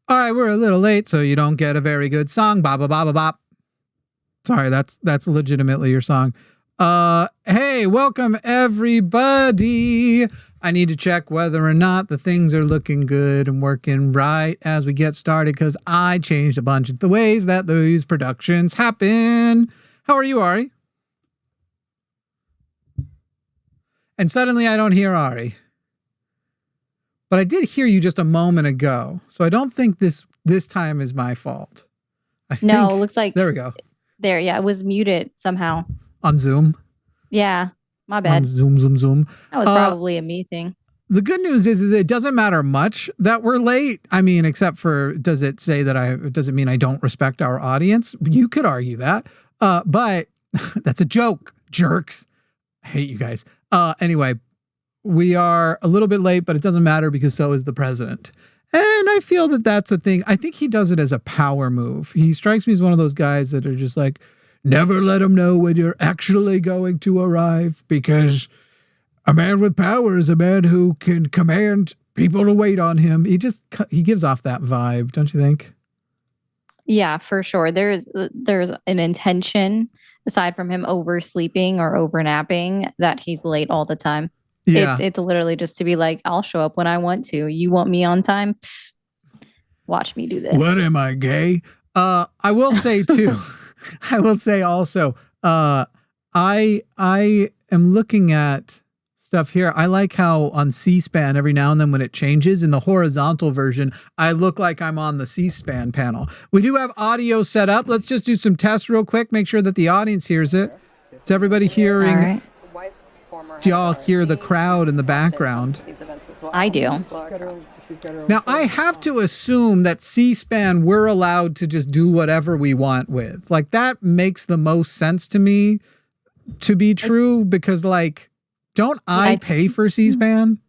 All right, we're a little late, so you don't get a very good song. Ba ba ba ba bop. Sorry, that's legitimately your song. Hey, welcome everybody. I need to check whether or not the things are looking good and working right as we get started because I changed a bunch of the ways that these productions happen. How are you, Ari? And suddenly I don't hear Ari. But I did hear you just a moment ago, so I don't think this time is my fault. It looks like... There we go. There, yeah, it was muted somehow. On Zoom? Yeah, my bad. On Zoom. That was probably a me thing. The good news is it doesn't matter much that we're late. I mean, except for, does it say that does it mean I don't respect our audience? You could argue that. But that's a joke, jerks. I hate you guys. Anyway, we are a little bit late, but it doesn't matter because so is the president. And I feel that that's a thing. I think he does it as a power move. He strikes me as one of those guys that are just like, never let him know when you're actually going to arrive, because a man with power is a man who can command people to wait on him. He gives off that vibe, don't you think? Yeah, for sure. There's an intention, aside from him oversleeping or overnapping, that he's late all the time. Yeah. It's literally just to be like, I'll show up when I want to. You want me on time? Watch me do this. What, am I gay? I will say too. I will say also, I am looking at stuff here. I like how on C-SPAN every now and then when it changes in the horizontal version, I look like I'm on the C-SPAN panel. We do have audio set up. Let's just do some tests real quick. Make sure that the audience hears it. Is everybody hearing? All right. Do y'all hear the crowd in the background? I do. Now, I have to assume that C-SPAN we're allowed to just do whatever we want with. Like, that makes the most sense to me to be true, because, like, don't I pay for C-SPAN?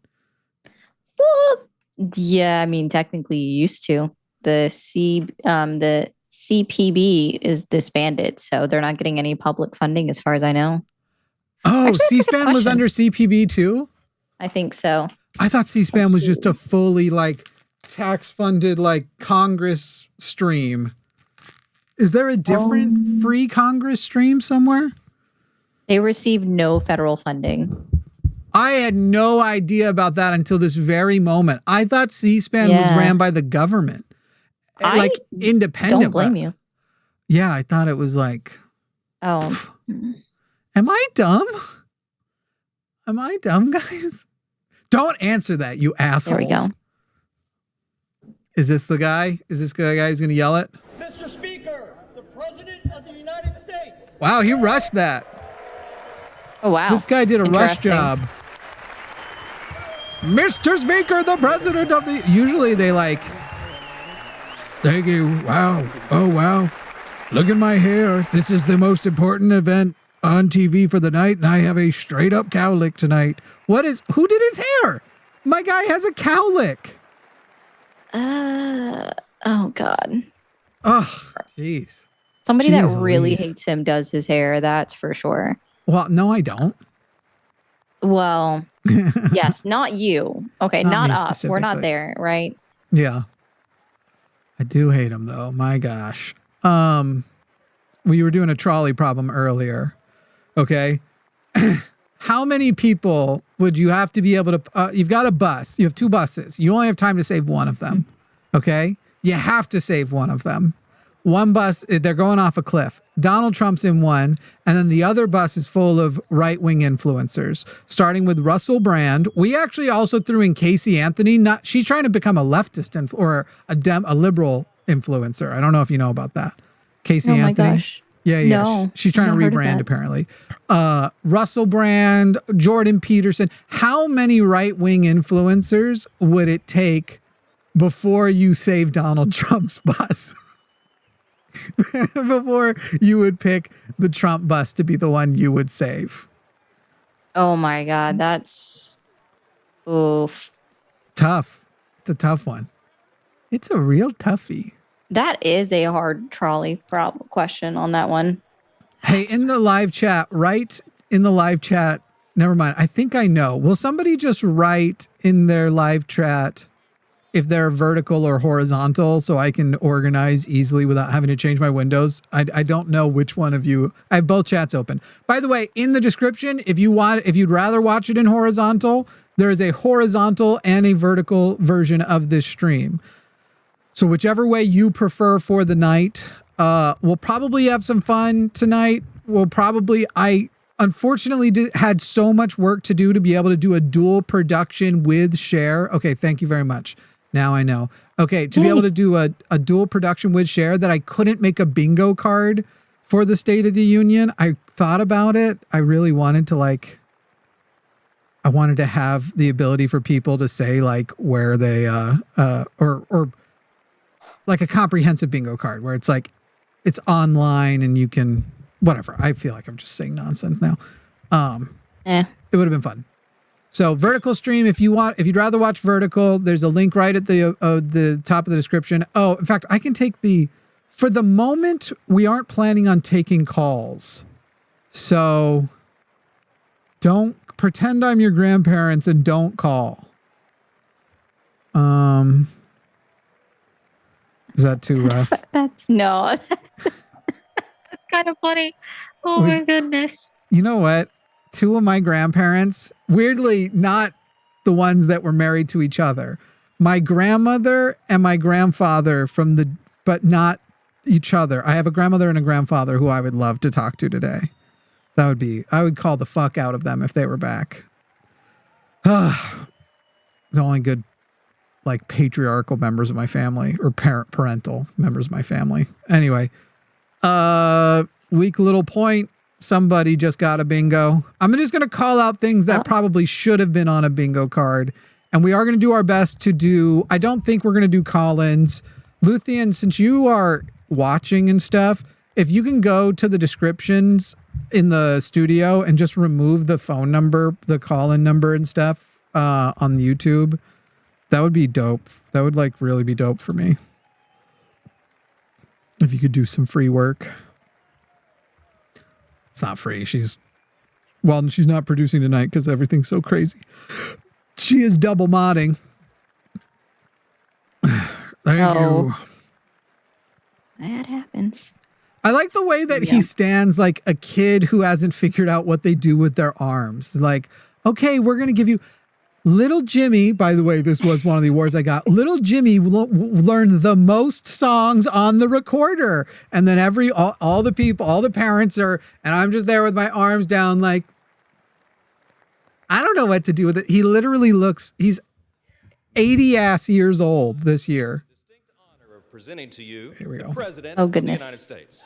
Well, yeah, I mean, technically you used to. The CPB is disbanded, so they're not getting any public funding as far as I know. Oh, C-SPAN was under CPB too? I think so. I thought C-SPAN was just a fully, like, tax-funded, like, Congress stream. Is there a different free Congress stream somewhere? They received no federal funding. I had no idea about that until this very moment. I thought C-SPAN was ran by the government. Like, independent. Don't blame you. Yeah, I thought it was like... Oh... Am I dumb? Am I dumb, guys? Don't answer that, you assholes. There we go. Is this the guy? Is this the guy who's going to yell it? Mr. Speaker, the President of the United States. Wow, he rushed that. Oh, wow. This guy did a rush job. Mr. Speaker, the President of the... Usually they like... Thank you. Wow. Oh, wow. Look at my hair. This is the most important event on TV for the night, and I have a straight up cowlick tonight. Who did his hair? My guy has a cowlick. Oh God. Oh, jeez. Somebody that really hates him does his hair, that's for sure. Well, no, I don't. Well, yes, not you. Okay, not us. We're not there, right? Yeah. I do hate him though. My gosh. We were doing a trolley problem earlier. Okay. How many people would you have to be able to, you've got a bus, you have two buses. You only have time to save one of them. Okay. You have to save one of them. One bus, they're going off a cliff. Donald Trump's in one, and then the other bus is full of right-wing influencers, starting with Russell Brand. We actually also threw in Casey Anthony. She's trying to become a leftist or a liberal influencer. I don't know if you know about that. Casey Anthony. Oh my gosh. Yeah. No, she's trying to rebrand apparently. Russell Brand, Jordan Peterson. How many right-wing influencers would it take before you save Donald Trump's bus? Before you would pick the Trump bus to be the one you would save? Oh my God, that's oof. Tough. It's a tough one. It's a real toughie. That is a hard trolley question on that one. Hey, in the live chat, write in the live chat. Never mind. I think I know. Will somebody just write in their live chat if they're vertical or horizontal, so I can organize easily without having to change my windows. I don't know which one of you. I have both chats open. By the way, in the description, if you'd rather watch it in horizontal, there is a horizontal and a vertical version of this stream. So whichever way you prefer for the night, we'll probably have some fun tonight. I unfortunately had so much work to do to be able to do a dual production with share. Okay, thank you very much. Now I know. Okay, to be able to do a dual production with share that I couldn't make a bingo card for the State of the Union. I thought about it. I really wanted to I wanted to have the ability for people to say like where they or like a comprehensive bingo card where it's like it's online and you can whatever. I feel like I'm just saying nonsense now. It would have been fun. So vertical stream, if you'd rather watch vertical, there's a link right at the top of the description. Oh, in fact, I can take for the moment, we aren't planning on taking calls. So don't pretend I'm your grandparents and don't call. Is that too rough? That's kind of funny. Oh my goodness. You know what? Two of my grandparents, weirdly not the ones that were married to each other. My grandmother and my grandfather but not each other. I have a grandmother and a grandfather who I would love to talk to today. I would call the fuck out of them if they were back. The only good like patriarchal members of my family or parental members of my family. Anyway, weak little point. Somebody just got a bingo. I'm just going to call out things that probably should have been on a bingo card. And we are going to do our best to do, I don't think we're going to do call-ins. Luthien, since you are watching and stuff, if you can go to the descriptions in the studio and just remove the phone number, the call-in number and stuff on YouTube, that would be dope. That would like really be dope for me. If you could do some free work. It's not free. She's not producing tonight because everything's so crazy. She is double modding. Thank you. That happens. I like the way that he stands like a kid who hasn't figured out what they do with their arms. Like, okay, we're going to give you... Little Jimmy, by the way, this was one of the awards I got. Little Jimmy learned the most songs on the recorder. And then all the people, all the parents and I'm just there with my arms down like, I don't know what to do with it. He literally he's 80 years old this year. Distinct honor of presenting to you Here we go. the President Oh, goodness. of the United States.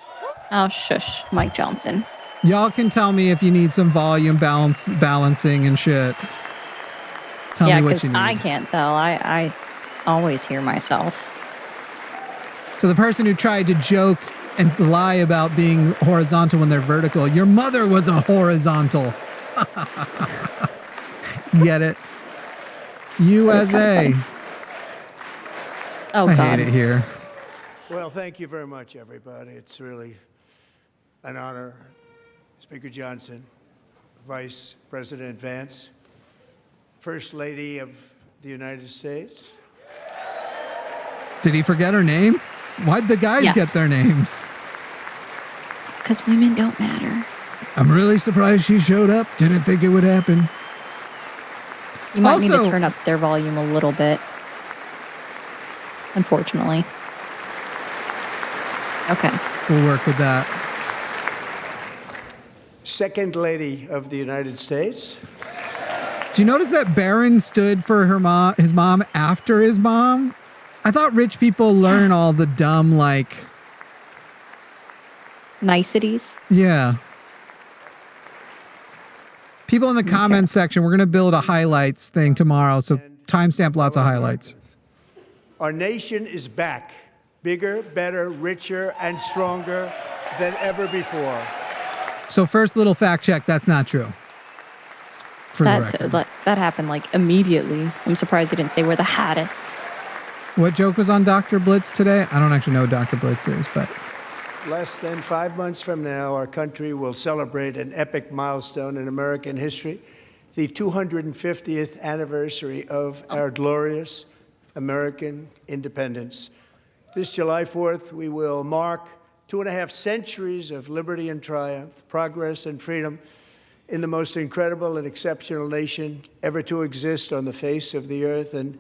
Oh, shush, Mike Johnson. Y'all can tell me if you need some volume balancing and shit. Tell me what you need. I can't tell. I always hear myself. So the person who tried to joke and lie about being horizontal when they're vertical, your mother was a horizontal. Get it? USA. Oh, I God. hate it here. Well, thank you very much, everybody. It's really an honor. Speaker Johnson, Vice President Vance, First Lady of the United States. Did he forget her name? Why'd the guys get their names? Because women don't matter. I'm really surprised she showed up. Didn't think it would happen. You might need to turn up their volume a little bit. Unfortunately. Okay. We'll work with that. Second Lady of the United States. Do you notice that Barron stood for his mom after his mom? I thought rich people learn all the dumb, like... niceties? Yeah. People in the comments section, we're going to build a highlights thing tomorrow, so timestamp lots of highlights. Our nation is back. Bigger, better, richer, and stronger than ever before. So first little fact check, that's not true. That happened like immediately. I'm surprised he didn't say we're the hottest. What joke was on Dr. Blitz today? I don't actually know who Dr. Blitz is, but... Less than 5 months from now, our country will celebrate an epic milestone in American history, the 250th anniversary of our glorious American independence. This July 4th, we will mark 2.5 centuries of liberty and triumph, progress and freedom in the most incredible and exceptional nation ever to exist on the face of the earth. And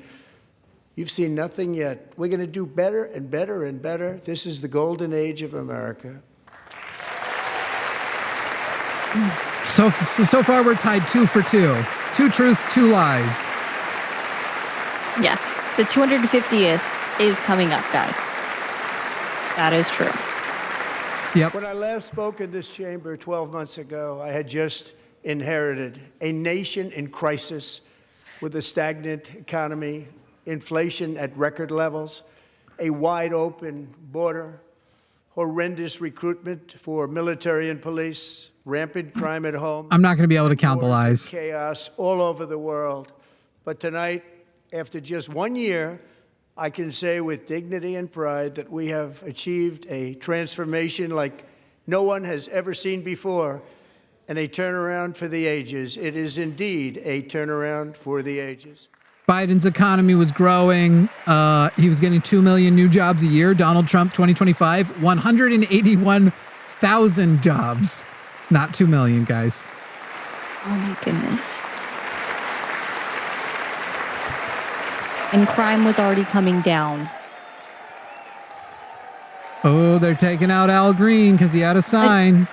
you've seen nothing yet. We're going to do better and better and better. This is the golden age of America. So far, we're tied 2 for 2. 2 truths, 2 lies. Yeah. The 250th is coming up, guys. That is true. Yep. When I last spoke in this chamber 12 months ago, I had just inherited a nation in crisis with a stagnant economy, inflation at record levels, a wide open border, horrendous recruitment for military and police, rampant crime at home. I'm not going to be able to count the lies. Chaos all over the world. But tonight, after just 1 year, I can say with dignity and pride that we have achieved a transformation like no one has ever seen before, and a turnaround for the ages. It is indeed a turnaround for the ages. Biden's economy was growing. He was getting 2 million new jobs a year. Donald Trump, 2025, 181,000 jobs. Not 2 million, guys. Oh my goodness. And crime was already coming down. Oh, they're taking out Al Green because he had a sign.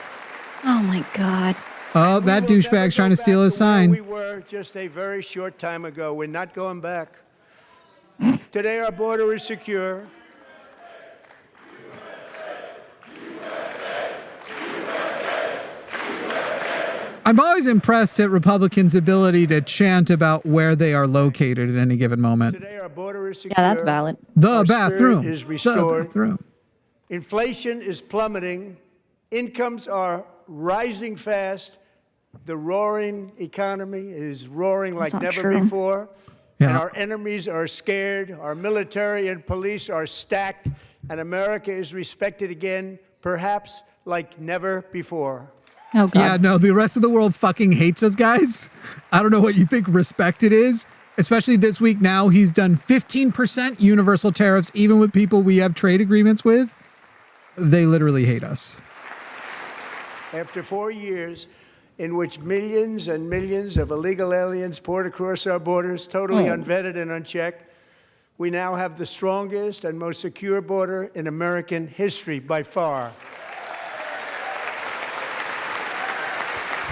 Oh my God. Oh, that douchebag's trying to steal his sign. We were just a very short time ago. We're not going back. Today, our border is secure. I'm always impressed at Republicans' ability to chant about where they are located at any given moment. Today, our border is secure. Yeah, that's valid. The Our bathroom. spirit is restored. The bathroom. Inflation is plummeting. Incomes are rising fast. The roaring economy is roaring like That's not never true. before. Yeah. And our enemies are scared. Our military and police are stacked. And America is respected again, perhaps like never before. Oh God. Yeah, no, the rest of the world fucking hates us, guys. I don't know what you think respected is. Especially this week now, he's done 15% universal tariffs, even with people we have trade agreements with. They literally hate us. After 4 years in which millions and millions of illegal aliens poured across our borders, totally unvetted and unchecked, we now have the strongest and most secure border in American history by far.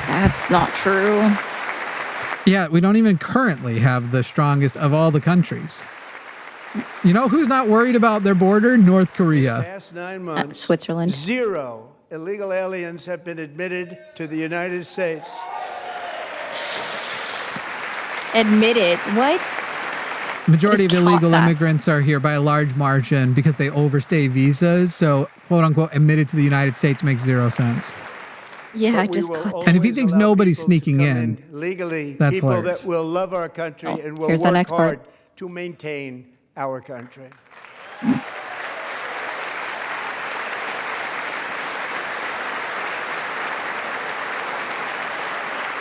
That's not true. Yeah, we don't even currently have the strongest of all the countries. You know who's not worried about their border? North Korea. Past 9 months, Switzerland. 0 illegal aliens have been admitted to the United States. Admit it. What? Majority of Just illegal caught that. immigrants are here by a large margin because they overstay visas. So, quote unquote, admitted to the United States makes 0 sense. Yeah, I But we just will caught that. And if he always thinks allow nobody's people to sneaking come in, legally, that's people hilarious. that will love our country Oh, and will here's the work next part. hard to maintain our country.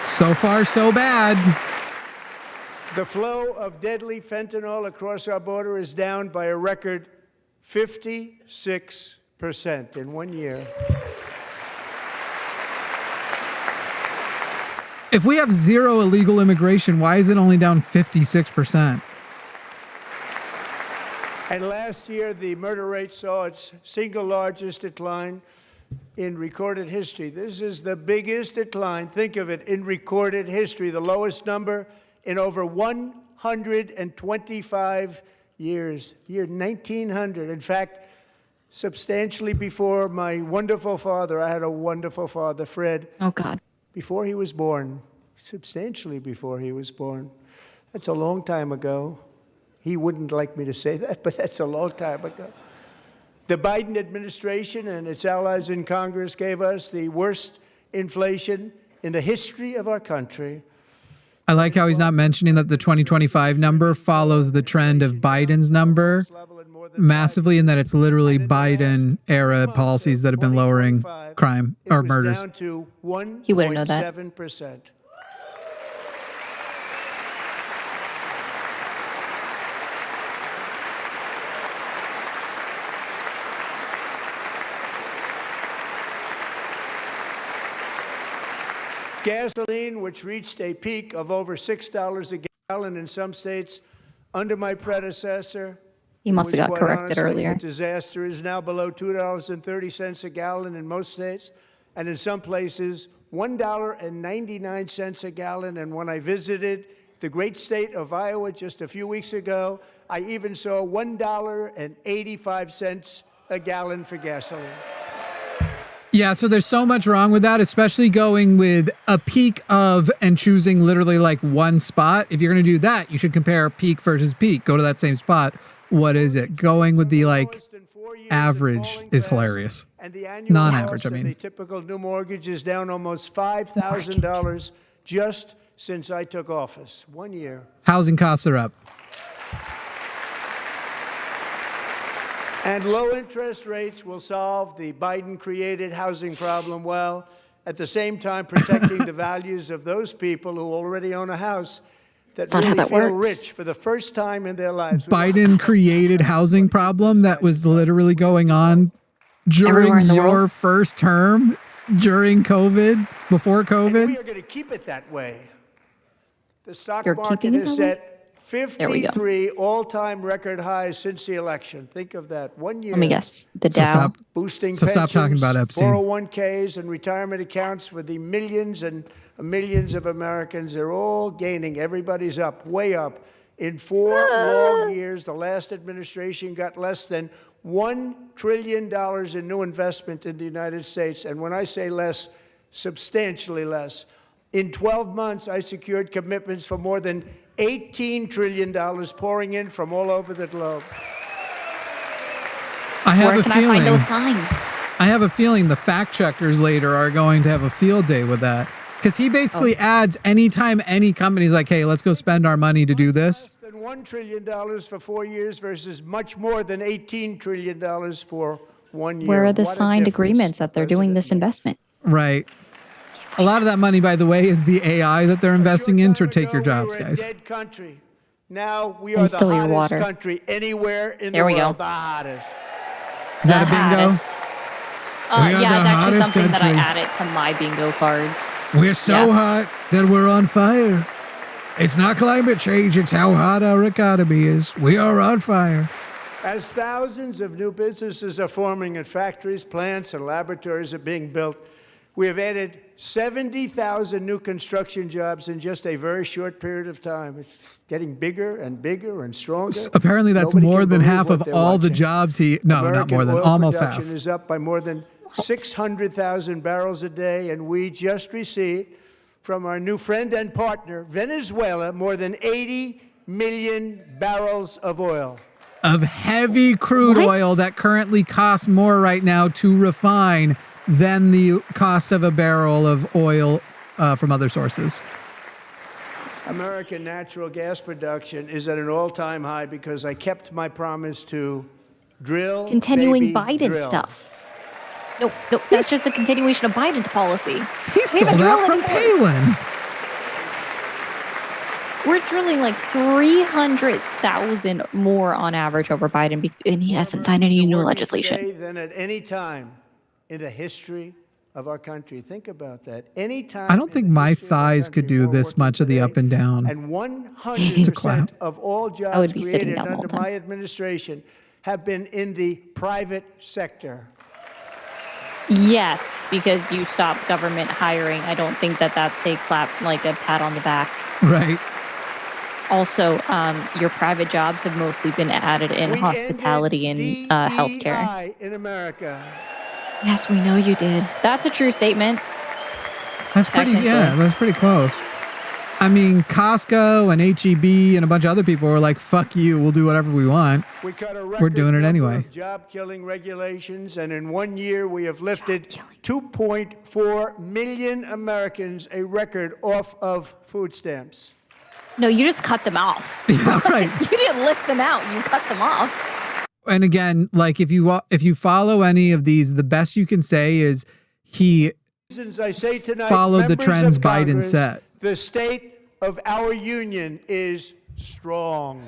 So far, so bad. The flow of deadly fentanyl across our border is down by a record 56% in 1 year. If we have 0 illegal immigration, why is it only down 56%? And last year, the murder rate saw its single largest decline in recorded history. This is the biggest decline, think of it, in recorded history, the lowest number in over 125 years, year 1900. In fact, substantially before my wonderful father, I had a wonderful father, Fred, Oh God. before he was born, substantially before he was born. That's a long time ago. He wouldn't like me to say that, but that's a long time ago. The Biden administration and its allies in Congress gave us the worst inflation in the history of our country. I like how he's not mentioning that the 2025 number follows the trend of Biden's number massively, and that it's literally Biden era policies that have been lowering crime or murders. Down to He wouldn't know that. 1.7%. Gasoline, which reached a peak of over $6 a gallon in some states under my predecessor. He must have got quite corrected honestly earlier. A disaster, is now below $2.30 a gallon in most states, and in some places $1.99 a gallon. And when I visited the great state of Iowa just a few weeks ago, I even saw $1.85 a gallon for gasoline. Yeah, so there's so much wrong with that, especially going with a peak of and choosing literally like one spot. If you're going to do that, you should compare peak versus peak. Go to that same spot. What is it? Going with the like average is hilarious. Non-average, I mean. The typical new mortgage is down almost $5,000 just since I took office. 1 year. Housing costs are up. And low interest rates will solve the Biden-created housing problem while at the same time protecting the values of those people who already own a house that really feel rich for the first time in their lives. Biden-created housing problem that was literally going on during your first term, during COVID, before COVID. And we are going to keep it that way. The stock market is set 53 all-time record highs since the election. Think of that. 1 year. Let me guess. The Dow. Boosting pensions, stop talking about Epstein. 401ks and retirement accounts for the millions and millions of Americans. They're all gaining. Everybody's up, way up. In 4 long years, the last administration got less than $1 trillion in new investment in the United States. And when I say less, substantially less. In 12 months, I secured commitments for more than $18 trillion pouring in from all over the globe. I have Where can I find those signs? I have a feeling the fact checkers later are going to have a field day with that. Because he basically adds anytime any company's like, hey, let's go spend our money to do this. Less than $1 trillion for 4 years versus much more than $18 trillion for 1 year. Where are the signed agreements that they're doing this investment? Right. A lot of that money, by the way, is the AI that they're investing in to take your jobs, guys. Dead country. Now we are the hottest country anywhere in the world. The hottest. Is that a bingo? Yeah, it's actually something that I added to my bingo cards. We're so hot that we're on fire. It's not climate change, it's how hot our economy is. We are on fire. As thousands of new businesses are forming in factories, plants, and laboratories are being built, we have added 70,000 new construction jobs in just a very short period of time. It's getting bigger and bigger and stronger. Apparently that's more than half of all the jobs no, not more than, almost half. Production is up by more than 600,000 barrels a day, and we just received from our new friend and partner, Venezuela, more than 80 million barrels of oil. Of heavy crude oil that currently costs more right now to refine than the cost of a barrel of oil from other sources. American natural gas production is at an all-time high because I kept my promise to drill. Continuing Biden stuff. No, that's just a continuation of Biden's policy. He stole that from Palin. We're drilling like 300,000 more on average over Biden, and he hasn't signed any new legislation. Than at any time in the history of our country. Think about that. Anytime. I don't think my thighs could do this much of the up and down. And 100% of all jobs created under my administration have been in the private sector. Yes, because you stopped government hiring. I don't think that that's a clap, like a pat on the back. Right. Also, your private jobs have mostly been added in hospitality and healthcare. In America. Yes, we know you did. That's a true statement. That's pretty, that's pretty close. I mean, Costco and H-E-B and a bunch of other people were like, fuck you, we'll do whatever we want. We're doing it anyway. Job-killing regulations, and in 1 year we have lifted 2.4 million Americans, a record, off of food stamps. No, you just cut them off. Yeah, right. You didn't lift them out, you cut them off. And again, like if you follow any of these, the best you can say is he followed the trends Biden set. The state of our union is strong.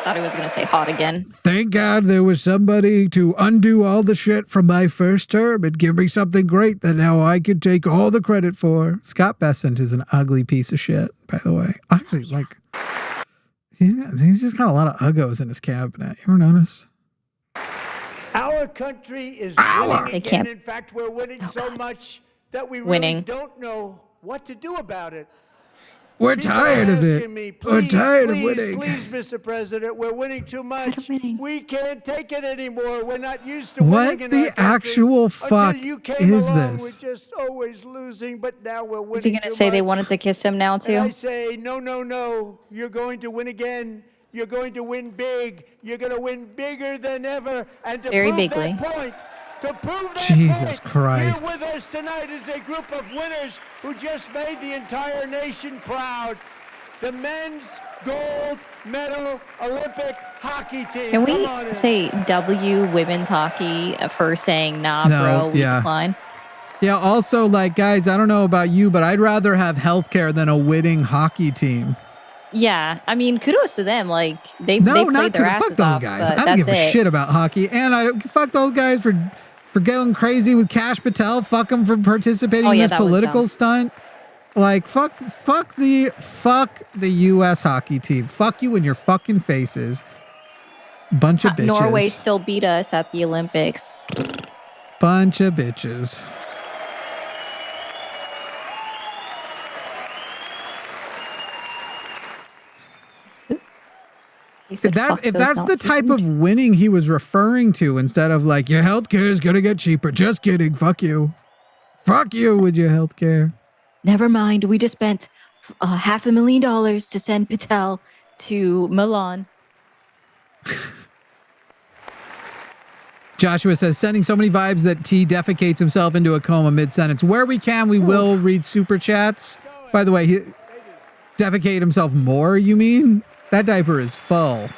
thought he was going to say hot again. Thank God there was somebody to undo all the shit from my first term and give me something great that now I can take all the credit for. Scott Bessent is an ugly piece of shit, by the way. Ugly, like, he's just got a lot of uggos in his cabinet. You ever notice? Our country is winning again. In fact, we're winning so much that we really don't know what to do about it. We're tired of it. We're tired of winning. Please, Mr. President, we're winning too much. We can't take it anymore. We're not used to winning in our country. What the actual fuck is this? We're just always losing, but now we're winning. Is he going to say they wanted to kiss him now, too? And I say, no. You're going to win again. You're going to win big. You're going to win bigger than ever. And to Very prove bigly. that point, Jesus Christ. Here with us tonight is a group of winners who just made the entire nation proud. The men's gold medal Olympic hockey team. Can we say W women's hockey for saying, nah, bro, we decline? Yeah, also, like, guys, I don't know about you, but I'd rather have healthcare than a winning hockey team. Yeah, I mean, kudos to them. Like, they played their asses off. Fuck those guys. I don't give a shit about hockey. And fuck those guys for going crazy with Kash Patel. Fuck them for participating in this political stunt. Like, fuck the U.S. hockey team. Fuck you in your fucking faces. Bunch of bitches. Norway still beat us at the Olympics. Bunch of bitches. If that's the type of winning he was referring to, instead of like, your healthcare is going to get cheaper. Just kidding. Fuck you. Fuck you with your healthcare. Never mind. We just spent $500,000 to send Patel to Milan. Joshua says, sending so many vibes that T defecates himself into a coma mid-sentence. Where we can, we will read super chats. By the way, he defecate himself more, you mean? That diaper is full.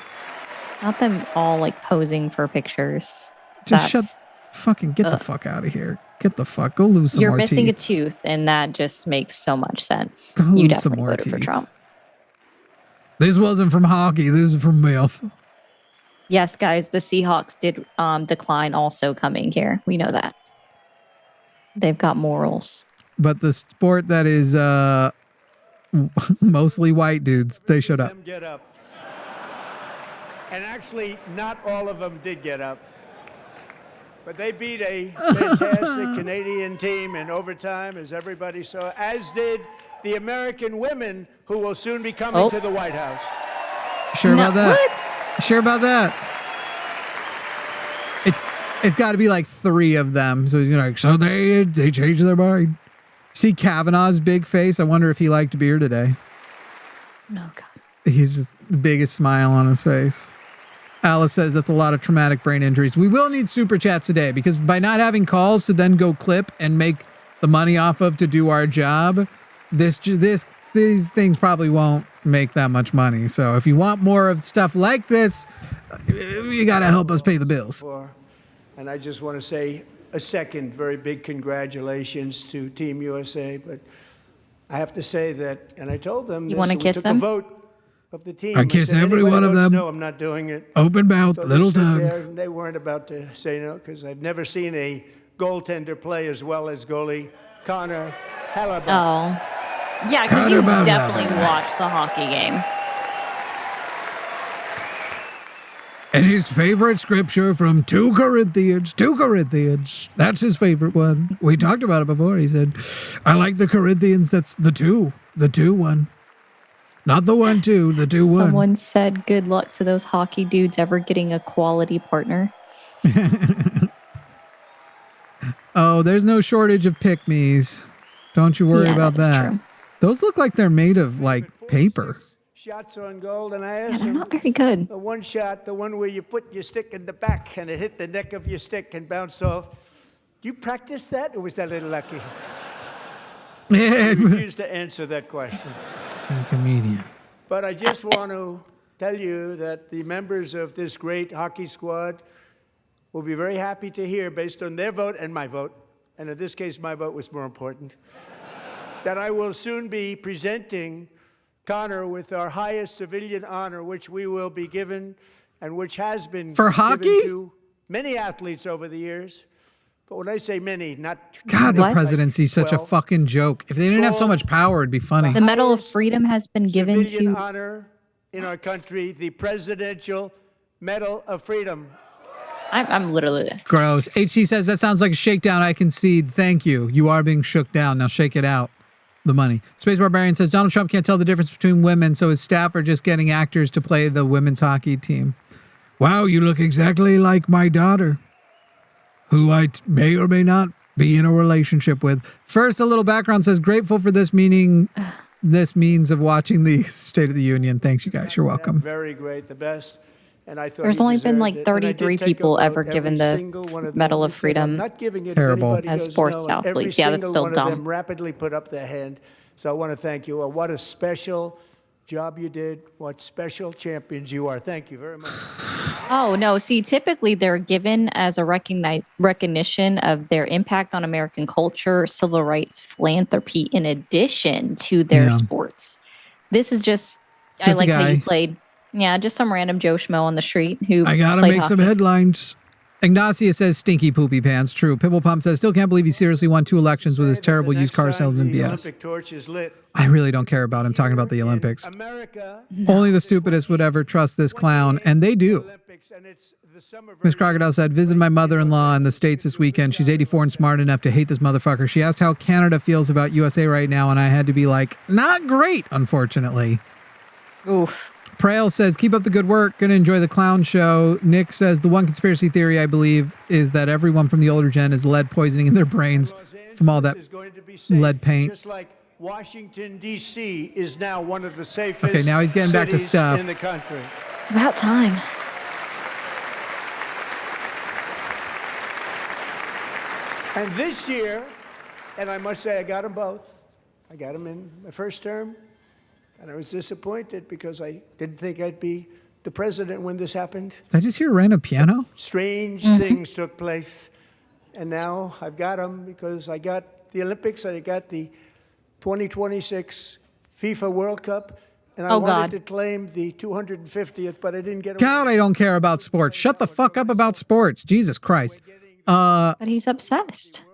Not them all like posing for pictures. Just get the fuck out of here. Get the fuck, go lose some more teeth. You're missing a tooth, and that just makes so much sense. Go you lose some definitely more voted for teeth. Trump. This wasn't from hockey. This is from mouth. Yes, guys, the Seahawks did decline also coming here. We know that. They've got morals. But the sport that is mostly white dudes, they showed up. Get up. And actually, not all of them did get up. But they beat a fantastic Canadian team in overtime, as everybody saw, as did the American women who will soon be coming to the White House. Sure about that? What? Sure about that? It's got to be like 3 of them. So he's like, so they changed their mind. See Kavanaugh's big face? I wonder if he liked beer today. No, God. He's just the biggest smile on his face. Alice says that's a lot of traumatic brain injuries. We will need super chats today because by not having calls to then go clip and make the money off of to do our job, these things probably won't make that much money. So if you want more of stuff like this, you got to help us pay the bills. And I just want to say a second very big congratulations to Team USA. But I have to say that, and I told them, you want to kiss them? A vote of the team. I kiss every one of them. No, I'm not doing it. Open mouth, so little tongue. They weren't about to say no because I've never seen a goaltender play as well as goalie Connor Hellebuck. Oh, yeah, because you definitely watched the hockey game. And his favorite scripture from 2 Corinthians. That's his favorite one. We talked about it before. He said, I like the Corinthians. That's the 2 one. Not the 1-2, the 2-1. Someone said good luck to those hockey dudes ever getting a quality partner. Oh, there's no shortage of pick-me's. Don't you worry about that. True. Those look like they're made of, like, paper. Shots on goal, and I asked they're not very good. The one shot, the one where you put your stick in the back and it hit the neck of your stick and bounced off. You practice that, or was that a little lucky? I refuse to answer that question. A comedian. But I just want to tell you that the members of this great hockey squad will be very happy to hear, based on their vote and my vote, and in this case my vote was more important, that I will soon be presenting Connor with our highest civilian honor, which we will be given and which has been For given hockey? to many athletes over the years. But when I say many, not God, the What? presidency's such a 12. fucking joke. If they didn't have so much power, it'd be funny. The Medal of Freedom has been given civilian to. honor in our country, the Presidential Medal of Freedom. I'm literally. Gross. HC says, that sounds like a shakedown. I concede. Thank you. You are being shook down. Now shake it out. The money. Space Barbarian says, Donald Trump can't tell the difference between women, so his staff are just getting actors to play the women's hockey team. Wow, you look exactly like my daughter, who I may or may not be in a relationship with. First, a little background says, grateful for this means of watching the State of the Union. Thanks, you guys. You're welcome. Very great, the best. And I thought There's he only been deserved like it. And I did 33 take a people vote. ever Every given the single one of them. Medal of He said, Freedom "I'm not giving it." Terrible. If anybody As goes, sports "No." athletes. Every Yeah, that's single still one dumb. of them rapidly put up their hand. So I want to thank you. What a special job you did. What special champions you are. Thank you very much. Oh, no. See, typically they're given as a recognition of their impact on American culture, civil rights, philanthropy, in addition to their sports. This is just I a like how guy. you played. Yeah, just some random Joe Schmo on the street who I gotta played make some hockey. headlines. Ignacia says, stinky poopy pants. True. Pibble Pump says, still can't believe he seriously won 2 elections with his terrible used car salesman The BS. Olympic torch is lit. I really don't care about him talking about the Olympics. America, Only the stupidest would ever trust this clown, and they do. Olympics, and it's the summer Miss Crocodile said, visited my mother-in-law in the States this weekend. She's 84 and smart enough to hate this motherfucker. She asked how Canada feels about USA right now, and I had to be like, not great, unfortunately. Oof. Prail says, keep up the good work. Gonna enjoy the clown show. Nick says, the one conspiracy theory I believe is that everyone from the older gen is lead poisoning in their brains from all that is going to be safe, lead paint. Just like Washington, D.C. is now one of the safest Okay, now he's getting back to cities stuff. in the country. About time. And this year, and I must say I got them both. I got them in my first term, and I was disappointed because I didn't think I'd be the president when this happened. Did I just hear a random piano? Strange things took place, and now I've got them because I got the Olympics and I got the 2026 FIFA World Cup, and I wanted to claim the 250th, but I didn't get. God, I don't care about sports. Shut the fuck up about sports. Jesus Christ. But he's obsessed.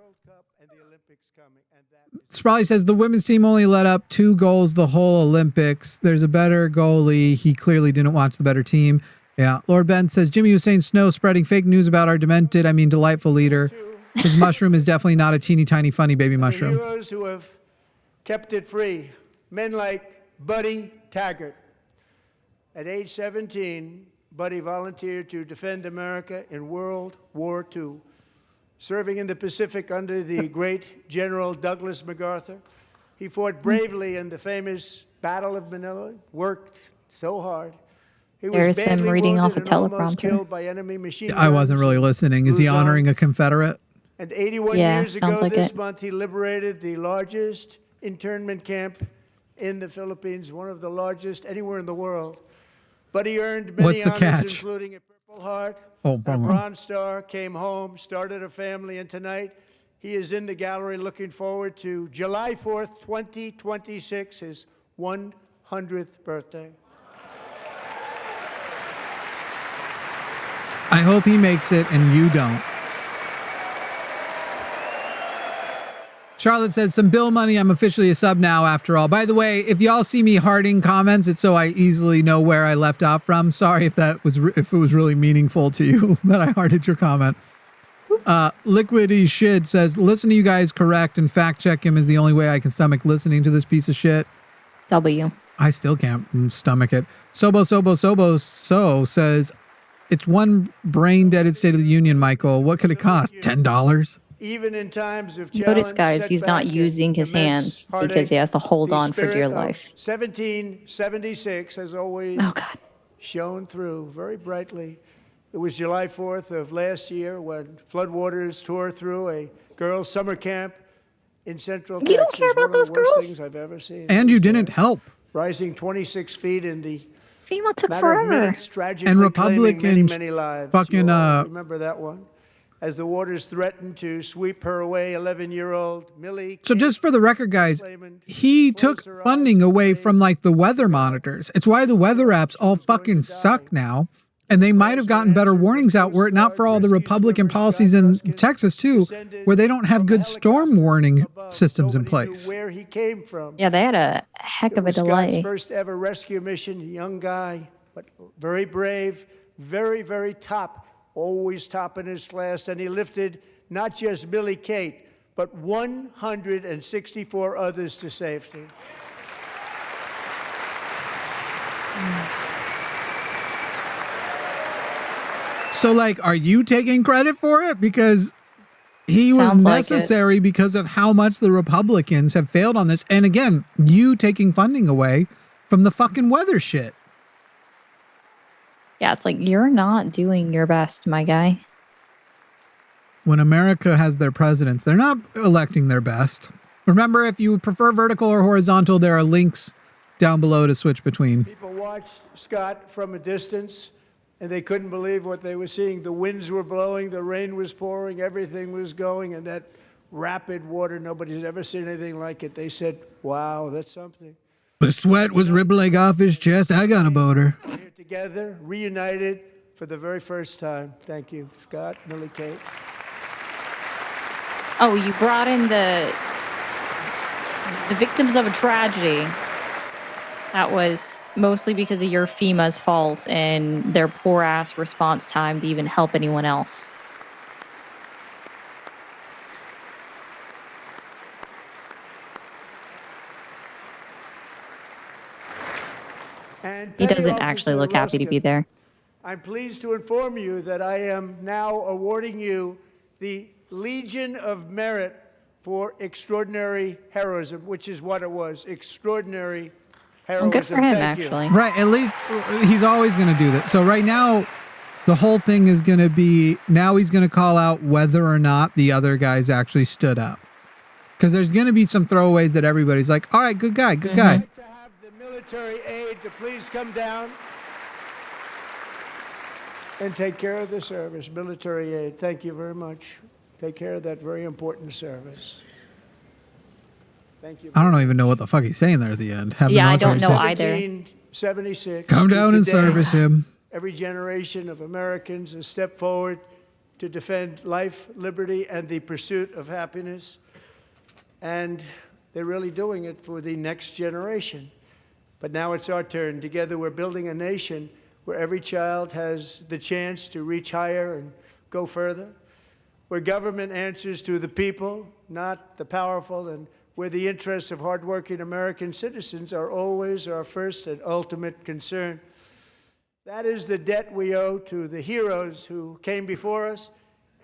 Sprawley says the women's team only let up 2 goals the whole Olympics. There's a better goalie. He clearly didn't watch the better team. Yeah. Lord Ben says Jimmy Hussein Snow spreading fake news about our delightful leader. His mushroom is definitely not a teeny tiny funny baby mushroom. The heroes who have kept it free. Men like Buddy Taggart. At age 17, Buddy volunteered to defend America in World War II. Serving in the Pacific under the great General Douglas MacArthur. He fought bravely in the famous Battle of Manila, worked so hard. He was There's him badly reading off wounded a and almost teleprompter. killed by enemy machine I wasn't guns really in listening. Is he Luzon. honoring a Confederate? And 81 Yeah, years ago sounds like this it. month, he liberated the largest internment camp in the Philippines, one of the largest anywhere in the world. But he earned many What's the honors, catch? including a Purple Heart, Oh, a bummer. Bronze Star, came home, started a family, and tonight he is in the gallery looking forward to July 4th, 2026, his 100th birthday. I hope he makes it and you don't. Charlotte said, some bill money. I'm officially a sub now after all. By the way, if y'all see me hearting comments, it's so I easily know where I left off from. Sorry if it was really meaningful to you that I hearted your comment. Liquidy Shit says, listen to you guys correct and fact check him is the only way I can stomach listening to this piece of shit. W. I still can't stomach it. So says, it's one brain deaded State of the Union, Michael. What could it cost? $10? Even in times of Notice, challenge, guys, he's not setback, using his immense hands heartache, because he has to hold the on for spirit dear of life. 1776 has always Oh, God. shone through very brightly. It was July 4th of last year when floodwaters tore through a girls' summer camp in Central Texas. You don't care about one of those the worst girls? things I've ever seen. And It you was, didn't help. rising 26 feet in the FEMA took matter of forever. minutes, tragically And claiming Republicans many lives. fucking, You all remember that one? as the waters threatened to sweep her away. 11-year-old Millie. So just for the record, guys, he took funding away from like the weather monitors. It's why the weather apps all fucking suck now. And they might have gotten better warnings out were it not for all the Republican policies in Texas too, where they don't have good storm warning systems in place. Where he came from. Yeah, they had a heck of a delay. Scott's first ever rescue mission. Young guy, but very brave, very, very top, always top in his class. And he lifted not just Millie Kate, but 164 others to safety. So, like, are you taking credit for it? Because he was necessary because of how much the Republicans have failed on this. And again, you taking funding away from the fucking weather shit. Yeah, it's like, you're not doing your best, my guy. When America has their presidents, they're not electing their best. Remember, if you prefer vertical or horizontal, there are links down below to switch between. People watched Scott from a distance, and they couldn't believe what they were seeing. The winds were blowing, the rain was pouring, everything was going, and that rapid water, nobody's ever seen anything like it. They said, wow, that's something. The sweat was rippling off his chest. I got a boner. We're here together, reunited for the very first time. Thank you, Scott, Millie Kate. Oh, you brought in the victims of a tragedy. That was mostly because of your FEMA's fault and their poor ass response time to even help anyone else. And He doesn't Petty actually Officer look happy to be Ruskin, there. I'm pleased to inform you that I am now awarding you the Legion of Merit for extraordinary heroism, which is what it was, extraordinary heroism. Well, good for him, Thank you. actually. Right, at least he's always going to do that. So right now, the whole thing is going to be, now he's going to call out whether or not the other guys actually stood up. Because there's going to be some throwaways that everybody's like, all right, good guy, good guy. I'd like to have the military aid to please come down and take care of the service. Military aid, thank you very much. Take care of that very important service. Thank you. I don't even know what the fuck he's saying there at the end. Have the Yeah, I don't military know say, either. 1776. Come down and Today, service him. Every generation of Americans has stepped forward to defend life, liberty, and the pursuit of happiness. And they're really doing it for the next generation. But now it's our turn. Together we're building a nation where every child has the chance to reach higher and go further, where government answers to the people, not the powerful, and where the interests of hardworking American citizens are always our first and ultimate concern. That is the debt we owe to the heroes who came before us,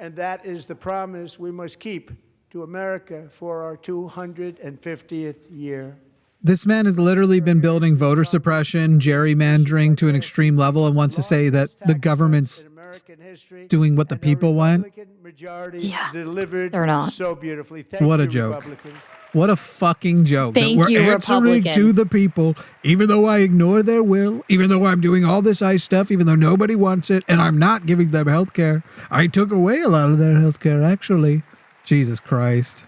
and that is the promise we must keep to America for our 250th year. This man has literally been building voter suppression, gerrymandering to an extreme level, and wants to say that the government's doing what the people want. Yeah, delivered they're not. so beautifully. Thank What a you, joke. Republicans. What a fucking joke. Thank that we're you, answering to Republicans. the people, even though I ignore their will, even though I'm doing all this ICE stuff, even though nobody wants it, and I'm not giving them health care. I took away a lot of their health care, actually. Jesus Christ.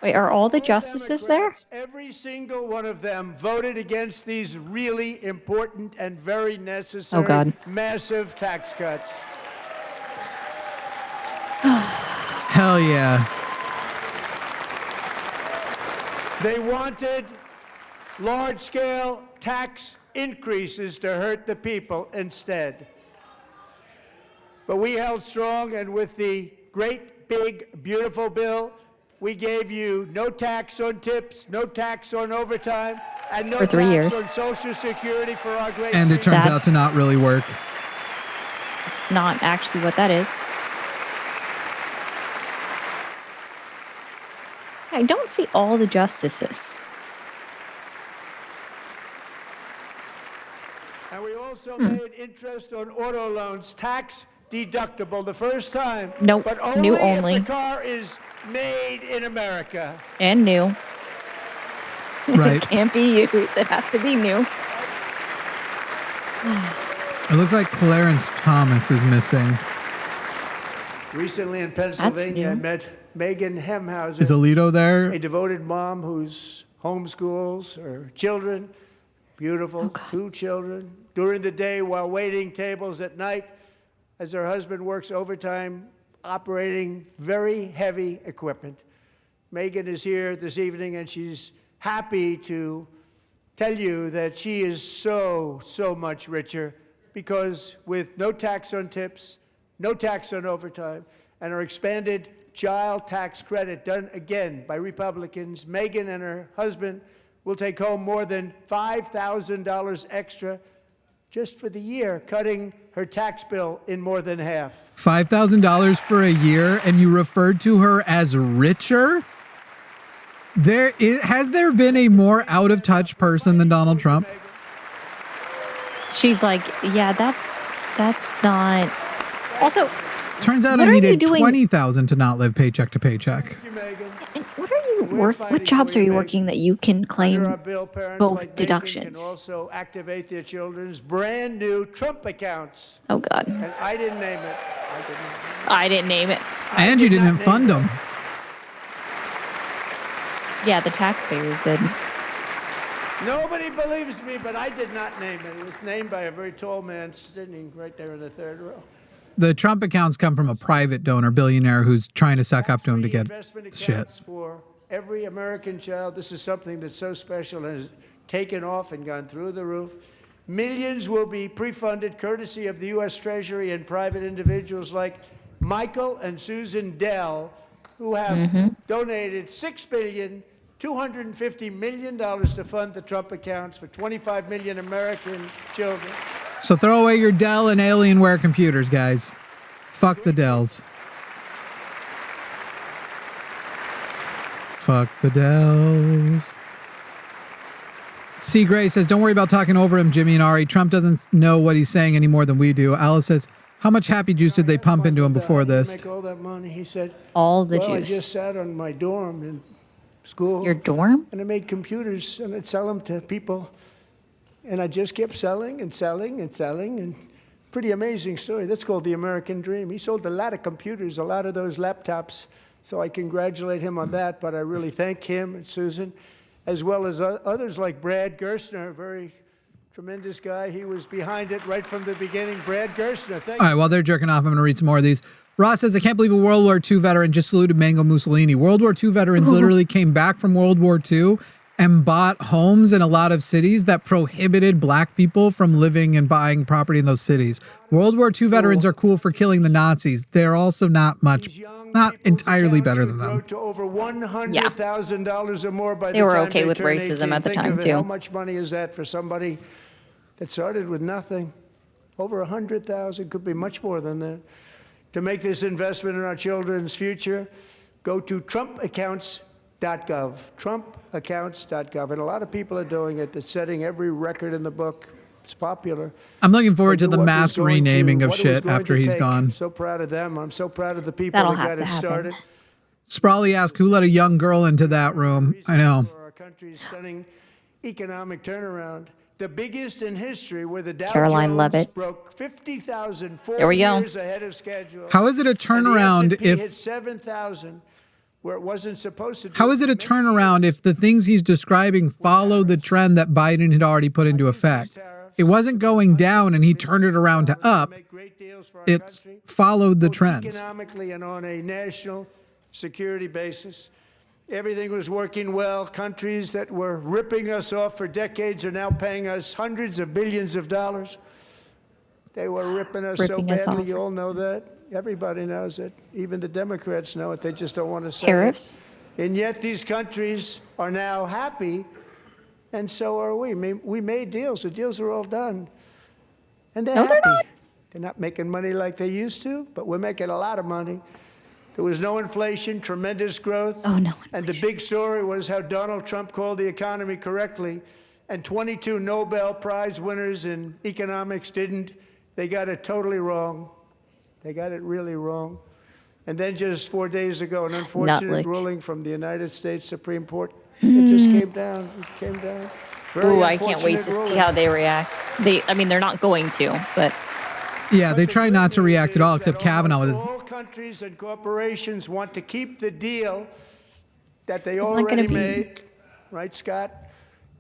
Wait, are all the justices there? Democrats, every single one of them voted against these really important and very necessary, Oh, God. massive tax cuts. Hell yeah. They wanted large-scale tax increases to hurt the people instead. But we held strong, and with the great, big, beautiful bill, we gave you no tax on tips, no tax on overtime, and no For 3 tax years. on Social Security for our great And it seniors. turns out to not really work. It's not actually what that is. I don't see all the justices. And we also made interest on auto loans tax deductible the first time. Nope, But only new if only. the car is made in America. And new. Right. It can't be used. It has to be new. It looks like Clarence Thomas is missing. Recently in Pennsylvania, I met Megan Hemhauser. Is Alito there? A devoted mom who's homeschools her children. Beautiful, 2 children. During the day while waiting tables at night as her husband works overtime operating very heavy equipment. Megan is here this evening and she's happy to tell you that she is so much richer because with no tax on tips, no tax on overtime, and our expanded child tax credit done again by Republicans, Megan and her husband will take home more than $5,000 extra just for the year, cutting her tax bill in more than half. $5,000 for a year, and you referred to her as richer? Has there been a more out of touch person than Donald Trump? She's like, yeah, that's not. Also, turns out I needed $20,000 to not live paycheck to paycheck. What jobs are you working that you can claim both deductions? Can also activate their children's brand new Trump accounts. Oh God! And I didn't name it. I didn't name it. And you didn't fund them. Yeah, the taxpayers did. Nobody believes me, but I did not name it. It was named by a very tall man sitting right there in the third row. The Trump accounts come from a private donor billionaire who's trying to suck up to him to get shit. For every American child, this is something that's so special and has taken off and gone through the roof. Millions will be pre-funded courtesy of the U.S. Treasury and private individuals like Michael and Susan Dell, who have donated $6.25 billion to fund the Trump accounts for 25 million American children. So throw away your Dell and Alienware computers, guys. Fuck the Dells. Fuck the Dells. C. Gray says, don't worry about talking over him, Jimmy and Ari. Trump doesn't know what he's saying any more than we do. Alice says, how much happy juice did they pump into him before this? Make all that money. He said, all the juice. I just sat on my dorm in school. Your dorm? And I made computers and I'd sell them to people. And I just kept selling and selling and selling. And pretty amazing story. That's called the American dream. He sold a lot of computers, a lot of those laptops. So I congratulate him on that. But I really thank him and Susan, as well as others like Brad Gerstner, a very tremendous guy. He was behind it right from the beginning. Brad Gerstner, thank you. All right, while they're jerking off, I'm going to read some more of these. Ross says, I can't believe a World War II veteran just saluted Mango Mussolini. World War II veterans literally came back from World War II and bought homes in a lot of cities that prohibited black people from living and buying property in those cities. World War II veterans are cool for killing the Nazis. They're also not entirely better than them. To over $100,000 or more by they were okay with racism at the time, too. How much money is that for somebody that started with nothing? Over 100,000, could be much more than that. To make this investment in our children's future, go to trumpaccounts.gov, trumpaccounts.gov. And a lot of people are doing it. It's setting every record in the book. It's popular. I'm looking forward to the mass renaming of shit after he's gone. I'm so proud of them. I'm so proud of the people that got it started. Sprawley asked, who let a young girl into that room? I know. For our country's stunning economic turnaround, the biggest in history, where the Dow Caroline Jones Levitt broke 50,000 years ahead of schedule. How is it a turnaround if hit 7,000 where it wasn't supposed to? How is it a turnaround if the things he's describing follow the trend that Biden had already put into effect? It wasn't going down and he turned it around to up. It followed the trends. Economically and on a national security basis. Everything was working well. Countries that were ripping us off for decades are now paying us hundreds of billions of dollars. They were ripping us so badly. You all know that. Everybody knows it. Even the Democrats know it. They just don't want to say tariffs. It. And yet these countries are now happy, and so are we. We made deals. The deals are all done. And they're happy. They're not making money like they used to, but we're making a lot of money. There was no inflation, tremendous growth. Oh, no. And the big story was how Donald Trump called the economy correctly, and 22 Nobel Prize winners in economics didn't. They got it totally wrong. They got it really wrong. And then just 4 days ago, an unfortunate ruling from the United States Supreme Court. It just came down. It came down. Ooh, I can't wait to see how they react. I mean, they're not going to, but. Yeah, they try not to react at all, except Kavanaugh countries and corporations want to keep the deal that they It's not already gonna be- made, right, Scott?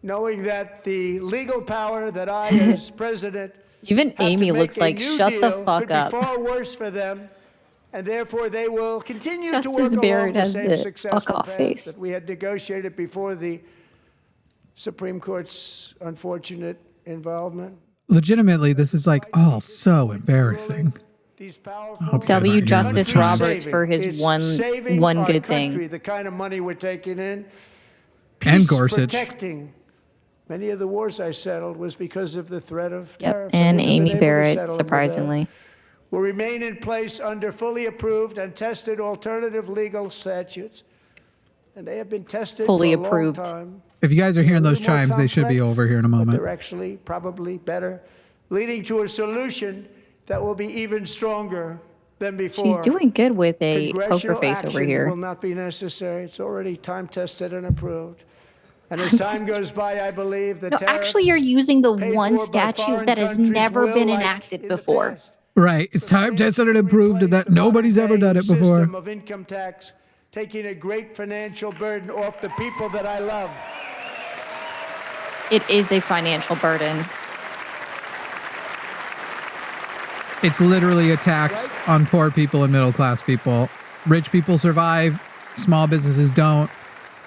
Knowing that the legal power that I, as president, Even have to Amy make looks a like, new shut the deal fuck could up. be far worse for them, and therefore they will continue to Justice work along Barrett the has same the successful fuck off path face. that we had negotiated before the Supreme Court's unfortunate involvement. Legitimately, this is like, oh, so embarrassing. These I powerful hope you guys W. aren't hearing Justice the chimes. Roberts for his It's one saving our good country, thing. the kind of money we're taking in. And Peace Gorsuch. protecting. Many of the wars I settled was because of the threat of Yep, tariffs. I and wouldn't have been Amy able to Barrett, settle them surprisingly. will remain in place under fully approved and tested alternative legal statutes. And they have been tested Fully for a approved. long time. If you guys are hearing A those little more chimes, they should be complex, over here in a but moment. they're actually probably better, leading to a solution that will be even stronger than before. She's doing good with a poker Congressional face over action here. will not be necessary. It's already time tested and approved. And as time goes by, I believe the No, tariffs actually, you're using the paid one for by statute foreign that has countries never will, been like enacted in the before. past, Right. It's time tested and approved that nobody's ever done it before. system of income tax, taking a great financial burden off the people that I love. It is a financial burden. It's literally a tax on poor people and middle class people. Rich people survive, small businesses don't.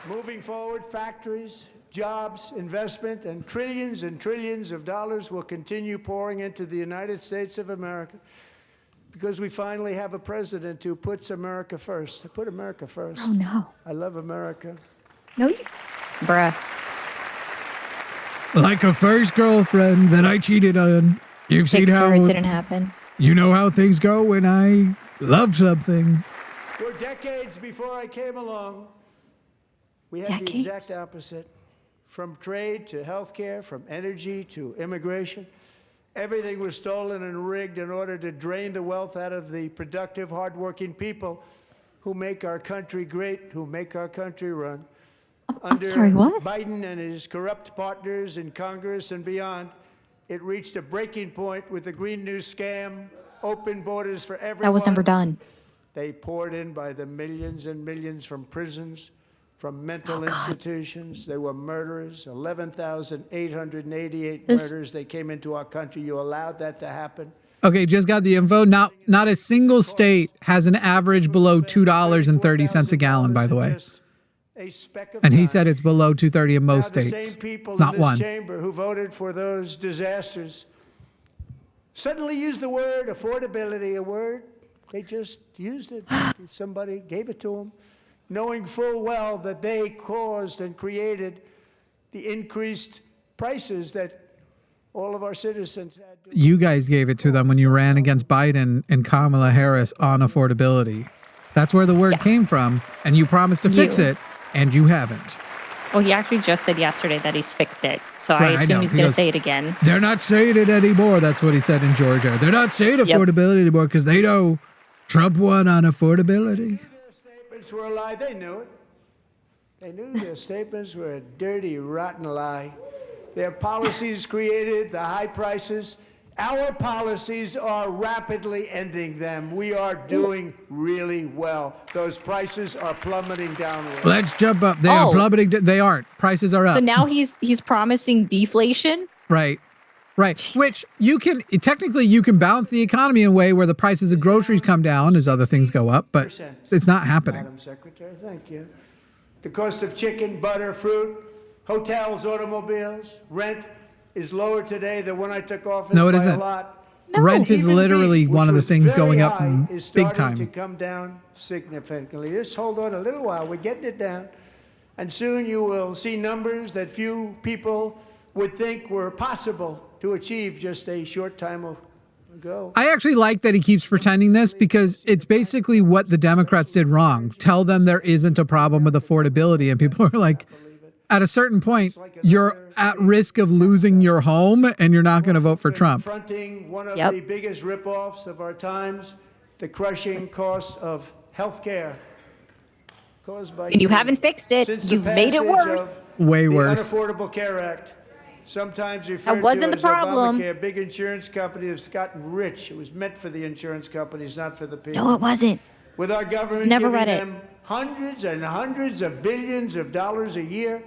Moving forward, factories, jobs, investment, and trillions of dollars will continue pouring into the United States of America because we finally have a president who puts America first. I put America first. Oh, no. I love America. No, you. Bruh. Like a first girlfriend that I cheated on. You've seen Picture how it didn't happen. you know how things go when I love something. For decades before I came along, we had the Decades? exact opposite. From trade to healthcare, from energy to immigration, everything was stolen and rigged in order to drain the wealth out of the productive, hardworking people who make our country great, who make our country run. Under sorry, what? Biden and his corrupt partners in Congress and beyond, it reached a breaking point with the Green New Scam, open borders for everyone. That was never done. They poured in by the millions and millions from prisons, from mental Oh, God. institutions. They were murderers, 11,888 This- murders. They came into our country. You allowed that to happen. Okay, just got the info. Not a single state has an average below $2.30 a gallon, by the way. A speck of And he time. said it's below 2.30 in most Now, the states. same people Not in this one. chamber who voted for those disasters suddenly used the word affordability, a word they just used it. Somebody gave it to them, knowing full well that they caused and created the increased prices that all of our citizens had to. You guys gave it to them when you ran against Biden and Kamala Harris on affordability. That's where the word came from, and you promised to fix You. it, and you haven't. Well, he actually just said yesterday that he's fixed it. So Right, I I assume know. he's He going to goes- say it again. They're not saying it anymore. That's what he said in Georgia. They're not saying Yep. affordability anymore because they know Trump won on affordability. Their statements were a lie. They knew it. They knew their statements were a dirty, rotten lie. Their policies created the high prices. Our policies are rapidly ending them. We are doing really well. Those prices are plummeting downward. Let's jump up. They are Oh. plummeting. They aren't. Prices are up. So now he's promising deflation. Right. Right. Which you can technically you can balance the economy in a way where the prices of groceries come down as other things go up, but it's not happening. Madam Secretary, thank you. The cost of chicken, butter, fruit, hotels, automobiles, rent is lower today than when I took office No, it by isn't. a lot. Rent is Even literally beef, one of the which was things very going up high, is big starting to time. come down significantly. Just hold on a little while. We're getting it down. And soon you will see numbers that few people would think were possible to achieve just a short time ago. I actually like that he keeps pretending this because it's basically what the Democrats did wrong. Tell them there isn't a problem with affordability, and people are like, at a certain point, you're at risk of losing your home and you're not going to vote for Trump. Confronting one of Yep. the biggest ripoffs of our times, the crushing cost of health care caused by And you haven't fixed it. Since the You've made it passage worse. of Way the worse. Unaffordable Care Act, sometimes referred wasn't to the as problem. Obamacare, big insurance company that's gotten rich. It was meant for the insurance companies, not for the people. No, it wasn't. With our government Never giving read it. them hundreds and hundreds of billions of dollars a year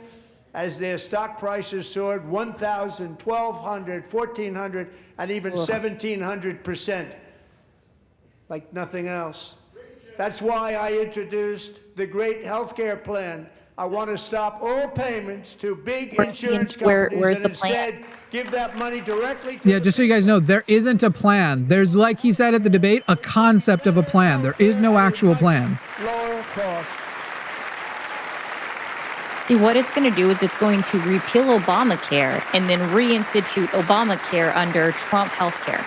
as their stock prices soared 1,000, 1,200, 1,400, and even 1,700%, like nothing else. That's why I introduced the great healthcare plan. I want to stop all payments to big insurance companies where's and the plan? instead give that money directly to Yeah, just so you guys know, there isn't a plan. There's, like he said at the debate, a concept of a plan. There is no actual plan. lower cost. See, what it's going to do is it's going to repeal Obamacare and then reinstitute Obamacare under Trump healthcare.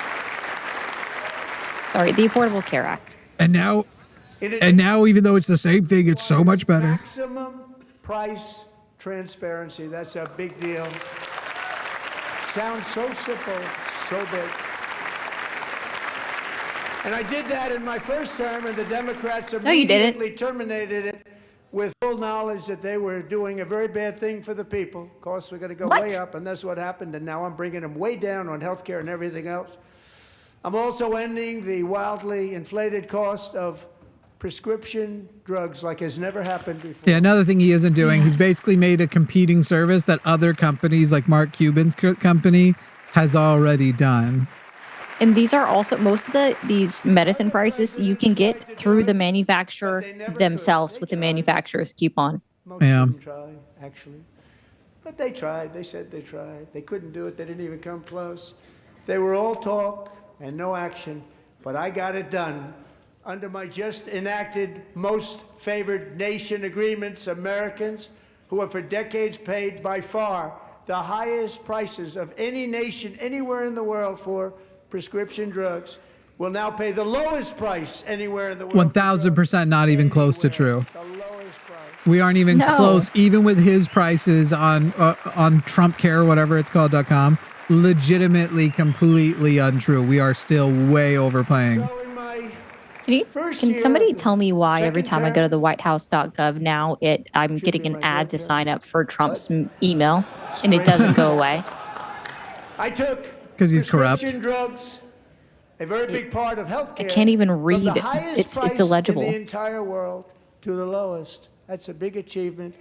Sorry, the Affordable Care Act. And now, even though it's the same thing, it's so much better. Maximum price transparency. That's a big deal. Sounds so simple, so big. And I did that in my first term, and the Democrats No, you didn't. immediately terminated it with full knowledge that they were doing a very bad thing for the people. Of course, we're going to go What? way up, and that's what happened. And now I'm bringing them way down on health care and everything else. I'm also ending the wildly inflated cost of prescription drugs like has never happened before. Yeah, another thing he isn't doing, he's basically made a competing service that other companies like Mark Cuban's company has already done. And these are also most of these medicine prices you can get through the manufacturer themselves with the manufacturer's coupon. Most Yeah. didn't try, actually. But they tried. They said they tried. They couldn't do it. They didn't even come close. They were all talk and no action. But I got it done. Under my just enacted most favored nation agreements, Americans who have for decades paid by far the highest prices of any nation anywhere in the world for prescription drugs will now pay the lowest price anywhere in the world. 1,000% not even close to true. The lowest price. We aren't even No. close, even with his prices on TrumpCare, whatever it's called.com. Legitimately, completely untrue. We are still way overpaying. So in my Can somebody tell me why every time I go to the whitehouse.gov now I'm getting an ad to sign up for Trump's email and it doesn't go away? I took 'Cause he's corrupt. prescription drugs, a very big part of healthcare. I can't even from read the it. highest It's price illegible. in the entire world to the lowest. That's a big achievement.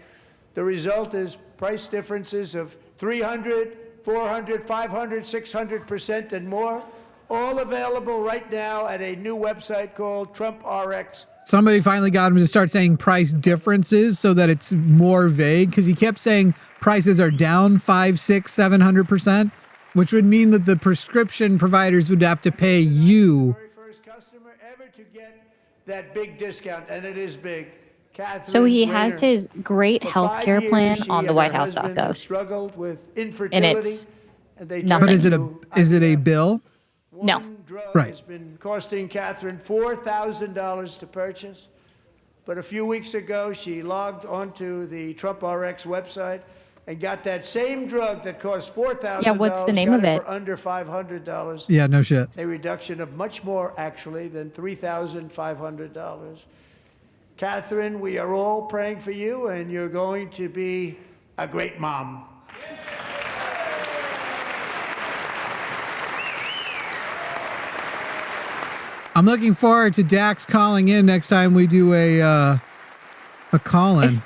The result is price differences of 300, 400, 500, 600% and more. All available right now at a new website called Trump RX. Somebody finally got him to start saying price differences so that it's more vague, because he kept saying prices are down 5, 6, 700%, which would mean that the prescription providers would have to pay you. Very first customer ever to get that big discount, and it is big. Catherine So he has Weiner. his great For health 5 care years, plan she on the and her husband have whitehouse.gov. struggled with And infertility, it's and they nothing. But is it turned a to bill? No. One drug Right. has been costing Catherine $4,000 to purchase. But a few weeks ago, she logged onto the Trump RX website and got that same drug that cost $4,000. Yeah, what's the name got of it? For under $500. Yeah, no shit. A reduction of much more, actually, than $3,500. Catherine, we are all praying for you, and you're going to be a great mom. I'm looking forward to Dax calling in next time we do a call-in.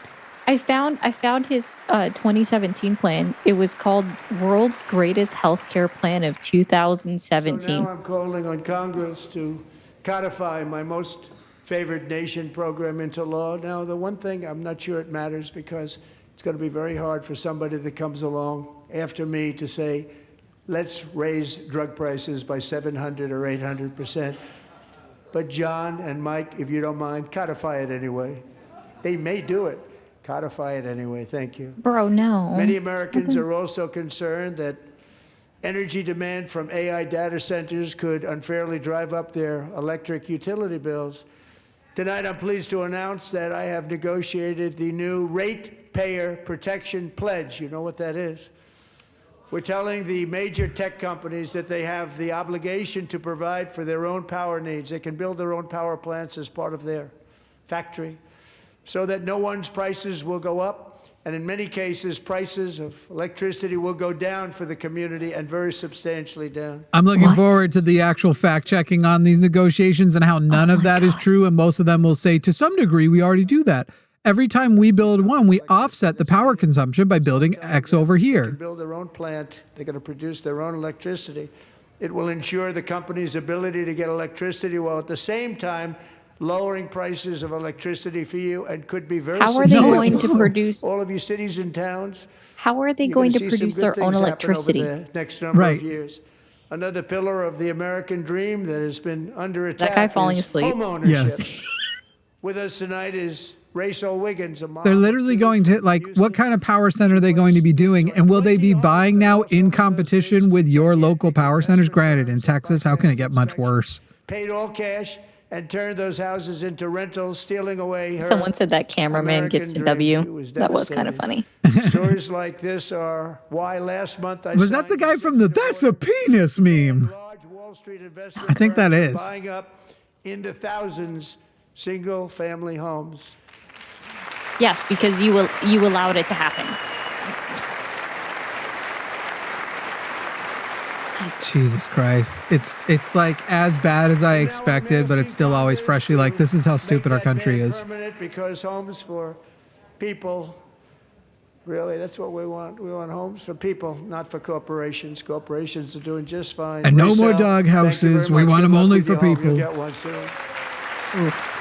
I found his 2017 plan. It was called World's Greatest Healthcare Plan of 2017. So now I'm calling on Congress to codify my most favored nation program into law. Now, the one thing, I'm not sure it matters because it's going to be very hard for somebody that comes along after me to say, let's raise drug prices by 700 or 800%. But John and Mike, if you don't mind, codify it anyway. They may do it. Codify it anyway. Thank you. Bro, no. Many Americans are also concerned that energy demand from AI data centers could unfairly drive up their electric utility bills. Tonight, I'm pleased to announce that I have negotiated the new Ratepayer Protection Pledge. You know what that is? We're telling the major tech companies that they have the obligation to provide for their own power needs. They can build their own power plants as part of their factory so that no one's prices will go up. And in many cases, prices of electricity will go down for the community and very substantially down. I'm looking forward to the actual fact checking on these negotiations and how none of that is true. And most of them will say, to some degree, we already do that. Every time we build one, we offset the power consumption by building X over They here. can build their own plant. They're going to produce their own electricity. It will ensure the company's ability to get electricity while at the same time lowering prices of electricity for you, and could be very How are they significant. going to produce? All of you cities and towns. How are they You're going gonna to see some produce good their own things happen over electricity? the next number Right. of years. Another pillar of the American dream that has been under attack. That guy falling is asleep? Homeownership. Yes. With us tonight is Rachel Wiggins. They're literally going to, like, what kind of power center are they going to be doing? And will they be buying now in competition with your local power centers? Granted, in Texas, how can it get much worse? Paid all cash and turned those houses into rentals, stealing away her Someone said that cameraman American gets a dream. W. It was That was kind of devastating. funny. Stories like this are why last month I Was that the guy from the That's a Penis meme? large Wall Street investment I think that firms is. buying up into thousands single-family homes. Yes, because you allowed it to happen. Jesus Christ. It's like as bad as I expected, but it's still always freshly like, this is how stupid our country is. Permanent, because homes for people, really, that's what we want. We want homes for people, not for corporations. Corporations are doing just fine. And no more Rachel, dog thank you houses. very We much. want Good them luck only with for your home. people. You'll get one soon. Oof.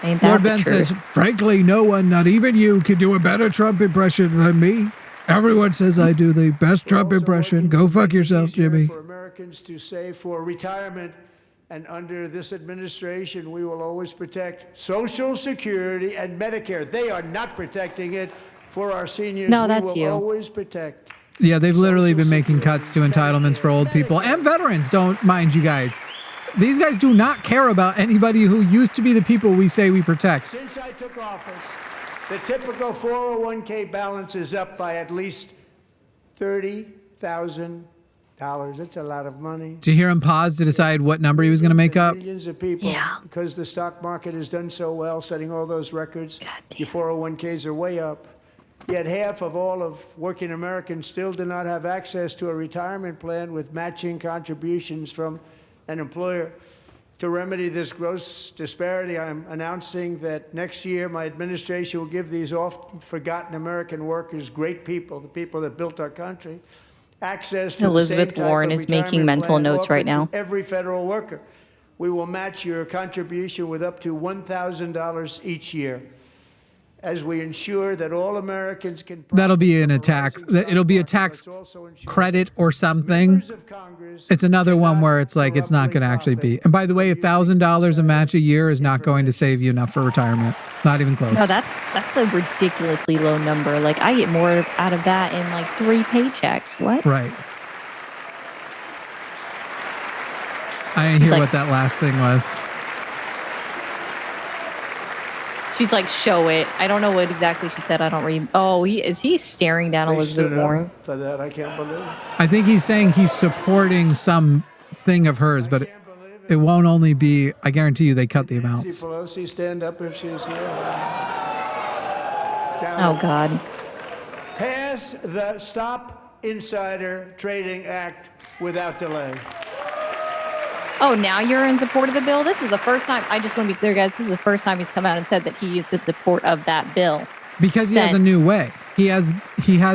Ain't that Lord the Ben truth? says, frankly, no one, not even you, can do a better Trump impression than me. Everyone says I do the best Trump Also impression. working Go to fuck make it yourself, easier Jimmy. For Americans to save for retirement, and under this administration, we will always protect Social Security and Medicare. They are not protecting it for our seniors. No, that's we will you. always protect. Yeah, they've literally been making cuts to entitlements for old people and veterans, don't mind you guys. These guys do not care about anybody who used to be the people we say we protect. Since I took office, the typical 401k balance is up by at least $30,000. That's a lot of money. Did you hear him pause to decide what number he was going to make up? Millions of people, Yeah. because the stock market has done so well, setting all those records. damn. Your 401ks are way up. Yet half of all of working Americans still do not have access to a retirement plan with matching contributions from an employer. To remedy this gross disparity, I'm announcing that next year my administration will give these often forgotten American workers, great people, the people that built our country, access to Elizabeth the same type Warren of is making retirement mental plan notes right offered to now. every federal worker. We will match your contribution with up to $1,000 each year, as we ensure that all Americans can. That'll be an attack. It'll be a tax credit or something. It's another one where it's like, it's not going to actually be. And by the way, $1,000 a match a year is not going to save you enough for retirement. Not even close. No, that's a ridiculously low number. Like, I get more out of that in like 3 paychecks. What? Right. I didn't hear like- what that last thing was. She's like, show it. I don't know what exactly she said. I don't read. Oh, is he staring down They Elizabeth stood up Warren? for that. I can't believe it. I think he's saying he's supporting some thing of hers, but it won't only be, I guarantee you they cut the Nancy amounts. Pelosi stand up if she's here. Oh, God. Pass the Stop Insider Trading Act without delay. Oh, now you're in support of the bill? This is the first time. I just want to be clear, guys. This is the first time he's come out and said that he is in support of that bill. Because he has a new way. He has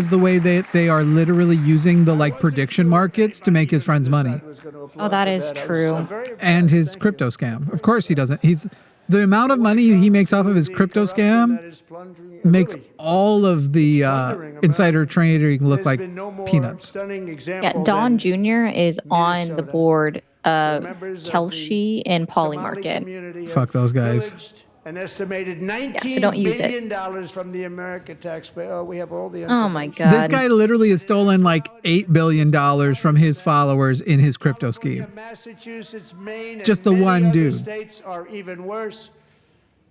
the way that they are literally using the like prediction markets to make his friends money. Oh, that is true. And his crypto scam. Of course he doesn't. The amount of money he makes off of his crypto scam makes all of the insider trading look like peanuts. Yeah, Don Jr. is on the board of Kelshi and Poly Market. Fuck those guys. An estimated $19 so don't use it. billion from the American taxpayer. Oh, we have all the Oh, my God. This guy literally has stolen like $8 billion from his followers in his crypto scheme. Massachusetts, Maine, Just and the many one other dude. States are even worse.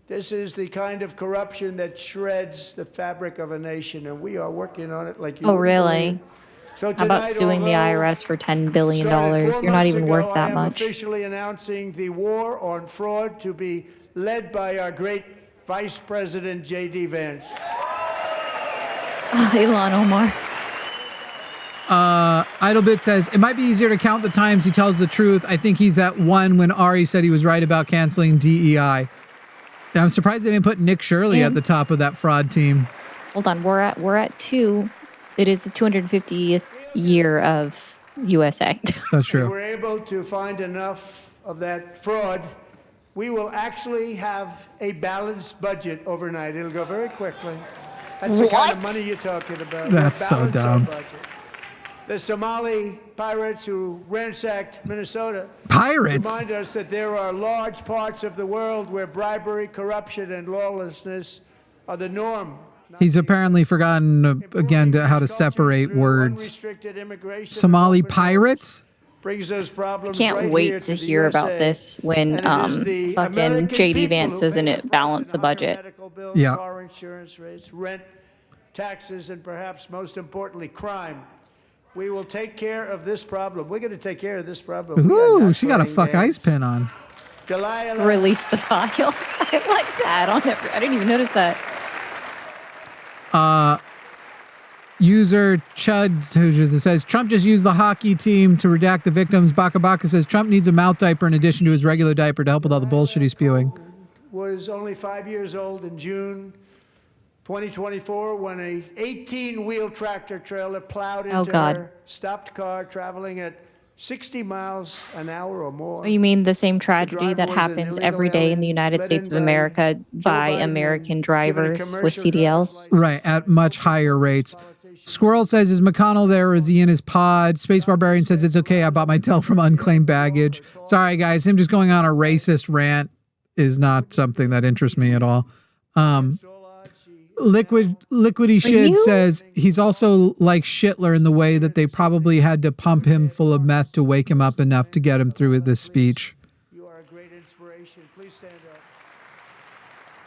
This is the kind of corruption that shreds the fabric of a nation, and we are working on it like you Oh, wouldn't really? believe. So How about tonight, suing the although IRS for $10 billion? started 4 You're not months even ago, worth I that am much. officially announcing the war on fraud to be led by our great Vice President J.D. Vance. Ilhan Omar. Idlebit says, it might be easier to count the times he tells the truth. I think he's at one when Ari said he was right about canceling DEI. I'm surprised they didn't put Nick Shirley at the top of that fraud team. Hold on, we're at 2. It is the 250th year of USA. That's true. If we're able to find enough of that fraud, we will actually have a balanced budget overnight. It'll go very quickly. That's the kind of money you're talking about. That's so dumb. The Somali pirates who ransacked Minnesota remind us that there are large parts of the world where bribery, corruption, and lawlessness are the norm. He's apparently forgotten again how to separate words. Somali pirates? Brings those problems Can't wait to hear about this when fucking JD Vance doesn't balance the budget. Yeah. Car insurance rates, rent, taxes, and perhaps most importantly, crime. We will take care of this problem. We're going to take care of this problem. Ooh, she got a fuck ice pin on. Release the files. I like that on every. I didn't even notice that. User Chud says Trump just used the hockey team to redact the victims. Baka Baka says Trump needs a mouth diaper in addition to his regular diaper to help with all the bullshit he's spewing. Was only 5 years old in June 2024 when a 18-wheel tractor trailer plowed into her stopped car traveling at 60 miles an hour or more. You mean the same tragedy that happens every day in the United States of America by American drivers with CDLs? Right, at much higher rates. Squirrel says, is McConnell there or is he in his pod? Space Barbarian says, it's okay, I bought my tail from unclaimed baggage. Sorry, guys, him just going on a racist rant is not something that interests me at all. Liquidy Shit says he's also like Schittler in the way that they probably had to pump him full of meth to wake him up enough to get him through with this speech. You are a great inspiration. Please stand up.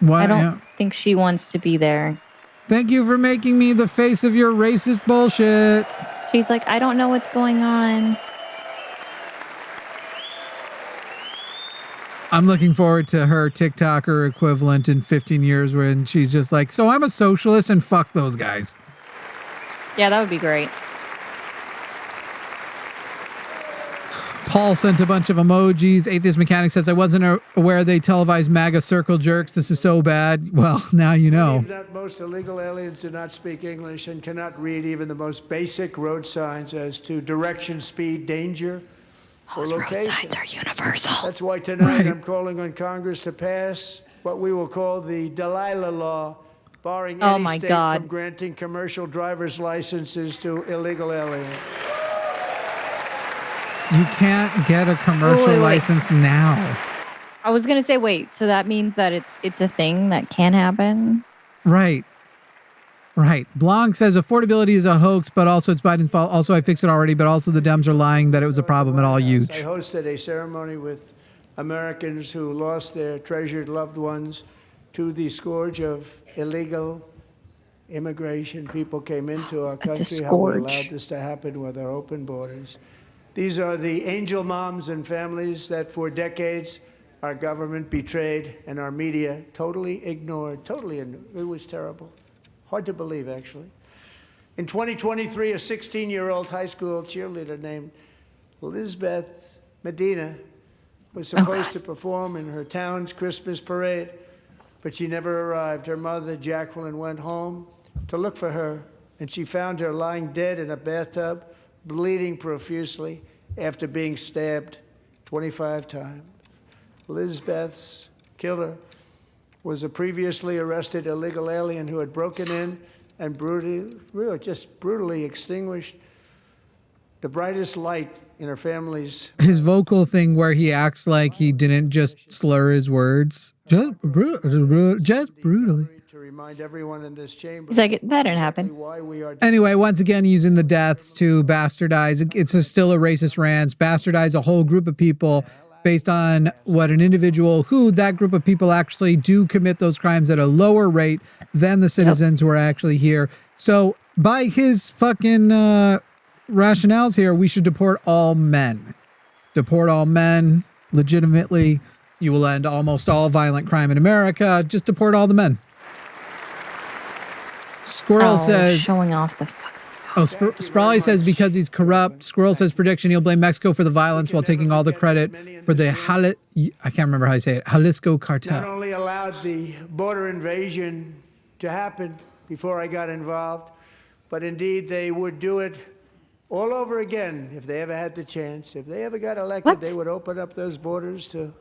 What? I don't think she wants to be there. Thank you for making me the face of your racist bullshit. She's like, I don't know what's going on. I'm looking forward to her TikToker equivalent in 15 years when she's just like, so I'm a socialist and fuck those guys. Yeah, that would be great. Paul sent a bunch of emojis. Atheist Mechanic says, I wasn't aware they televised MAGA circle jerks. This is so bad. Well, now you know. Most illegal aliens do not speak English and cannot read even the most basic road signs as to direction, speed, danger, Those road signs are universal. That's why tonight I'm calling on Congress to pass what we will call the Delilah Law, barring any state from granting commercial driver's licenses to illegal aliens. You can't get a commercial license now. I was going to say, wait, so that means that it's a thing that can happen? Right. Right. Blanc says affordability is a hoax, but also it's Biden's fault. Also, I fixed it already, but also the Dems are lying that it was a problem at all huge. I hosted a ceremony with Americans who lost their treasured loved ones to the scourge of illegal immigration. People came into our country. How we allowed this to happen with our open borders. These are the angel moms and families that for decades our government betrayed and our media totally ignored. It was terrible. Hard to believe, actually. In 2023, a 16-year-old high school cheerleader named Elizabeth Medina was supposed to perform in her town's Christmas parade, but she never arrived. Her mother, Jacqueline, went home to look for her, and she found her lying dead in a bathtub, bleeding profusely after being stabbed 25 times. Elizabeth's killer was a previously arrested illegal alien who had broken in and brutally extinguished the brightest light in her family's. His vocal thing where he acts like he didn't just slur his words, just brutally. To remind everyone in this chamber. It's like, that didn't happen. Anyway, once again, using the deaths to bastardize. It's still a racist rant. Bastardize a whole group of people based on what an individual who that group of people actually do commit those crimes at a lower rate than the citizens who are actually here. So by his fucking rationales here, we should deport all men. Deport all men legitimately. You will end almost all violent crime in America. Just deport all the men. Squirrel says showing off the. Sprawley says because he's corrupt. Squirrel says prediction he'll blame Mexico for the violence while taking all the credit for the I can't remember how you say it. Jalisco cartel. Not only allowed the border invasion to happen before I got involved, but indeed they would do it all over again if they ever had the chance. If they ever got elected, they would open up those borders to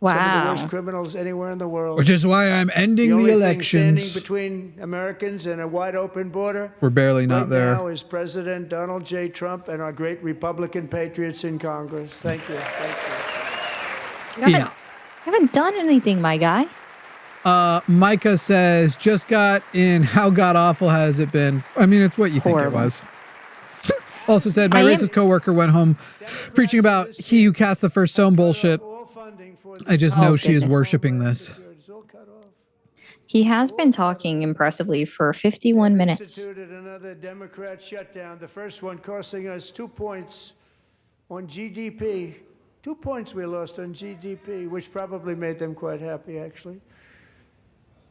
some of the worst criminals anywhere in the world. Which is why I'm ending the elections. Standing between Americans and a wide open border. We're barely not there. Now is President Donald J. Trump and our great Republican patriots in Congress. Thank you. Thank you. You haven't done anything, my guy. Micah says, just got in. How god awful has it been? I mean, it's what you think it was. Also said, my racist coworker went home preaching about he who cast the first stone bullshit. I just know she is worshiping this. He has been talking impressively for 51 minutes. Instituted another Democrat shutdown, the first one costing us 2 points on GDP. 2 points we lost on GDP, which probably made them quite happy, actually.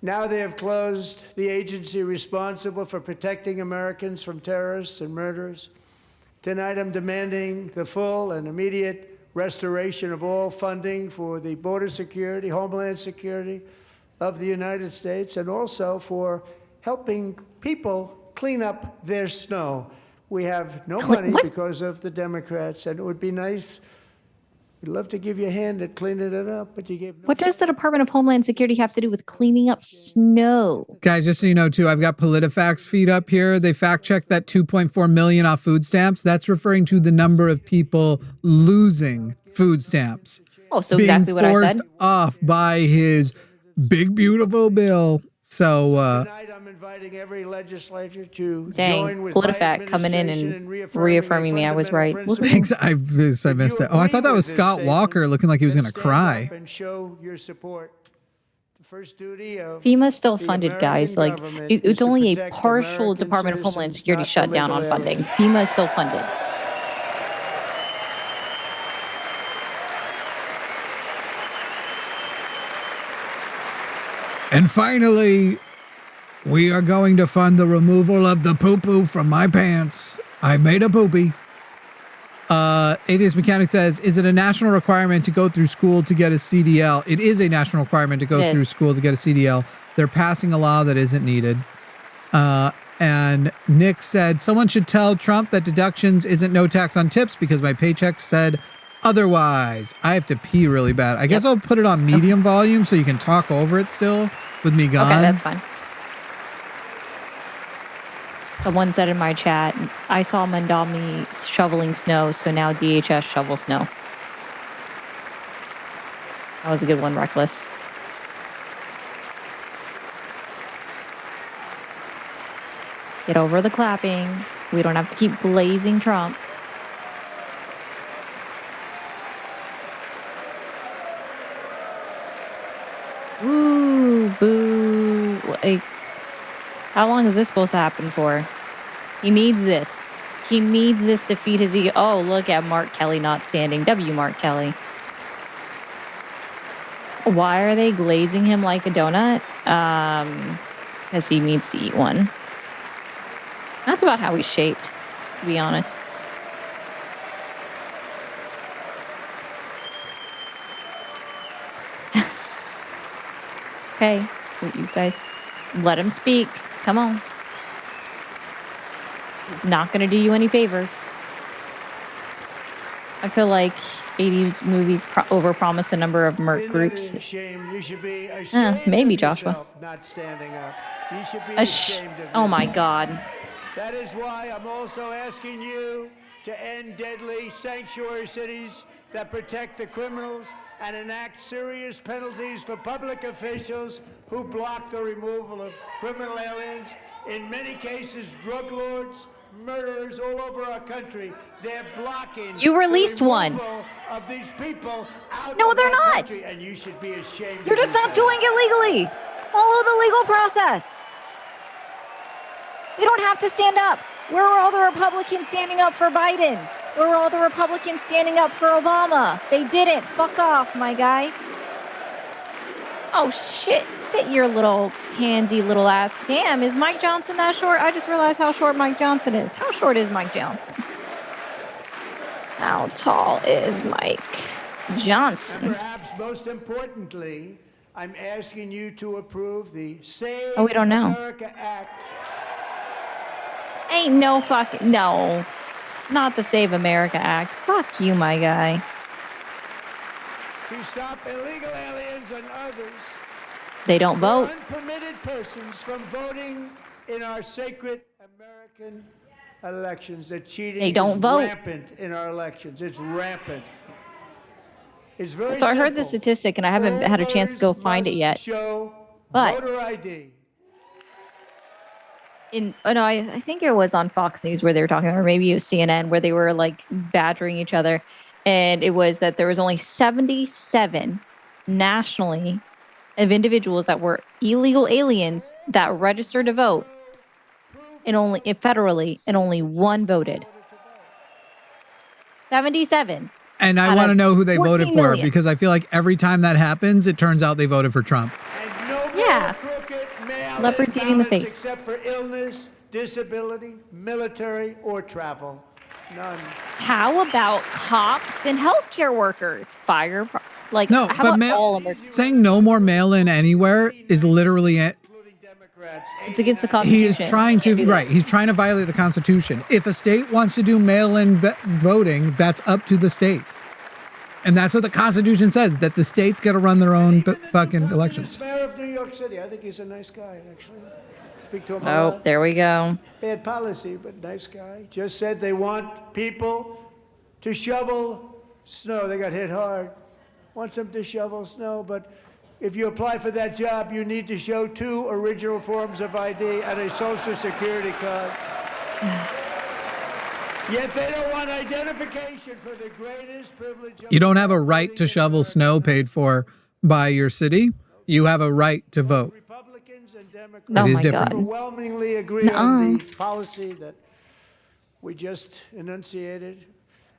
Now they have closed the agency responsible for protecting Americans from terrorists and murderers. Tonight I'm demanding the full and immediate restoration of all funding for the border security, homeland security of the United States, and also for helping people clean up their snow. We have no money because of the Democrats, and it would be nice. We'd love to give you a hand at cleaning it up, but you gave no. What does the Department of Homeland Security have to do with cleaning up snow? Guys, just so you know, too, I've got PolitiFacts feed up here. They fact-checked that 2.4 million off food stamps. That's referring to the number of people losing food stamps. Oh, so exactly what I said. Being forced off by his big, beautiful bill. So, Tonight I'm inviting every legislature to dang, join with my PolitiFact coming in and administration reaffirming me I was right. thanks. I missed it. Oh, I thought that was Scott Walker looking like he was going to cry. And show your support. The first duty of FEMA's still the funded, American guys. Like, government it's is to only a protect partial American Department of Homeland citizens, Security not the shutdown on legal funding. aliens. FEMA is still funded. And finally, we are going to fund the removal of the poo-poo from my pants. I made a poopy. Atheist Mechanic says, is it a national requirement to go through school to get a CDL? It is a national requirement to go through school to get a CDL. They're passing a law that isn't needed. And Nick said, someone should tell Trump that deductions isn't no tax on tips because my paycheck said otherwise. I have to pee really bad. I guess I'll put it on medium volume so you can talk over it still with me gone. Okay, that's fine. Someone said in my chat, I saw Mandami shoveling snow, so now DHS shovel snow. That was a good one, Reckless. Get over the clapping. We don't have to keep glazing Trump. Ooh, boo. Like, how long is this supposed to happen for? He needs this. He needs this to feed his ego. Oh, look at Mark Kelly not standing. W. Mark Kelly. Why are they glazing him like a donut? Because he needs to eat one. That's about how he's shaped, to be honest. Okay, you guys, let him speak. Come on. He's not going to do you any favors. I feel like 80s movie overpromised the number of Merc groups. You should be ashamed maybe, of Joshua. yourself not standing up. You should be ashamed of Oh my yourself. God. That is why I'm also asking you to end deadly sanctuary cities that protect the criminals and enact serious penalties for public officials who block the removal of criminal aliens. In many cases, drug lords, murderers all over our country, they're blocking. You released the one. removal of these people out No, of they're our not. country, and you should be ashamed. You're of just not yourself. doing it legally. Follow the legal process. You don't have to stand up. Where were all the Republicans standing up for Biden? Where were all the Republicans standing up for Obama? They didn't. Fuck off, my guy. Oh, shit. Sit your little pansy little ass. Damn, is Mike Johnson that short? I just realized how short Mike Johnson is. How short is Mike Johnson? How tall is Mike Johnson? And perhaps most importantly, I'm asking you to approve the Save we don't know. America Act. Ain't no fucking... No. Not the Save America Act. Fuck you, my guy. To stop illegal aliens and others. They don't vote. Unpermitted persons from voting in our sacred American elections. That cheating They don't is vote. rampant in our elections. It's rampant. It's very So I heard the simple. statistic, and I haven't had a chance to go Voters find it must yet. Show But- voter ID. I think it was on Fox News where they were talking, or maybe it was CNN, where they were like badgering each other. And it was that there was only 77 nationally of individuals that were illegal aliens that registered to vote, and federally, and only one voted. 77. And I Out want to of know who they 14 voted for million. because I feel like every time that happens, it turns out they voted for Trump. And no more Yeah. crooked mail-in Leopards eating the ballots face. Except for illness, disability, military, or travel. None. How about cops and healthcare workers? How No, about but all Americans? saying no more mail-in anywhere is literally it. Including Democrats. It's against the He Constitution. is trying Can't to do that. right. He's trying to violate the Constitution. If a state wants to do mail-in voting, that's up to the state, and that's what the Constitution says. That the states got to run their own fucking elections. Mayor of New York City. I think he's a nice guy, actually. Speak to him a Oh, lot. there we go. Bad policy, but nice guy. Just said they want people to shovel snow. They got hit hard. Wants them to shovel snow, but if you apply for that job, you need to show 2 original forms of ID and a social security card. Yet they don't want identification for the greatest privilege of You don't have a right to shovel snow paid for by your city. You have a right to vote. Republicans and Democrats. Oh is my different. God. Overwhelmingly agree on the policy that we just enunciated.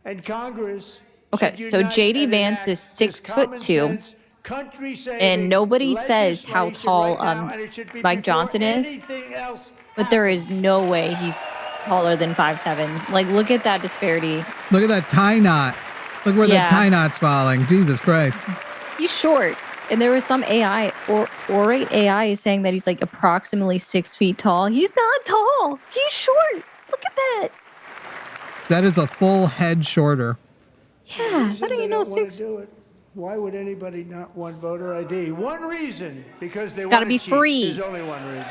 And Congress. Okay, should so unite JD and Vance enact is this 6'2", common-sense, country-saving and nobody says how legislation tall, right now, and it should be Mike before Johnson is, anything else but there is no way he's taller than 5'7". Like, look at that disparity. Look at that tie knot. Look where Yeah. that tie knot's falling. Jesus Christ. He's short. And there was some AI, Orate AI is saying that he's like approximately 6 feet tall. He's not tall. He's short. Look at that. That is a full head shorter. Yeah. reason How do they you know don't wanna 6? do it. Why would anybody not want voter ID? One reason, because they It's gotta want be to cheat. free. There's only one reason.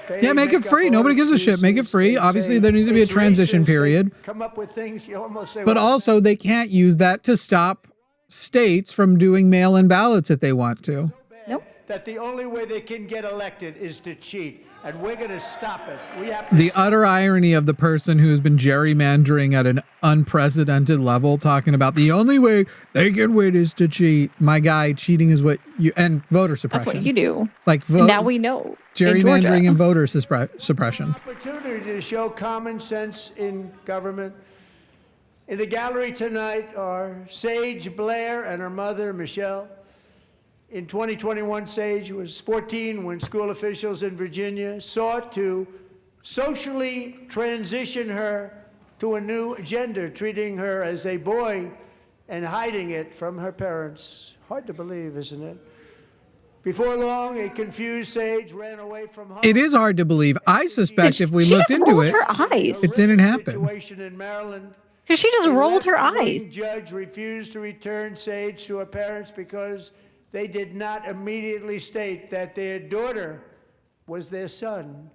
They Yeah, make it up free. all Nobody gives a shit. Make it excuses. free. They Obviously, say there needs to be a it's transition racist. They period. Come up with things you almost say. But well, also, they can't use that to stop states from doing mail-in ballots if they want to. Nope. that the only way they can get elected is to cheat, and we're going to stop it. We have to The stop utter irony of the person who's been gerrymandering at an unprecedented level, talking about the only way they can win is to cheat. My guy, cheating is what you, and voter suppression. That's what you do. Like And now we know. In gerrymandering Georgia. and voter suppression. opportunity to show common sense in government. In the gallery tonight are Sage Blair and her mother, Michelle. In 2021, Sage was 14 when school officials in Virginia sought to socially transition her to a new gender, treating her as a boy and hiding it from her parents. Hard to believe, isn't it? Before long, a confused Sage ran away from home. It is hard to believe. I suspect if we She looked just into rolled it, her eyes. it didn't happen. Situation in Maryland. Because she just A rolled her left-wing eyes. Judge refused to return Sage to her parents because they did not immediately state that their daughter was their son.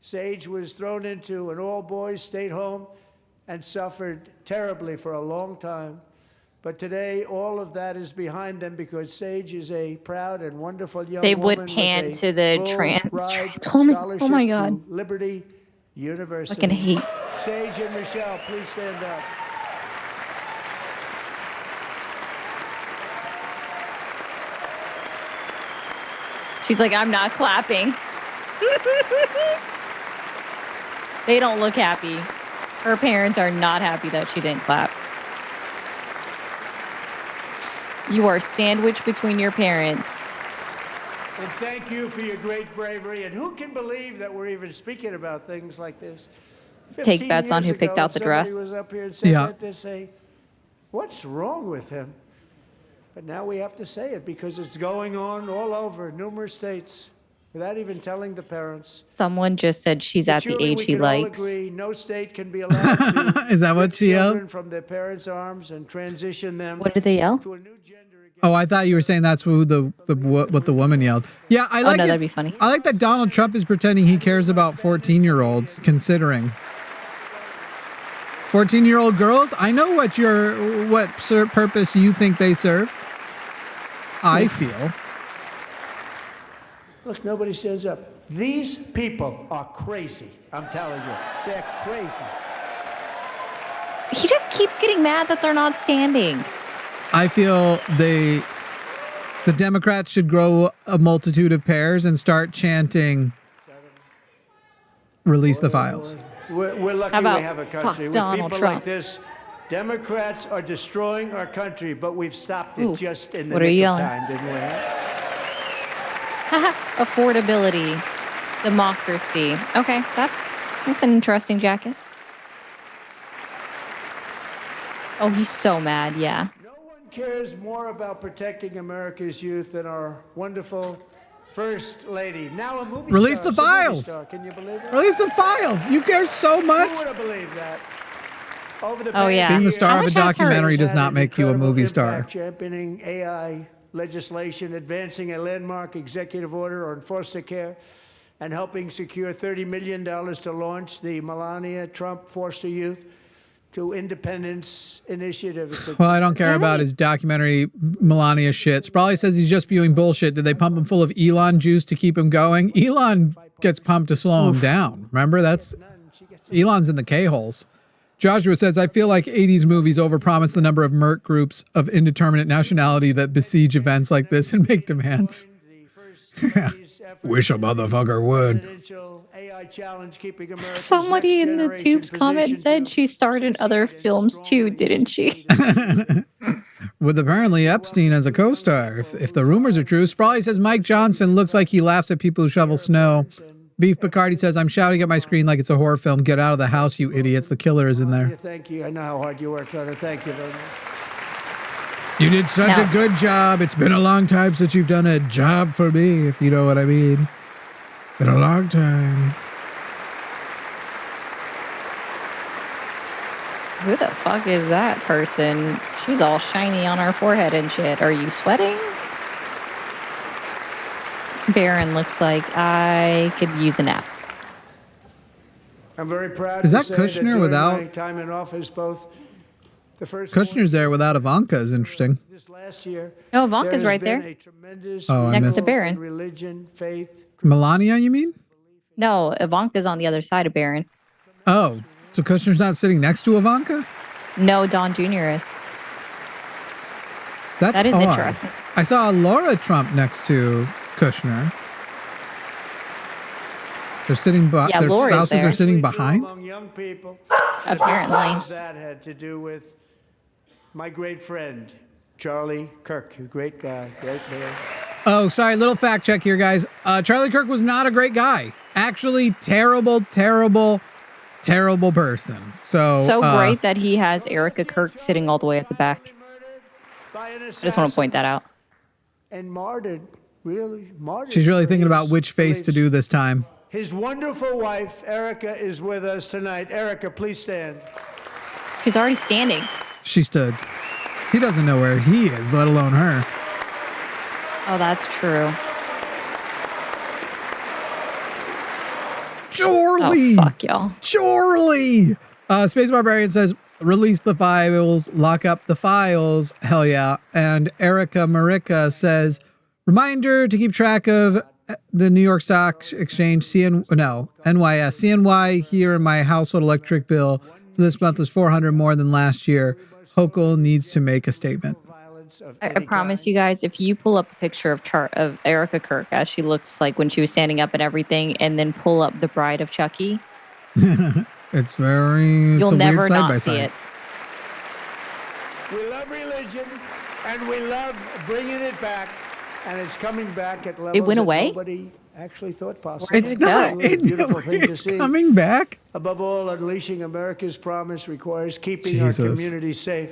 Sage was thrown into an all-boys state home and suffered terribly for a long time. But today, all of that is behind them because Sage is a proud and wonderful young They woman would with pan a to the full trans ride woman. Oh scholarship my to God. Liberty University. Fucking hate. Sage and Michelle, please stand up. She's like, I'm not clapping. They don't look happy. Her parents are not happy that she didn't clap. You are sandwiched between your parents. And thank you for your great bravery. And who can believe that we're even speaking about things like this? Take bets on who picked out the dress. Somebody was up here and said that, they say, what's wrong with him? But now we have to say it because it's going on all over numerous states without even telling the parents. Someone just said she's at the age he likes. Agree, no state can be allowed to Is that what she yelled? From their parents' arms and transition them. What did they yell? To a new gender. Oh, I thought you were saying that's what the woman yelled. Yeah, I like no, it. that'd be funny. I like that Donald Trump is pretending he cares about 14-year-olds, considering 14-year-old girls. I know what purpose you think they serve. I feel. Look, nobody stands up. These people are crazy. I'm telling you, they're crazy. He just keeps getting mad that they're not standing. I feel the Democrats should grow a multitude of pairs and start chanting, "Release the files." We're lucky we have a country with Donald people Trump. like this. Democrats are destroying our country, but we've stopped it just in the what are nick you of yelling? time, didn't we? Affordability, democracy. Okay, that's an interesting jacket. Oh, he's so mad. Yeah. No one cares more about protecting America's youth than our wonderful First Lady. Now a movie Release star. the files. Can you believe it? Release the files. You care so much. Who would have believed that? Over the Yeah. Being the star How of a much has her- documentary does not make you a movie star. Championing AI legislation, advancing a landmark executive order on foster care, and helping secure $30 million to launch the Melania Trump Foster Youth to Independence Initiative. Well, I don't care about his documentary Melania shit. Sprawley says he's just spewing bullshit. Did they pump him full of Elon juice to keep him going? Elon gets pumped to slow him down. Remember, that's Elon's in the K-holes. Joshua says, I feel like 80s movies overpromise the number of merc groups of indeterminate nationality that besiege events like this and make demands. Wish a motherfucker would. Somebody in the Tubes comment said she starred in other films too, didn't she? With apparently Epstein as a co-star. If the rumors are true, Sprawley says Mike Johnson looks like he laughs at people who shovel snow. Beef Picardi says, I'm shouting at my screen like it's a horror film. Get out of the house, you idiots. The killer is in there. Thank you. I know how hard you worked on it. Thank you very much. You did such a good job. It's been a long time since you've done a job for me, if you know what I mean. Been a long time. Who the fuck is that person? She's all shiny on her forehead and shit. Are you sweating? Barron looks like I could use a nap. I'm very proud. Is that to say Kushner during without? my time in office, both the first Kushner's there without Ivanka is interesting. this last year. No, Ivanka's there has right been there. a tremendous Oh, I Next missed to Barron. Religion, faith. Melania, you mean? No, Ivanka's on the other side of Barron. Oh, so Kushner's not sitting next to Ivanka? No, Don Jr. is. That is odd. interesting. I saw Laura Trump next to Kushner. They're sitting, Yeah, their Laura's spouses there. are sitting behind. Among young people. Apparently. That had to do with my great friend, Charlie Kirk. A great guy, great man. Oh, sorry, little fact check here, guys. Charlie Kirk was not a great guy. Actually, terrible person. So Great that he has Erica Kirk sitting all the way at the back. I just want to point that out. And martyred, really martyred. She's really thinking about which face to do this time. His wonderful wife, Erica, is with us tonight. Erica, please stand. She's already standing. She stood. He doesn't know where he is, let alone her. Oh, that's true. Charlie! Oh, fuck y'all. Charlie! Space Barbarian says, release the files, lock up the files. Hell yeah. And Erica Marika says, reminder to keep track of the New York Stock Exchange, NYS. CNY here in my household electric bill for this month was $400 more than last year. Hochul needs to make a statement. I promise you guys, if you pull up a picture of Erica Kirk as she looks like when she was standing up and everything, and then pull up The Bride of Chucky, it's you'll a never weird side not by see side. it. We love religion. And we love bringing it back, and it's coming back at levels went that away? nobody actually thought possible. It's not. It's a beautiful thing to It's see. coming back. Above all, unleashing America's promise requires keeping our Jesus. communities safe.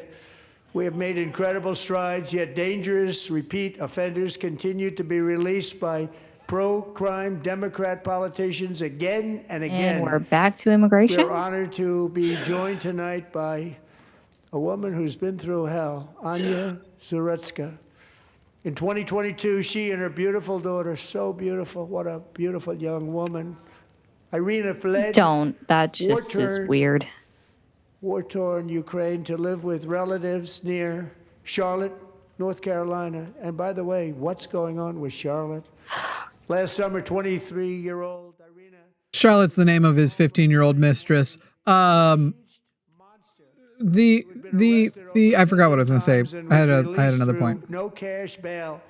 We have made incredible strides, yet dangerous repeat offenders continue to be released by pro-crime Democrat politicians again and again. And we're back to immigration. We're honored to be joined tonight by a woman who's been through hell, Anya Zarutska. In 2022, she and her beautiful daughter, so beautiful, what a beautiful young woman, Irina fled That just is weird. war-torn Ukraine to live with relatives near Charlotte, North Carolina. And by the way, what's going on with Charlotte? Last summer, 23-year-old Irina. Charlotte's the name of his 15-year-old mistress. I forgot what I was going to say. I had another point. No cash bail.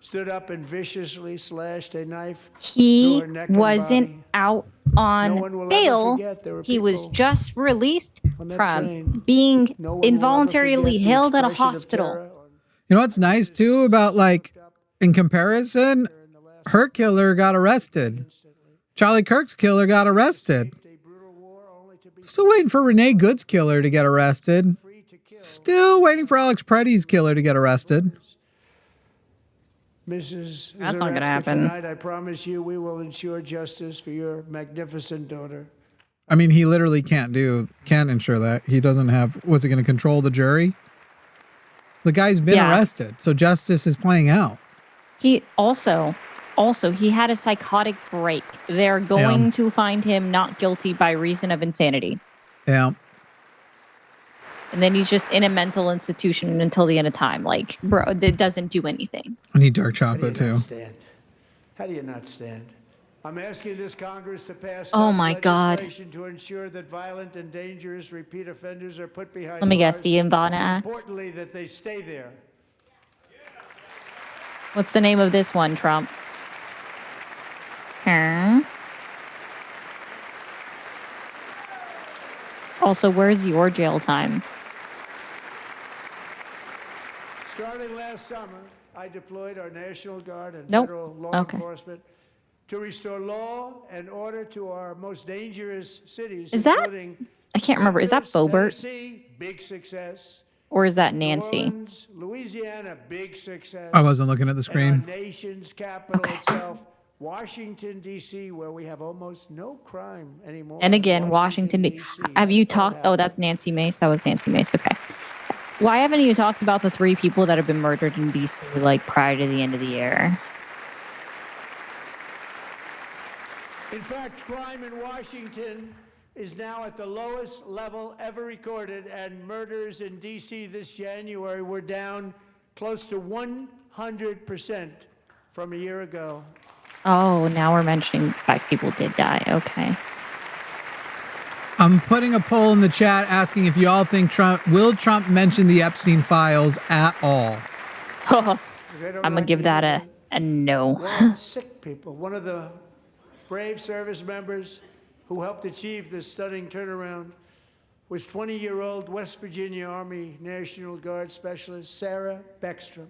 Stood up and viciously slashed a knife He through her neck and wasn't body. out No one will on ever bail. forget there were He was people just released on that from train. being No one will ever involuntarily forget the held at a expression of hospital. terror on You know what's nice too about, like, in comparison, her killer got arrested. Charlie Kirk's killer got arrested. a brutal war only to be Still waiting for Renee Good's killer to get arrested. free to kill. Still waiting for Alex Preddy's killer to get arrested. Mrs. That's not gonna Zaretsky, happen. Tonight, I promise you, we will ensure justice for your magnificent daughter. I mean, he literally can't ensure that. He doesn't have, what's it going to control the jury? The guy's been arrested, so justice is playing out. He also he had a psychotic break. They're going to find him not guilty by reason of insanity. Yeah. And then he's just in a mental institution until the end of time. Like, bro, it doesn't do anything. I need dark How do you chocolate too. not stand? How do you not stand? I'm asking this Congress to pass Oh my God. legislation to ensure that violent and dangerous repeat offenders are put behind Let me guess, bars. the Ivana Act. Importantly, that they stay there. What's the name of this one, Trump? Huh? Also, where's your jail time? Starting last summer, I deployed our National Guard and Nope. federal law Okay. enforcement to restore law and order to our most dangerous cities, Is that- including I can't remember. Is that Memphis, Bobert Tennessee, big success. or is that New Nancy? Orleans, Louisiana, big success. I wasn't looking at the And screen. our nation's capital Okay. itself, Washington, D.C., where we have almost no crime anymore. And again, Washington. Have you talked? Oh, that's Nancy Mace. That was Nancy Mace. Okay. Why haven't you talked about the 3 people that have been murdered in DC like prior to the end of the year? In fact, crime in Washington is now at the lowest level ever recorded, and murders in D.C. this January were down close to 100% from a year ago. Oh, now we're mentioning the fact people did die. Okay. I'm putting a poll in the chat asking if y'all think will Trump mention the Epstein files at all? I'm They don't gonna like give to that hear a no. Well, sick people. One of the brave service members who helped achieve this stunning turnaround was 20-year-old West Virginia Army National Guard Specialist Sarah Beckstrom.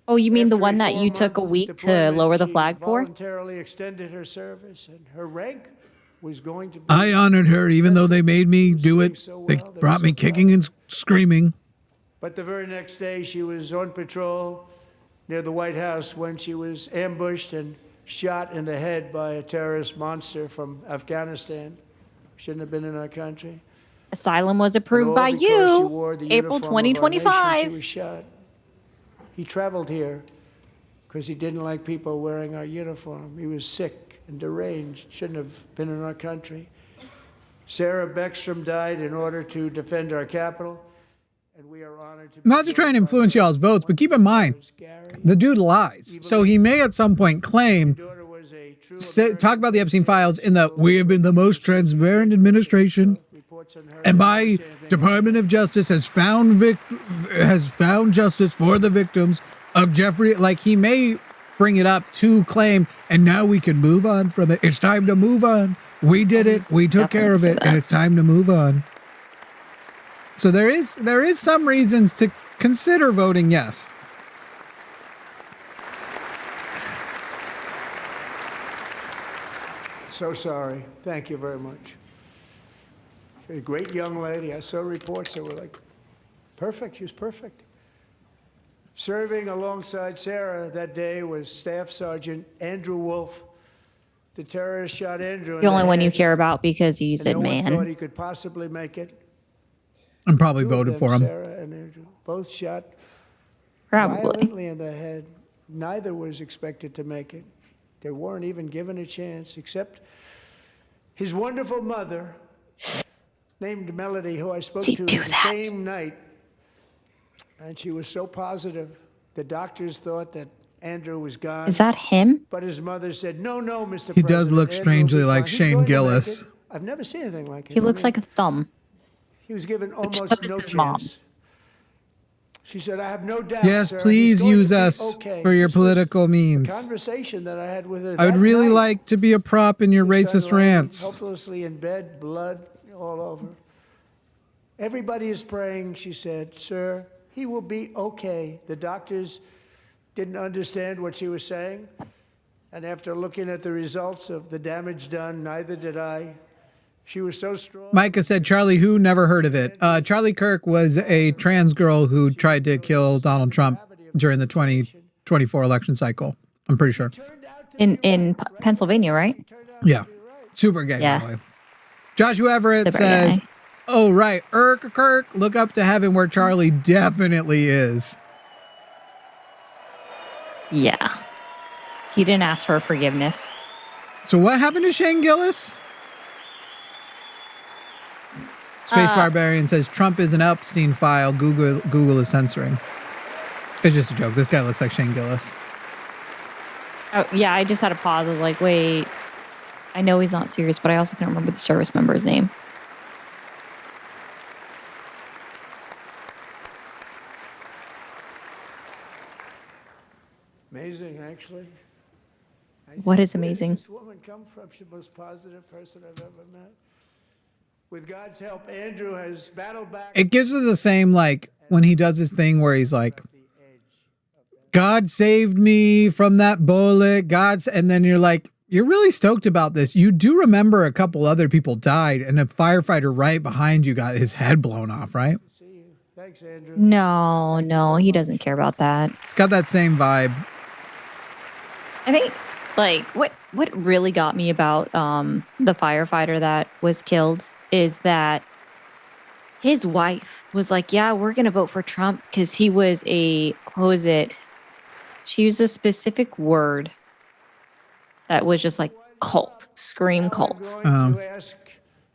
Oh, you mean the After one that you 4-month took a week to deployment, lower the she flag for? voluntarily extended her service, and her rank was going to be. I honored her even though they made me do it. They brought me kicking and screaming. But the very next day, she was on patrol near the White House when she was ambushed and shot in the head by a terrorist monster from Afghanistan. Shouldn't have been in our country. Asylum was And approved all by because she you, wore the April uniform of our nation. She 2025. was shot. He traveled here because he didn't like people wearing our uniform. He was sick and deranged, shouldn't have been in our country. Sarah Beckstrom died in order to defend our capital, and we are honored to be Not to try and joined by influence y'all's votes, but keep in mind, Gary. the dude lies. So he may at some point claim, Daughter was a true talk about the Epstein files in that we have been the most transparent administration, reports on her and my understanding. Department of Justice has found justice for the victims of Jeffrey. Like, he may bring it up to claim, and now we can move on from it. It's time to move on. We did it. We took care of it, and it's time to move on. So there is some reasons to consider voting yes. So sorry. Thank you very much. A great young lady. I saw reports that were like, perfect. She was perfect. Serving alongside Sarah that day was Staff Sergeant Andrew Wolf. The terrorist shot Andrew. The only one you care about because he's a no one thought man. he could possibly make it. And probably Two of voted them, for him. Sarah and Andrew, both shot Probably. violently in the head. Neither was expected to make it. They weren't even given a chance, except his wonderful mother, named Melody, who I spoke to the same night. And she was so positive. The doctors thought that Andrew was gone. Is that him? But his mother said, no, Mr. President. He does look Andrew will strangely be like fine. He's Shane going to make Gillis. it." I've never seen anything like it. He looks like a thumb. He was given almost so does no his chance. mom. She said, I have no doubt, Yes, sir, please he's going use to be us okay." for your This was political means. a conversation that I had with her I would that really night. like to be a prop in your His son racist laying rants. helplessly in bed, blood all over. Everybody is praying, she said, sir, he will be okay. The doctors didn't understand what she was saying. And after looking at the results of the damage done, neither did I. She was so strong. Micah said, Charlie who? Never heard of it. Charlie Kirk was a trans girl who tried to kill Donald Trump during the 2024 election cycle. I'm pretty sure. In Pennsylvania, right? Yeah. Super gay, Yeah. by the way. Joshua Everett Super says, gay. oh, right. Kirk, look up to heaven where Charlie definitely is. Yeah. He didn't ask for forgiveness. So what happened to Shane Gillis? Space Barbarian says Trump is an Epstein file. Google is censoring. It's just a joke. This guy looks like Shane Gillis. Oh, yeah, I just had a pause of like, wait, I know he's not serious, but I also can't remember the service member's name. Amazing, actually. What is Where amazing? does this woman come from? She's the most positive person I've ever met. With God's help, Andrew has battled back. It gives her the same, like, when he does his thing where he's like, God saved me from that bullet. And then you're like, you're really stoked about this. You do remember a couple other people died and a firefighter right behind you got his head blown off, right? See you. Thanks, Andrew. No, he doesn't care about that. It's got that same vibe. I think like what really got me about the firefighter that was killed is that his wife was like, yeah, we're going to vote for Trump because he was she used a specific word that was just like cult, scream cult. I'm going to ask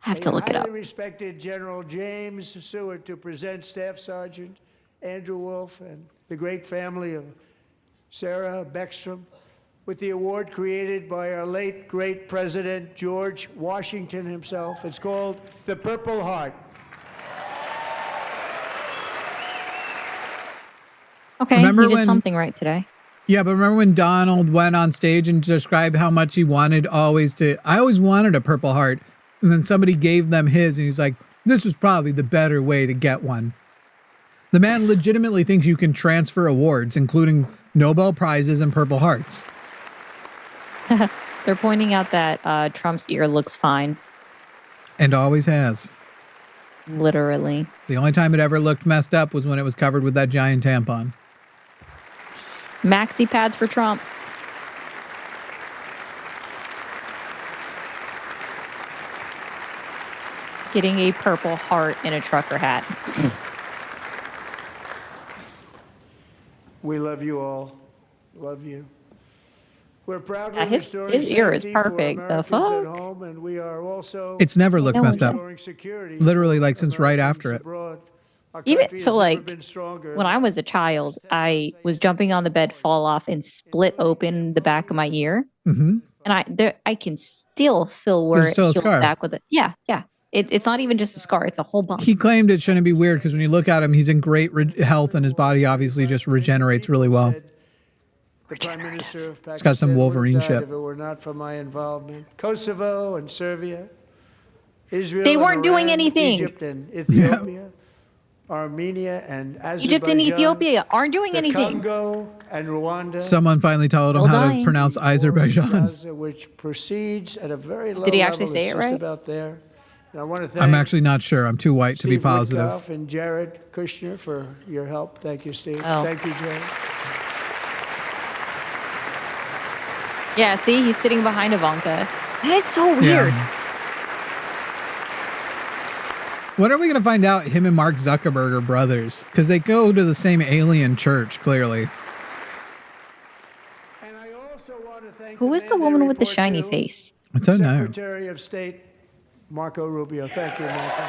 Have to look it up. highly respected General James Seward to present Staff Sergeant Andrew Wolf and the great family of Sarah Beckstrom with the award created by our late great President George Washington himself. It's called the Purple Heart. Okay, Remember he did when- something right today. Yeah, but remember when Donald went on stage and described how much he wanted I always wanted a Purple Heart. And then somebody gave them his and he's like, this was probably the better way to get one. The man legitimately thinks you can transfer awards, including Nobel Prizes and Purple Hearts. They're pointing out that Trump's ear looks fine. And always has. Literally. The only time it ever looked messed up was when it was covered with that giant tampon. Maxi pads for Trump. Getting a Purple Heart in a trucker hat. We love you all. Love you. We're proud Yeah, to his ear is perfect. The fuck? At home, and we are also It's never looked No, messed up. ensuring security Literally, for like, since right Americans after it. abroad. Our Even country so, has never like, been stronger. when I was a child, I was jumping on the bed, fall off, and split open the back of my ear. Mm-hmm. And I can still feel where There's it still a healed scar. back with it. Yeah. It's not even just a scar; it's a whole bump. He claimed it shouldn't be weird because when you look at him, he's in great health and his body obviously just regenerates really well. The Prime Minister of It's got some Pakistan Wolverine would have died shit. If it were not for my involvement, Kosovo and Serbia, Israel. They and weren't doing Iran, anything. Egypt and Ethiopia. Armenia and Azerbaijan, Egypt and Ethiopia aren't doing the anything. Congo and Rwanda. Someone finally told him Still how to dying. pronounce Azerbaijan. Gaza, which proceeds at a very low Did he actually level. say It's it just right? about there. And I want to thank I'm actually not sure. I'm too white to be Steve positive. Witkoff and Jared Kushner for your help. Thank you, Steve. Oh. Thank you, Jared. Yeah, see, he's sitting behind Ivanka. That is so weird. When are we going to find out him and Mark Zuckerberg are brothers? Because they go to the same alien church, clearly. And I also want to thank Who is the man woman they with the report shiny to, face? I don't know. Secretary of State Marco Rubio. Thank you, Marco.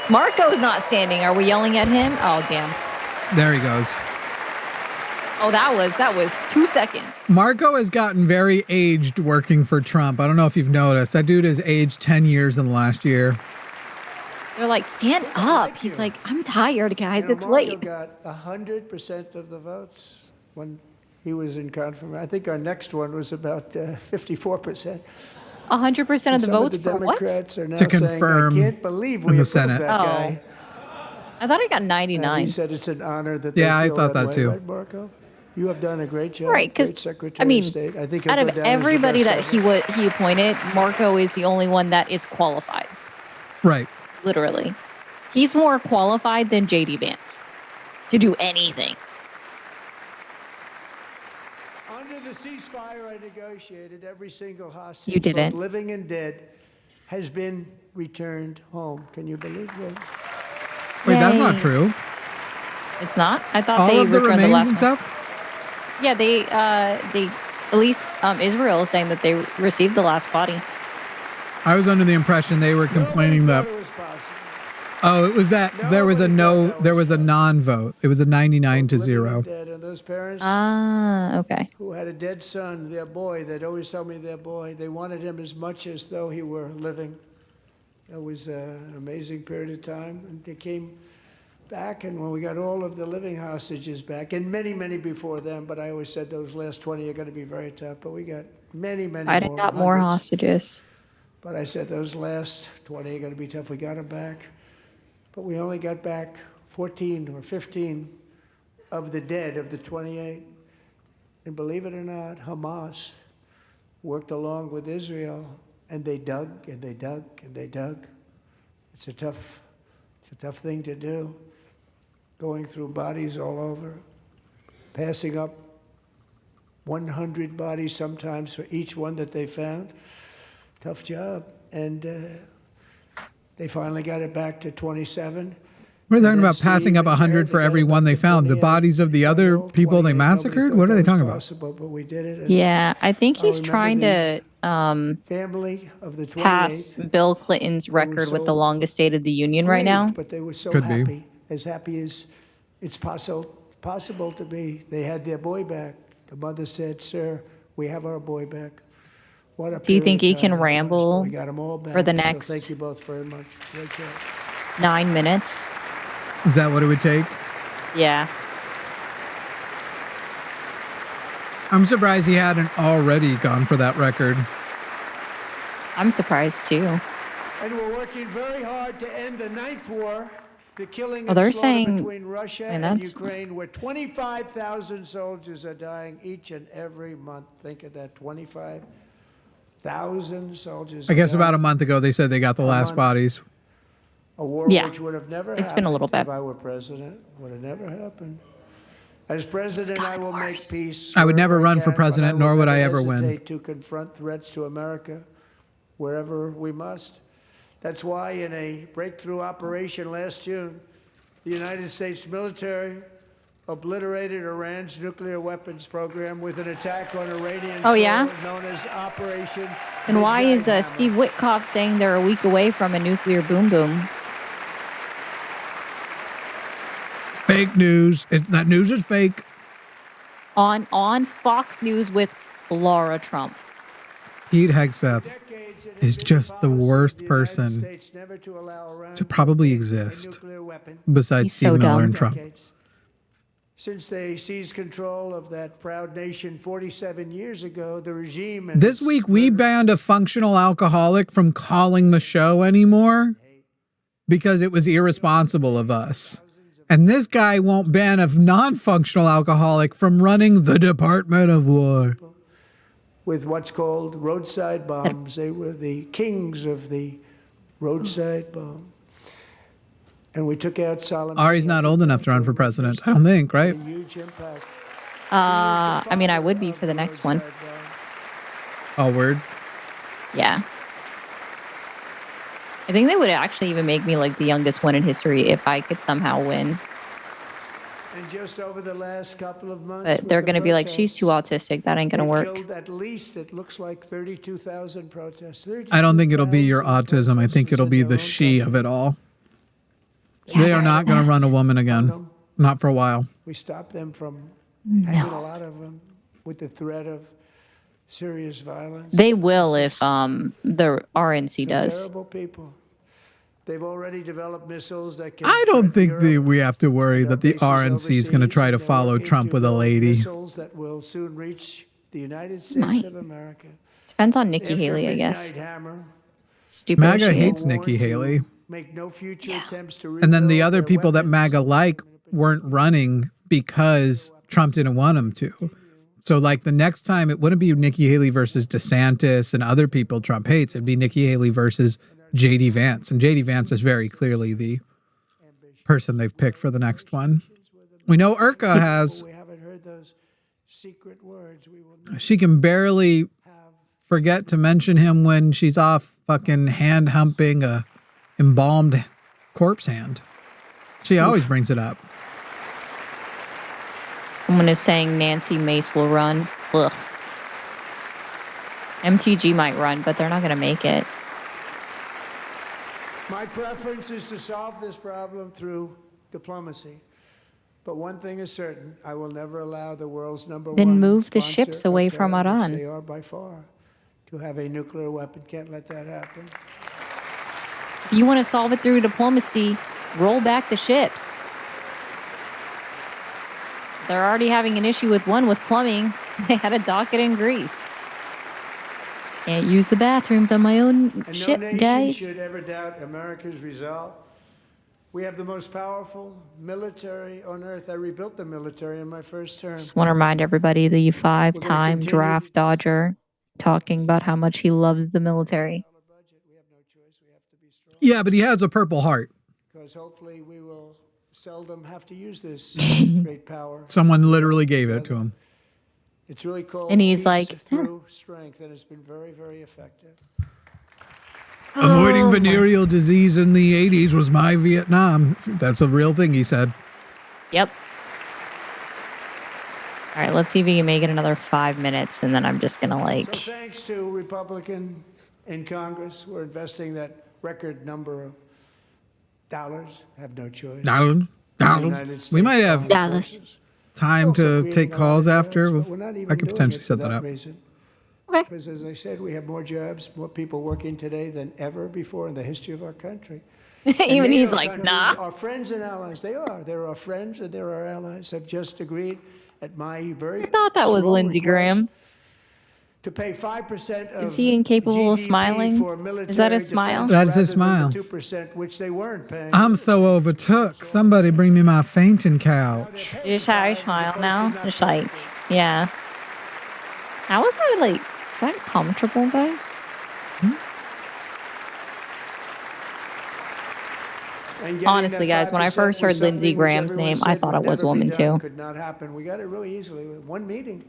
Marco's not standing. Are we yelling at him? Oh, damn. There he goes. Oh, that was 2 seconds. Marco has gotten very aged working for Trump. I don't know if you've noticed. That dude has aged 10 years in the last year. They're like, stand up. He's like, I'm tired, guys. You know, It's Marco late. got 100% of the votes when he was in confirmation. I think our next one was about 54%. 100% of the Some votes the for what? Democrats are now To saying, confirm I can't believe we in the approved Senate. that Oh. guy. I thought I got And 99. he said it's an honor that Yeah, they I feel thought that way, too. Right, Marco? You have done a great job. Right, 'cause, Great Secretary I mean, of State. I think he'll Out go of down as the everybody best that ever. he appointed, Marco is the only one that is qualified. Right. Literally. He's more qualified than JD Vance to do anything. Under the ceasefire I negotiated, every single hostage, You didn't. both living and dead, has been returned home. Can you believe that? Wait, that's Yay. not true. It's not? I thought All they of the returned the remains last and one. stuff? Yeah, they at least Israel is saying that they received the last body. I was under the impression they were complaining Nobody that. thought it was possible. Oh, it was that there was a Nobody no, thought that there was was a non-vote. It was a 99 to Both living 0. and dead, and those parents Ah, okay. who had a dead son, their boy, they'd always tell me their boy, they wanted him as much as though he were living. That was an amazing period of time. And they came back, and when we got all of the living hostages back, and many, many before them, but I always said those last 20 are going to be very tough, but we got many, many Biden more. got more hundreds. hostages. But I said those last 20 are going to be tough. We got them back. But we only got back 14 or 15 of the dead of the 28. And believe it or not, Hamas worked along with Israel, and they dug and they dug and they dug. It's a tough thing to do, going through bodies all over, passing up 100 bodies sometimes for each one that they found. Tough job. And they finally got it back to 27. What are they talking And then about passing Steve up and 100 Jared, for they got every it one back they to found? The 28. bodies of the other Well, people they 28, nobody massacred? thought What are that they was talking about? possible, but we did it. And Yeah, I think he's remember trying the to family of the 28 pass Bill Clinton's record with the so longest State of the Union right now. grieved, but they were so Could be. happy as it's possible to be. They had their boy back. The mother said, "Sir, we have our boy back." What a Do you think period he of can time that was, but ramble we got them all back. for the So next- thank you both very much. Great job. 9 minutes. Is that what it would take? Yeah. I'm surprised he hadn't already gone for that record. I'm surprised too. And we're working very hard to end the ninth war, the killing Oh, and they're slaughter saying- between Russia and and that's- Ukraine, where 25,000 soldiers are dying each and every month. Think of that, 25,000 soldiers. I guess are about a dying. month ago they said they got the last month. bodies. A war Yeah. which would have never It's been a little happened bit. if I were president. Would have never happened. As president, I gotten will make worse. peace. I would wherever never run for can, but president, will nor would never I ever win. hesitate to confront threats to America wherever we must. That's why in a breakthrough operation last June, the United States military obliterated Iran's nuclear weapons program with an attack on Iranian Oh, yeah? soil known as Operation And why Midnight is Hammer. Steve Witkoff saying they're a week away from a nuclear boom boom? Fake news. That news is fake. On Fox News with Laura Trump. Pete Hegseth Decades it is has been just the policy of worst the United person States never to allow Iran to probably a exist nuclear weapon. besides He's Steve so Miller dumb. and Trump. Decades. Since they seized control of that proud nation 47 years ago, the regime and This its week we murderous banned a functional alcoholic from calling the show anymore. hate because it was irresponsible of us. And this guy won't ban a non-functional alcoholic from running the Department of War. With what's called roadside bombs. They were the kings of the roadside bomb. And we took out Solomon. Ari's not old enough to run for president, I don't think, right? Huge impact. I mean, I would be for the next one. Oh, word. Yeah. I think they would actually even make me like the youngest one in history if I could somehow win. And just over the last couple of months, But they're going to be like, she's too autistic. That ain't going to work. killed at least, it looks like 32,000 protests. I don't think it'll be your autism. I think it'll be the she of it all. Yeah, They are not going to run a woman again. Not for a while. We stopped them from hanging a lot of them with the threat of serious violence. They will if the RNC does. Terrible people. They've already developed missiles that can. I don't think Europe. we have to worry that the RNC is going to try to follow Trump with a lady. Missiles that will soon reach the United States of America. Depends on Nikki After Haley, I guess. Midnight Hammer, Stupid. MAGA as she hates is. Nikki Haley. make no future attempts to And then the rebuild other their people that weapons. MAGA like weren't running because Trump didn't want them to. So like the next time it wouldn't be Nikki Haley versus DeSantis and other people Trump hates. It'd be Nikki Haley versus JD Vance. And JD Vance is very clearly the person they've picked for the next one. We know Urka has, We haven't heard those secret words. We will not she can barely forget to mention him when she's off fucking hand humping a embalmed corpse hand. She always brings it up. Someone is saying Nancy Mace will run. Ugh. MTG might run, but they're not going to make it. My preference is to solve this problem through diplomacy. But one thing is certain, I will never allow the world's number Then one move the sponsor ships of away from terror, which Iran. They are by far to have a nuclear weapon. Can't let that happen. If you want to solve it through diplomacy, roll back the ships. They're already having an issue with one with plumbing. They had a docket in Greece. Can't use the bathrooms on my own And ship, no nation guys. should ever doubt America's resolve. We have the most powerful military on earth. I rebuilt the military in my first term. Just want to remind everybody the five-time continue- draft dodger talking about how much he loves the military. We have no choice. We have to be strong. Yeah, but he has a Purple Heart. Because hopefully we will seldom have to use this great power. Someone literally gave it to him. It's really called And he's peace like, through strength, and it's been very, very effective. Avoiding venereal disease in the 80s was my Vietnam. That's a real thing, he said. Yep. All right, let's see if we can make it another 5 minutes, and then I'm just going to like... So thanks to Republican in Congress, we're investing that record number of dollars. Have no choice. Donald. We might have Dallas. time Also to take creating a lot calls of after. jobs, but we're not even I could doing potentially it set for that up. reason. Okay. Because as I said, we have more jobs, more people working today than ever before in the history of our country. And Even he's NATO like, countries nah. Our friends and allies, they are. They're our friends and they're our allies. Have just agreed at my very I thought that was small Lindsey request to to pay 5% of Is he incapable of GDP smiling? for Is that a military smile? defense That's his rather than smile. the 2%, which they weren't paying. I'm so overtook. Somebody bring me my fainting couch. Just how I smile now. Just like, yeah. How is that like, is that comfortable, guys? And getting Honestly, that guys, when I 5% first heard was Lindsey something which Graham's everyone name, I said thought would it was never be woman done, too. Could not happen. We got it really easily with one meeting.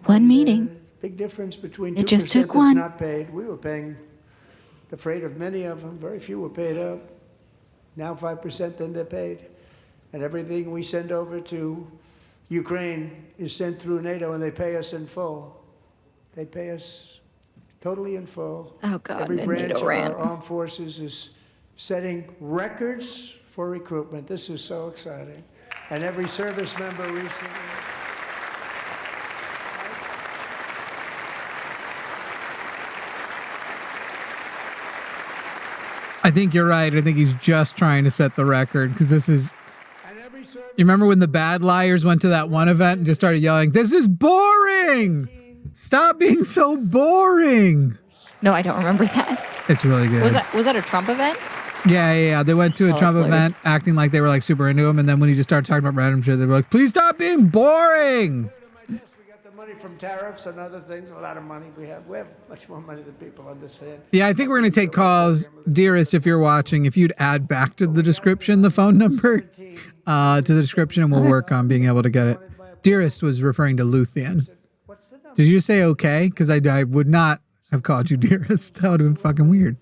One And, meeting. Big difference between 2% It just took that's one. not paid. We were paying the freight of many of them. Very few were paid up. Now 5%, then they're paid. And everything we send over to Ukraine is sent through NATO, and they pay us in full. They pay us totally in full. Oh, God, Every the branch NATO of rant. our armed forces is setting records for recruitment. This is so exciting. And every service member recently. I think you're right. I think he's just trying to set the record because this is. And every service You remember when the bad liars went to that one event and just started yelling, "This is boring! Stop being so boring!" No, I don't remember that. It's really good. Was that a Trump event? Yeah. They went to a Trump event acting like they were like super into him, and then when he just started talking about random shit, they were like, "Please stop being boring." We got the money from tariffs and other things. A lot of money we have. We have much more money than people understand. Yeah, I think we're gonna take calls, dearest. If you're watching, if you'd add back to the description the phone number to the description, and we'll work on being able to get it. Dearest was referring to Luthien. Did you say okay? Because I would not have called you dearest. That would have been fucking weird.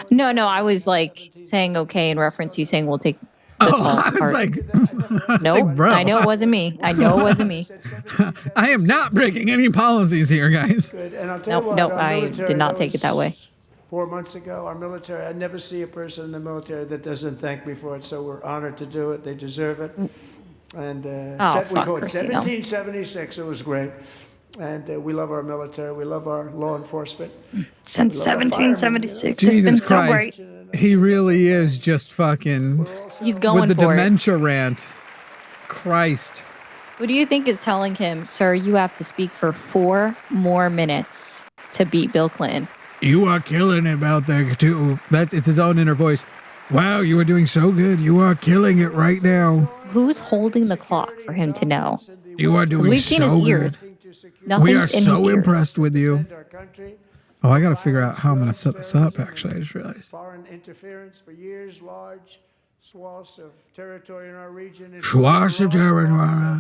No, I was like saying okay in reference to you saying we'll take the I was part. like, No, like, bro. I know it wasn't me. I am not breaking any policies here, guys. Good. And I'll tell you what, Nope, our I military, did not that take it that was way. 4 months ago, our military, I never see a person in the military that doesn't thank me for it, so we're honored to do it. They deserve it. And Oh, we fuck, call it Christino. 1776. It was great. And we love our military. We love our law enforcement. Since We love our firemen, 1776, Jesus it's been so Christ. great. He really is just fucking He's going with the for it. dementia rant. Christ. Who do you think is telling him, sir, you have to speak for 4 more minutes to beat Bill Clinton? You are killing it out there too. It's his own inner voice. Wow, you are doing so good. You are killing it right now. Who's holding the clock for him to know? You are doing We've so seen his good. ears. We Nothing's are in his so ears. impressed with you. Defend our country. Oh, I got to figure out how I'm going to set this up, actually. I just realized. Foreign interference for years, large swaths of territory in our region. Swaths of territory.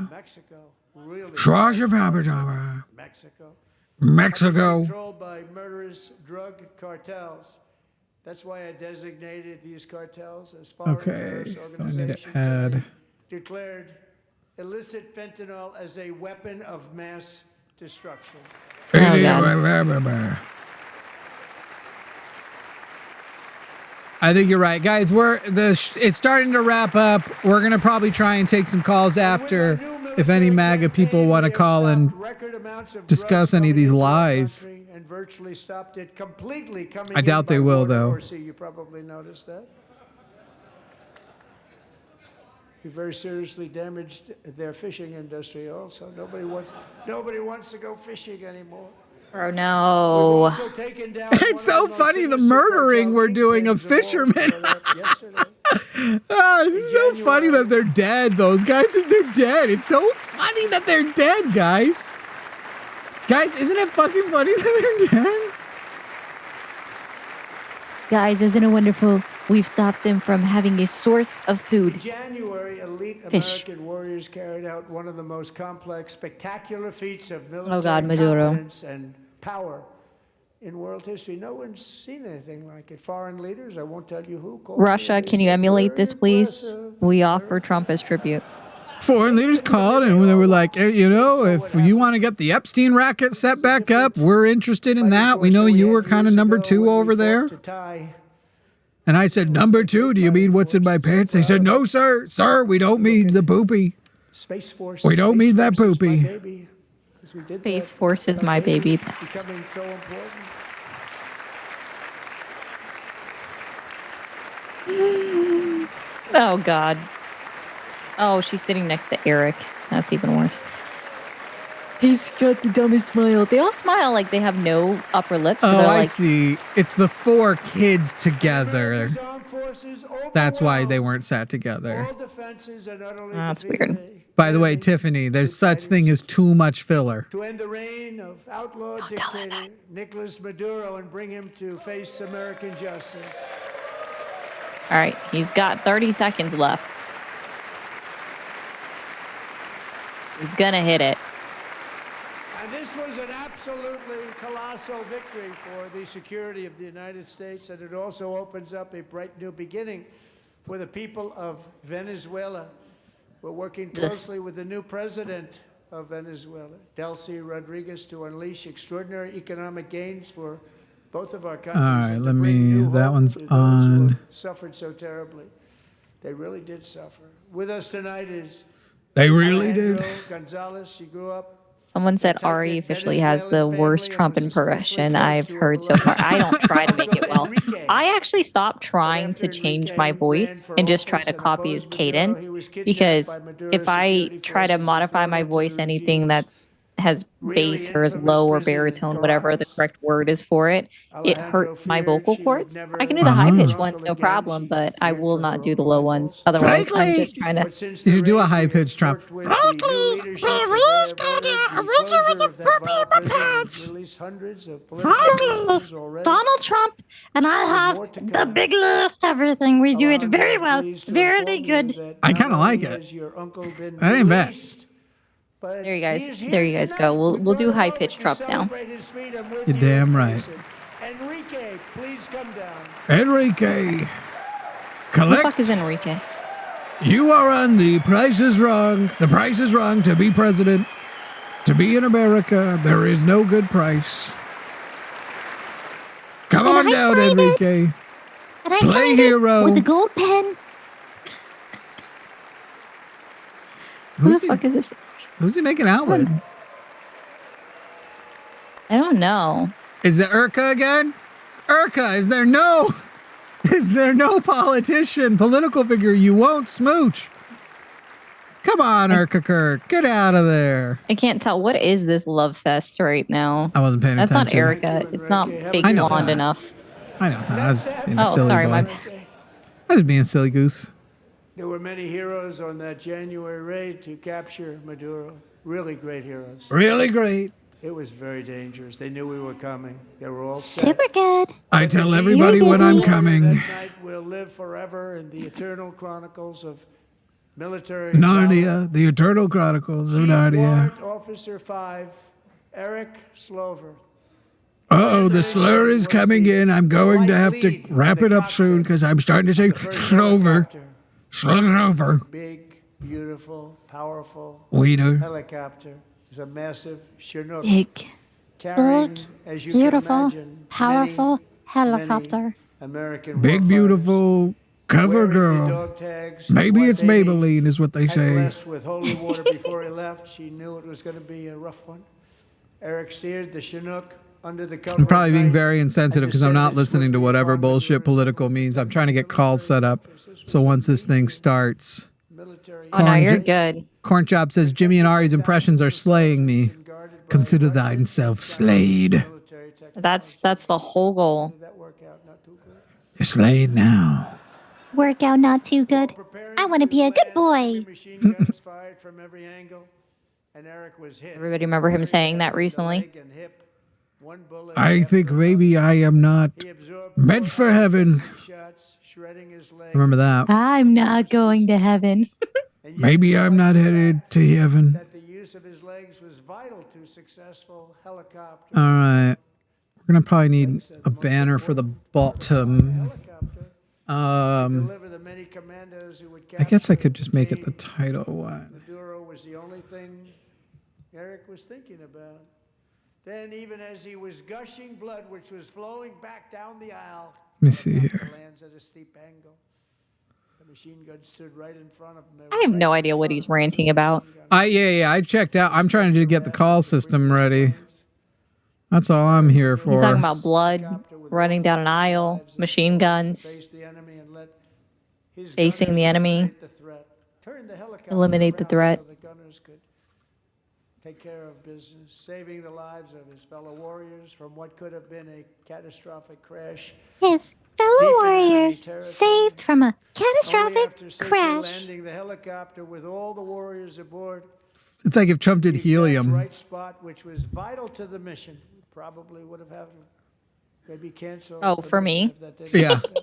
Mexico, really. Swaths of territory. Mexico. Mexico. Controlled by murderous drug cartels. That's why I designated these cartels as foreign Okay, terrorist so I need to organizations. add. Declared illicit fentanyl as a weapon of mass destruction. I think you're right, guys. It's starting to wrap up. We're gonna probably try and take some calls after, if any MAGA people want to call and discuss any of these lies. And virtually stopped it completely coming I doubt in by they will, water though. or sea. You probably noticed that. We very seriously damaged their fishing industry also. Nobody wants to go fishing anymore. Oh, We've no. also taken down It's so one of the most funny, the sinister murdering cartel we're doing of kingpins all. fishermen. Yesterday. It's so funny that they're dead. Those guys, they're dead. It's so funny that they're dead, guys. Guys, isn't it fucking funny that they're dead? Guys, isn't it wonderful? We've stopped them from having a source of In food. January, elite Fish. American warriors carried out one of the most complex, spectacular feats of military Oh, God, Maduro. competence and power in world history. No one's seen anything like it. Foreign leaders, I won't tell you who. called me Russia, and they can you said, emulate "Very this, please? impressive." We offer Trump as tribute. Foreign leaders called and they were like, hey, you know, if you want to get the Epstein racket set back up, we're interested in that. We know you were kind of number 2 over there. And I said, number 2, do you mean what's in my pants? They said, no, sir. Sir, we don't mean the poopy. Space Force. We don't mean that Force is my poopy. baby, 'cause we did Space that. Force is my baby. Becoming so important. Oh, God. Oh, she's sitting next to Eric. That's even worse. He's got the dumbest smile. They all smile like they have no upper lip. So Oh, they're I like, see. It's the 4 kids together. America's armed forces That's why they overwhelmed. weren't sat together. All defenses are not only That's defeated, weird. By the way, Tiffany, there's such thing as too much filler. to end the reign of outlaw tell her dictator Nicolas Maduro and bring him to face American justice. all right, he's got 30 seconds left. He's going to hit it. And this was an absolutely colossal victory for the security of the United States, and it also opens up a bright new beginning for the people of Venezuela. We're working closely with the new president of Venezuela, Delcy Rodriguez, to unleash extraordinary economic gains for both of our countries. All right, and to let bring me- new that hope one's to those on. who have suffered so terribly. They really did suffer. With us tonight is They really did. Alejandro Gonzalez. She grew up. Someone said Ari officially has the worst Trump impression I've heard so far. I don't try to make it well. I actually stopped trying to change my voice and just try to copy his cadence, because if I try to modify my voice anything that's has bass or is low or baritone, whatever the correct word is for it, it hurt my vocal cords. I can do the high pitched ones, no problem, but I will not do the low ones. Otherwise, I'm just trying to. You do a high pitched trump. Donald Trump and I have the big list, everything. We do it very well. Very good. I kind of like it. That ain't bad. There you guys. There you guys go. We'll do high pitched trump now. You're damn right. Enrique, please come down. Enrique, Who the collect. fuck is Enrique? You are on The Price is Wrong. The Price is Wrong to be president. To be in America, there is no good price. Come on I down, signed it. Enrique. And I Play signed hero. it with a gold pen. Who Who's the he, fuck is this? who's he making out with? I don't know. Is it Urka again? Urka, is there no politician, political figure you won't smooch? Come on, Urka Kirk, get out of there. I can't tell. What is this love fest right now? I wasn't paying That's attention. not Erica. It's not fake I know blonde that. enough. I know. I was being a Oh, silly sorry, boy. my I was being a silly goose. There were many heroes on that January raid to capture Maduro. Really great heroes. Really great. It was very dangerous. They knew we were coming. They were all set. Super good. I tell everybody when I'm coming. That night will live forever in the eternal chronicles of military Narnia, the Eternal Chronicles of Chief Narnia. Warrant Officer 5, Eric Slover. Uh-oh, the slur is coming in. I'm going to have to wrap it up soon because I'm starting to say Slover. Slover. Big, beautiful, powerful Wiener. helicopter. It's a massive Chinook. Big, Carrying, big, as you can beautiful, imagine, powerful many helicopter. American Big, warfighters beautiful cover wearing the girl. dog tags. Maybe His it's wife, Amy, Maybelline is what they had say. blessed with holy water before he left. She knew it was going to be a rough one. Eric steered the Chinook under the cover I'm probably of being night very insensitive and because I'm not descended listening to swiftly whatever upon the bullshit river. political means. I'm trying to get calls set up. So once this thing starts, Military Oh no, you're Corn- good. Corn Chop says Jimmy and Ari's impressions are slaying me. Consider thyself slayed. military technology. That's the whole goal. Did that work out? Not too good. You're slayed now. Workout not too good. I want to be a good boy. Machine guns fired from every angle, and Eric was hit. Everybody remember him saying that recently? Leg and hip. One bullet I after think another. maybe I am not He absorbed meant both for heaven. shots, shredding his leg. Remember that. I'm not going to heaven. And yet, Maybe I'm not headed to heaven. that the use of his legs was vital to successful helicopter. All right. We're going to probably need a banner for the bottom. Helicopter Um, deliver the many commandos who would I guess I capture could just make it the the title one. Maduro was the only thing Eric was thinking about. Then, even as he was gushing blood, which was flowing back down the aisle, Let me see here. lands at a steep angle. The machine gun stood right in front of him. I have no idea what he's ranting about. I checked out. I'm trying to get the call system ready. That's all I'm here for. He's talking about blood, running down an aisle, machine guns, Face the enemy and let his facing gunners the enemy, eliminate the threat. Turn the helicopter eliminate the around threat. so the gunners could take care of business, saving the lives of his fellow warriors from what could have been a catastrophic crash. His fellow warriors saved from a Only catastrophic after safely crash. landing the helicopter with all the warriors aboard, It's like if Trump did the exact helium. right spot, which was vital to the mission. Probably would have had maybe canceled. Oh, the for mission me? if that didn't Yeah. happen.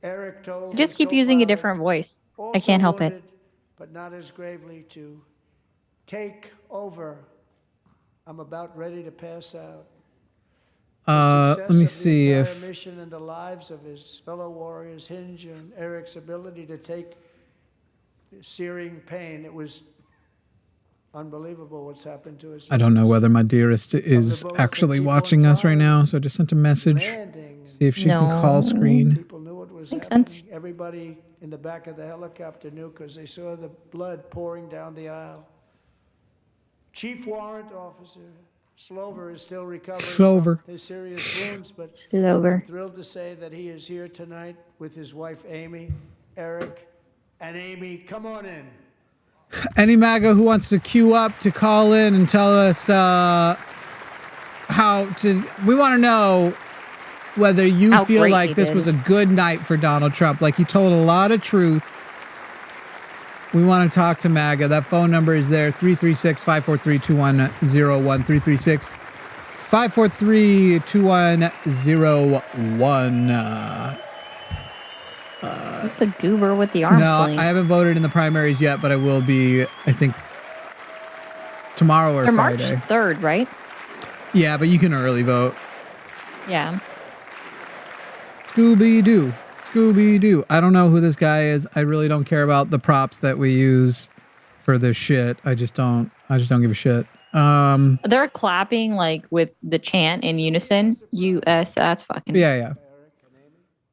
Eric told Just his keep using a co-pilot, different voice. I also can't help it. wounded, but not as gravely, to take over. I'm about ready to pass out. Let me see The if mission and the lives of his fellow warriors hinge on Eric's ability to take the searing pain. It was unbelievable what's happened to us. I don't know whether my dearest is actually watching us right now, so I just sent a message. Landing. See if she can call No. screen. People knew it was Makes happening. sense. Everybody in the back of the helicopter knew because they saw the blood pouring down the aisle. Chief Warrant Officer Slover is still recovering Slover. from his serious wounds, but Slover. thrilled to say that he is here tonight with his wife Amy, Eric, and Amy. Come on in. Any MAGA who wants to queue up to call in and tell us we want to know whether you How feel great like he this did. was a good night for Donald Trump. Like he told a lot of truth. We want to talk to MAGA. That phone number is there, 336-543-2101, 336-543-2101. Who's the goober with the arm sling? I haven't voted in the primaries yet, but I will be, I think, tomorrow or They're Friday. March 3rd, right? Yeah, but you can early vote. Yeah. Scooby-Doo. Scooby-Doo. I don't know who this guy is. I really don't care about the props that we use for this shit. I just don't give a shit. They're clapping like with the chant in unison. US, that's fucking Yeah,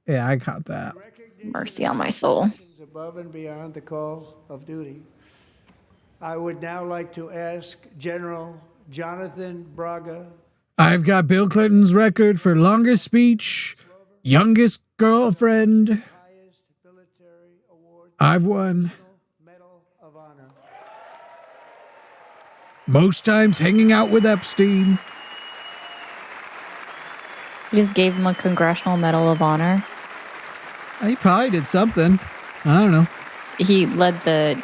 I caught that. mercy on my soul. Above and beyond the call of duty. I would now like to ask General Jonathan Braga. I've got Bill Clinton's record for longest speech, youngest girlfriend. I've won. Medal of Honor. Most times hanging out with Epstein. He just gave him a Congressional Medal of Honor. He probably did something. I don't know. He led the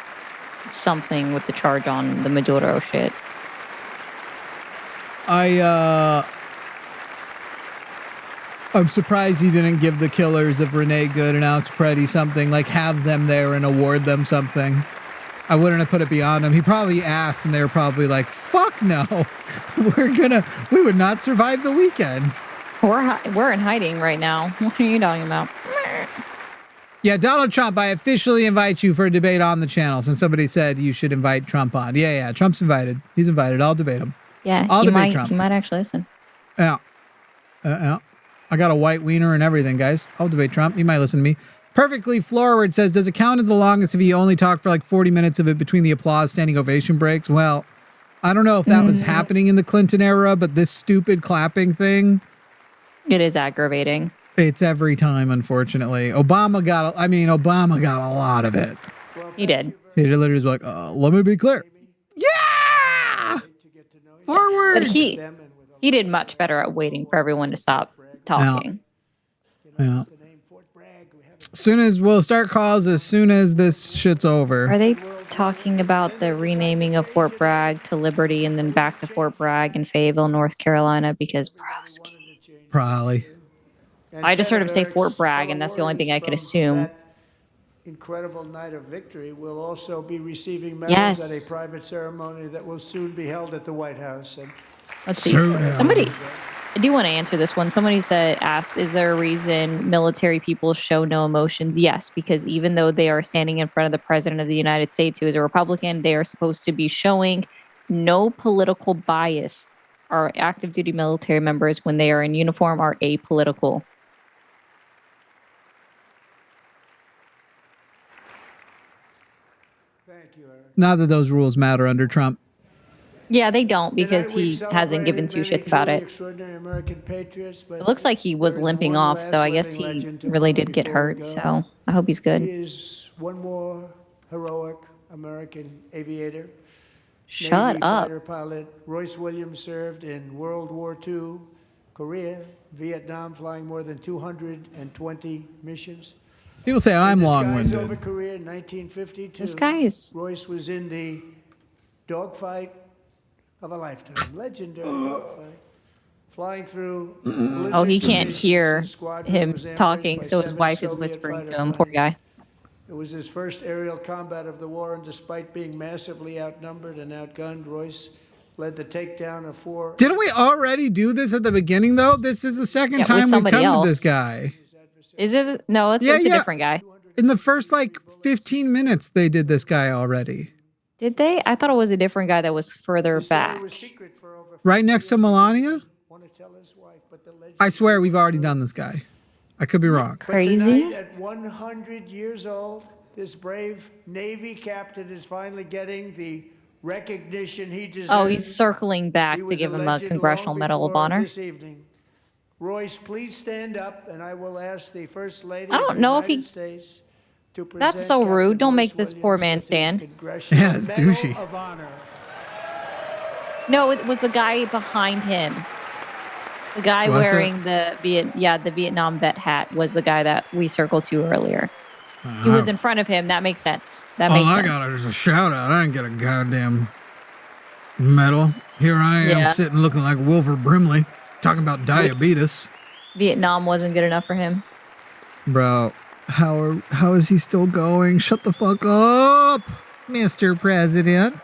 something with the charge on the Maduro shit. I'm surprised he didn't give the killers of Renee Good and Alex Preddy something, like have them there and award them something. I wouldn't have put it beyond him. He probably asked and they were probably like, fuck no. We would not survive the weekend. We're in hiding right now. What are you talking about? Yeah, Donald Trump, I officially invite you for a debate on the channel since somebody said you should invite Trump on. Yeah, Trump's invited. He's invited. I'll debate him. Yeah, I'll debate Trump. He might actually listen. Yeah. I got a white wiener and everything, guys. I'll debate Trump. He might listen to me. Perfectly Forward says, does it count as the longest if he only talked for like 40 minutes of it between the applause standing ovation breaks? Well, I don't know if that was happening in the Clinton era, but this stupid clapping thing. It is aggravating. It's every time, unfortunately. Obama got a lot of it. He did. He literally was like, let me be clear. Yeah! Forward! But he did much better at waiting for everyone to stop talking. Yeah. We'll start calls as soon as this shit's over. Are they talking about the renaming of Fort Bragg to Liberty and then back to Fort Bragg in Fayetteville, North Carolina? Because broski. Probably. I just heard him say Fort Bragg, and that's the only thing I could assume. Incredible night of victory will also be receiving medals at a private ceremony that will soon be held at the White House. And let's see. Somebody, I do want to answer this one. Somebody asked, is there a reason military people show no emotions? Yes, because even though they are standing in front of the President of the United States, who is a Republican, they are supposed to be showing no political bias. Our active duty military members, when they are in uniform, are apolitical. thank you, Eric. Not that those rules matter under Trump. Yeah, they don't because he hasn't given two shits about it. It looks like he was limping off, so I guess he really did get hurt. So I hope he's good. He is one more heroic American aviator. Shut Navy up. Fighter pilot Royce Williams served in World War II, Korea, Vietnam, flying more than 220 missions. People say I'm Over long-winded. Korea in 1952. This guy is. Royce was in the dogfight of a lifetime, legendary dogfight, flying through. Oh, he can't hear Squadron him was ambushed talking, by so his 7 wife is Soviet whispering fighter to him. Poor pilots. guy. It was his first aerial combat of the war, and despite being massively outnumbered and outgunned, Royce led the takedown of 4. Didn't we already do this at the beginning, though? This is the second Yeah, with time we've somebody come else. to this guy. Is it? No, it's a different guy. In the first, 15 minutes, they did this guy already. Did they? I thought it was a different guy that was further back. Right next to Melania? I swear we've already done this guy. I could be wrong. Crazy. Tonight, at 100 years old, this brave Navy captain is finally getting the recognition he deserves. Oh, he's circling back to give him a Congressional Medal of Honor. This evening. Royce, please stand up, and I will ask the First Lady I don't of the know if United he- States to present That's so Captain rude. Don't make Royce this poor Williams man with his stand. Congressional Yeah, it's Medal douchey. of Honor. No, it was the guy behind him. The guy Was it? wearing the Vietnam vet hat was the guy that we circled to earlier. He was in front of him. That makes sense. That makes All I sense. got is a shout out. I didn't get a goddamn medal. Here I am Yeah. sitting looking like Wilford Brimley talking about diabetes. Vietnam wasn't good enough for him. Bro, how is he still going? Shut the fuck up, Mr. President.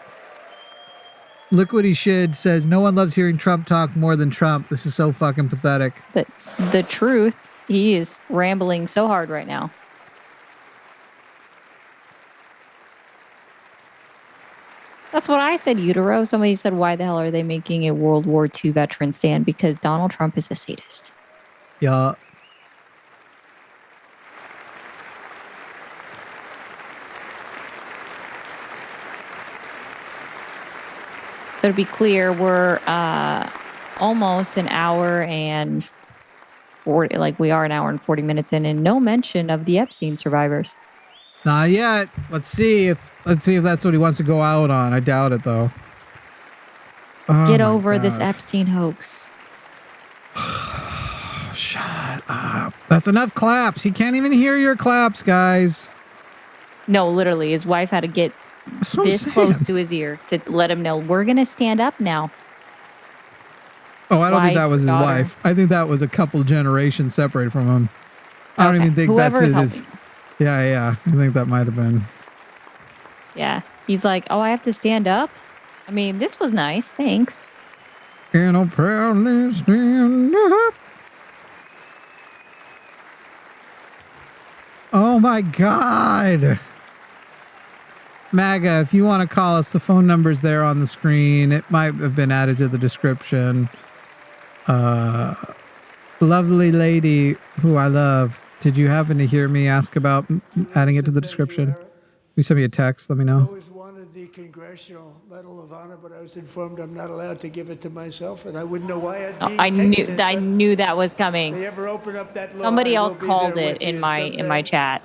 Look what he should says. No one loves hearing Trump talk more than Trump. This is so fucking pathetic. That's the truth. He is rambling so hard right now. That's what I said, Utero. Somebody said, why the hell are they making a World War II veteran stand? Because Donald Trump is a sadist. Yeah. So to be clear, we're almost an hour and 40, like we are an hour and 40 minutes in, and no mention of the Epstein survivors. Not yet. Let's see if that's what he wants to go out on. I doubt it though. Oh Get my over this God. Epstein hoax. Shut up. That's enough claps. He can't even hear your claps, guys. No, literally, his wife had to get That's what I'm this saying. close to his ear to let him know we're gonna stand up now. Oh, I don't think that Wife, was his daughter. wife. I think that was a couple generations separated from him. I don't Okay. even think Whoever is that's his. helping. Yeah. I think that might have been. Yeah, he's like, oh, I have to stand up. I mean, this was nice. Thanks. And I'll proudly stand up. Oh my God. MAGA, if you want to call us, the phone number's there on the screen. It might have been added to the description. Lovely lady who I love. Did you happen to hear me ask about adding it to the description? You send me a text. Let me I know. always wanted the Congressional Medal of Honor, but I was informed I'm not allowed to give it to myself, and I wouldn't know why I'd be. I knew that was If coming. they ever open up that law, Somebody I will else be called there it with in you my someday. chat.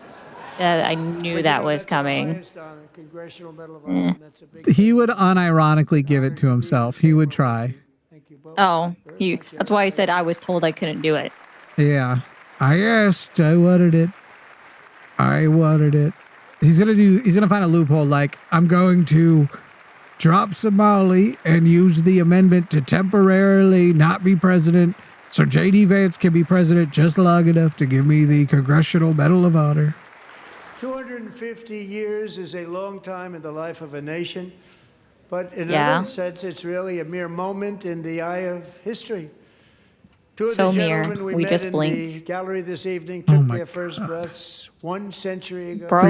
I knew But, that you know, was that's our coming. highest honor, Congressional Medal of Honor, and that's a big He thing. would unironically give it to himself. He would try. Thank you both Oh, very much, that's why I said I was told I couldn't do it. Yeah. I asked. I wanted it. He's gonna find a loophole like, I'm going to drop Somali and use the amendment to temporarily not be president so J.D. Vance can be president just long enough to give me the Congressional Medal of Honor. 250 years is a long time in the life of a nation, but in Yeah. another sense, it's really a mere moment in the eye of history. Two of So the mere. gentlemen we We met just in blinked. the gallery this evening Oh took my their first God. breaths 1 century ago. Bro,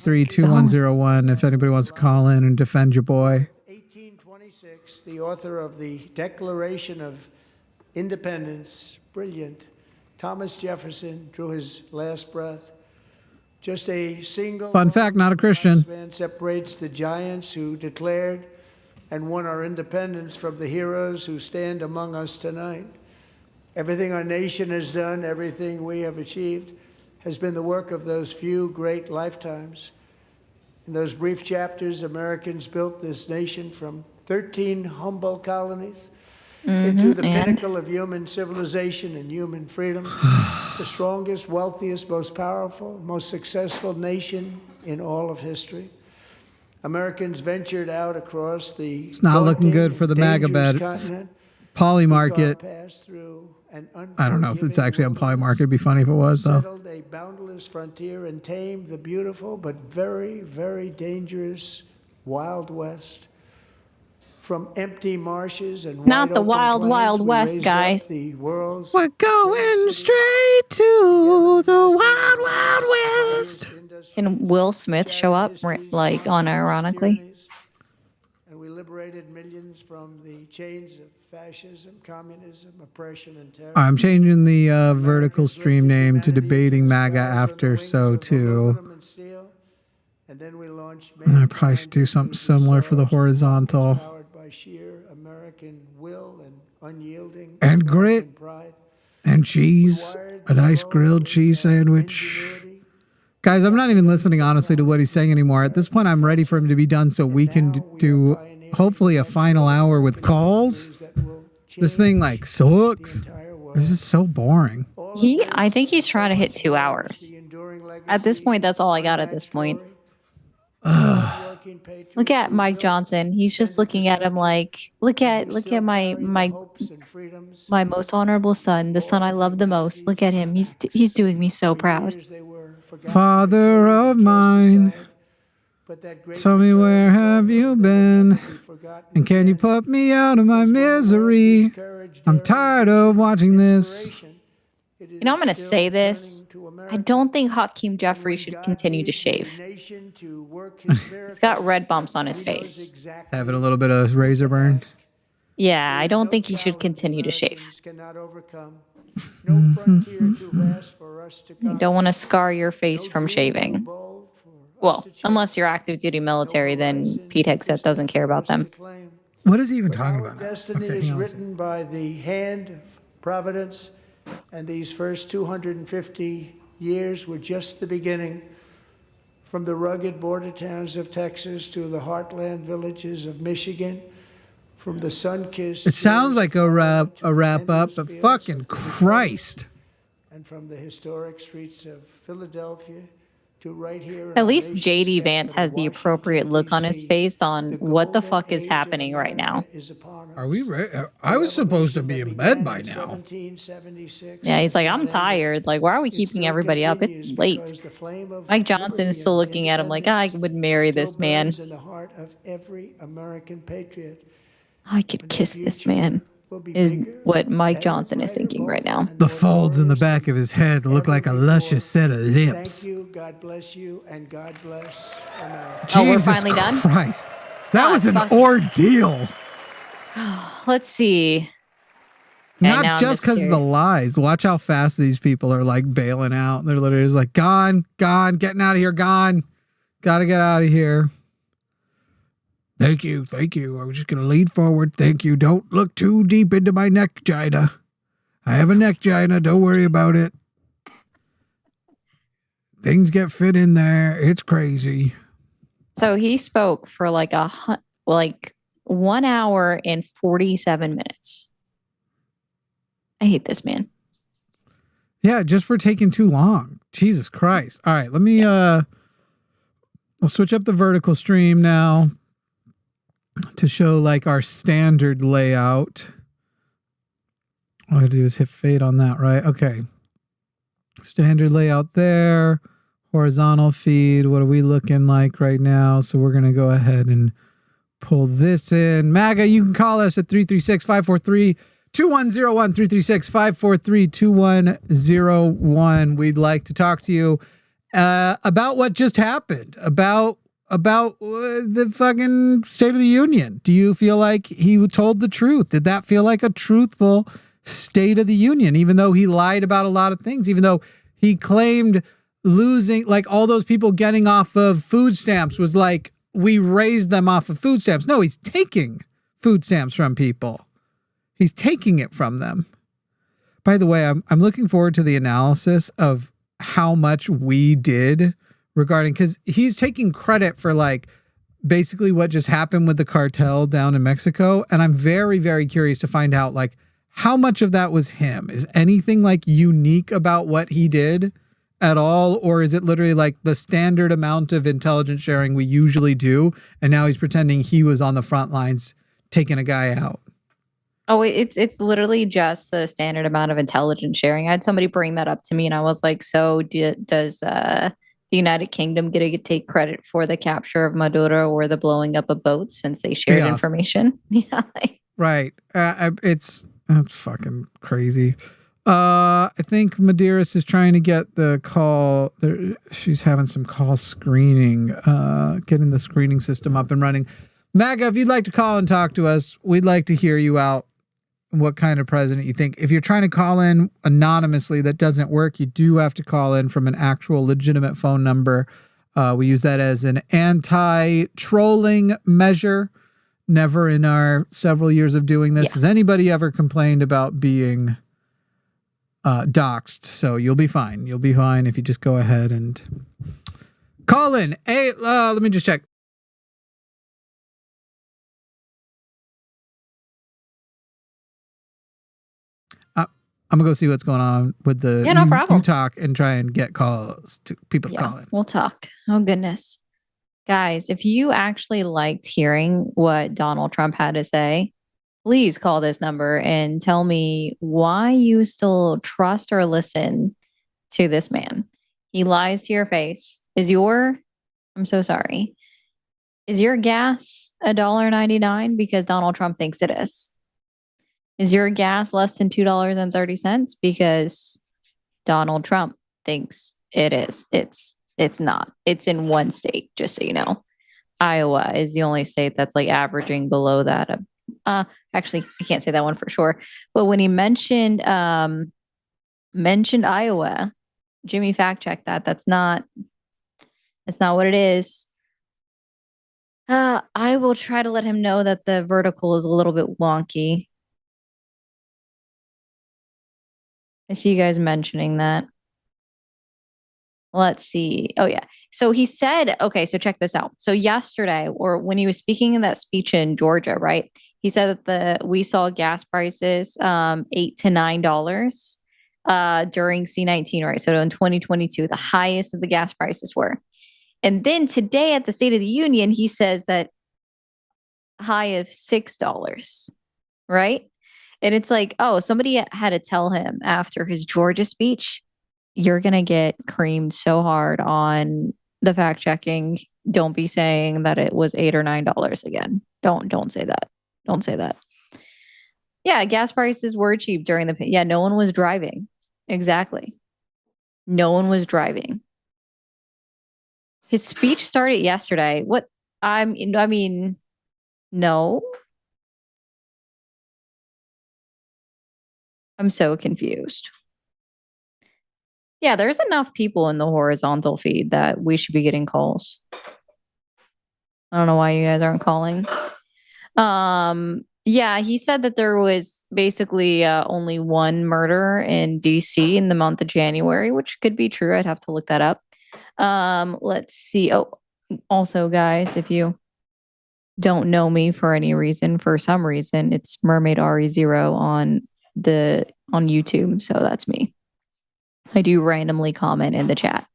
336-543-2101 if anybody wants to call in and defend your boy. 1826, the author of the Declaration of Independence, brilliant, Thomas Jefferson drew his last breath. Just a single Fun fact, not a Christian. lifespan separates the giants who declared and won our independence from the heroes who stand among us tonight. Everything our nation has done, everything we have achieved, has been the work of those few great lifetimes. In those brief chapters, Americans built this nation from 13 humble colonies into the and? pinnacle of human civilization and human freedom, the strongest, wealthiest, most powerful, most successful nation in all of history. Americans ventured out across the It's not looking good for the MAGA dangerous bets. continent. Poly Market. Passed through an I don't know if it's unforgiving actually on Poly wilderness, Market. It'd be funny if it was, though. settled a boundless frontier and tamed the beautiful but very, very dangerous Wild West. From empty marshes and Not wide the open wild, plains, wild we west, raised up guys. the world's We're going straight to the Wild Wild West. Can Will Smith show up, like, unironically? And we liberated millions from the chains of fascism, communism, oppression, and terror. I'm changing the vertical stream name to Debating MAGA after SOTU. And I probably should do something similar for the horizontal. Powered by sheer American will and unyielding And American grit. pride. And cheese. A nice grilled cheese sandwich. Ingenuity, Guys, I'm not even listening, honestly, to what he's saying anymore. At this point, I'm ready for him to be done so we can do, hopefully, a final hour with calls. This thing, like, sucks. This is so boring. I think he's trying to hit 2 hours. At this point, that's all I got at this point. Look at Mike Johnson. He's just looking at him like, look at my most honorable son, the son I love the most. Look at him. He's doing me so proud. Father of mine, tell me, where have you been? And can you put me out of my misery? I'm tired of watching this. You know, I'm going to say this. I don't think Hakeem Jeffrey should continue to shave. He's got red bumps on his face. Having a little bit of razor burn. Yeah, I don't think he should continue to shave. You don't want to scar your face from shaving. Well, unless you're active duty military, then Pete Hegseth doesn't care about them. What is he even talking about? Destiny is written by the hand of providence, and these first 250 years were just the beginning. From the rugged border towns of Texas to the heartland villages of Michigan, from the sun-kissed... It sounds like a wrap up, but fucking Christ. And from the historic streets of Philadelphia to right here... At least J.D. Vance has the appropriate look on his face on what the fuck is happening right now. Are we ready? I was supposed to be in bed by now. Yeah, he's like, I'm tired. Like, why are we keeping everybody up? It's late. Mike Johnson is still looking at him like, I would marry this man. I could kiss this man, is what Mike Johnson is thinking right now. The folds in the back of his head look like a luscious set of lips. Thank you, God bless you, and God bless America. Oh, we're Jesus finally done? Christ. That was an fuck. ordeal. Let's see. Not just because of the lies. Watch how fast these people are like bailing out. They're literally just like, gone, getting out of here, gone. Gotta get out of here. Thank you. I was just going to lean forward. Thank you. Don't look too deep into my neck gina. I have a neck gina. Don't worry about it. Things get fit in there. It's crazy. So he spoke for like 1 hour and 47 minutes. I hate this man. Yeah, just for taking too long. Jesus Christ. All right, let me I'll switch up the vertical stream now to show like our standard layout. All I gotta do is hit fade on that, right? Okay. Standard layout there. Horizontal feed. What are we looking like right now? So we're gonna go ahead and pull this in. MAGA, you can call us at 336-543-2101, 336-543-2101. We'd like to talk to you about what just happened, about the fucking State of the Union. Do you feel like he told the truth? Did that feel like a truthful State of the Union, even though he lied about a lot of things, even though he claimed losing, like all those people getting off of food stamps was like, we raised them off of food stamps. No, he's taking food stamps from people. He's taking it from them. By the way, I'm looking forward to the analysis of how much we did regarding, because he's taking credit for like basically what just happened with the cartel down in Mexico. And I'm very, very curious to find out like how much of that was him. Is anything like unique about what he did at all? Or is it literally like the standard amount of intelligence sharing we usually do? And now he's pretending he was on the front lines taking a guy out. Oh, it's literally just the standard amount of intelligence sharing. I had somebody bring that up to me and I was like, so does the United Kingdom get to take credit for the capture of Maduro or the blowing up of boats since they shared information? Yeah. Right. It's fucking crazy. I think Medeiros is trying to get the call. She's having some call screening, getting the screening system up and running. MAGA, if you'd like to call and talk to us, we'd like to hear you out. What kind of president you think. If you're trying to call in anonymously, that doesn't work. You do have to call in from an actual legitimate phone number. We use that as an anti-trolling measure. Never in our several years of doing this has anybody ever complained about being doxxed. So you'll be fine. You'll be fine if you just go ahead and call in. Hey, let me just check. I'm gonna go see what's going on with the no problem. you talk and try and get calls to people to call in. We'll talk. Oh goodness. Guys, if you actually liked hearing what Donald Trump had to say, please call this number and tell me why you still trust or listen to this man. He lies to your face. I'm so sorry. Is your gas $1.99 because Donald Trump thinks it is? Is your gas less than $2.30 because Donald Trump thinks it is? It's not. It's in one state, just so you know. Iowa is the only state that's like averaging below that. Actually, I can't say that one for sure. But when he mentioned Iowa, Jimmy fact checked that. That's not what it is. I will try to let him know that the vertical is a little bit wonky. I see you guys mentioning that. Let's see. Oh, yeah. So he said, okay, so check this out. So yesterday, or when he was speaking in that speech in Georgia, right? He said that we saw gas prices $8 to $9 during C-19, right? So in 2022, the highest of the gas prices were. And then today at the State of the Union, he says that high of $6, right? And it's like, oh, somebody had to tell him after his Georgia speech, you're going to get creamed so hard on the fact checking. Don't be saying that it was $8 or $9 again. Don't say that. Don't say that. Yeah, gas prices were cheap during no one was driving. Exactly. No one was driving. His speech started yesterday. What? I mean, no. I'm so confused. Yeah, there's enough people in the horizontal feed that we should be getting calls. I don't know why you guys aren't calling. Yeah, he said that there was basically only one murder in DC in the month of January, which could be true. I'd have to look that up. Let's see. Oh, also, guys, if you don't know me for any reason, for some reason, it's Mermaid RE0 on YouTube. So that's me. I do randomly comment in the chat.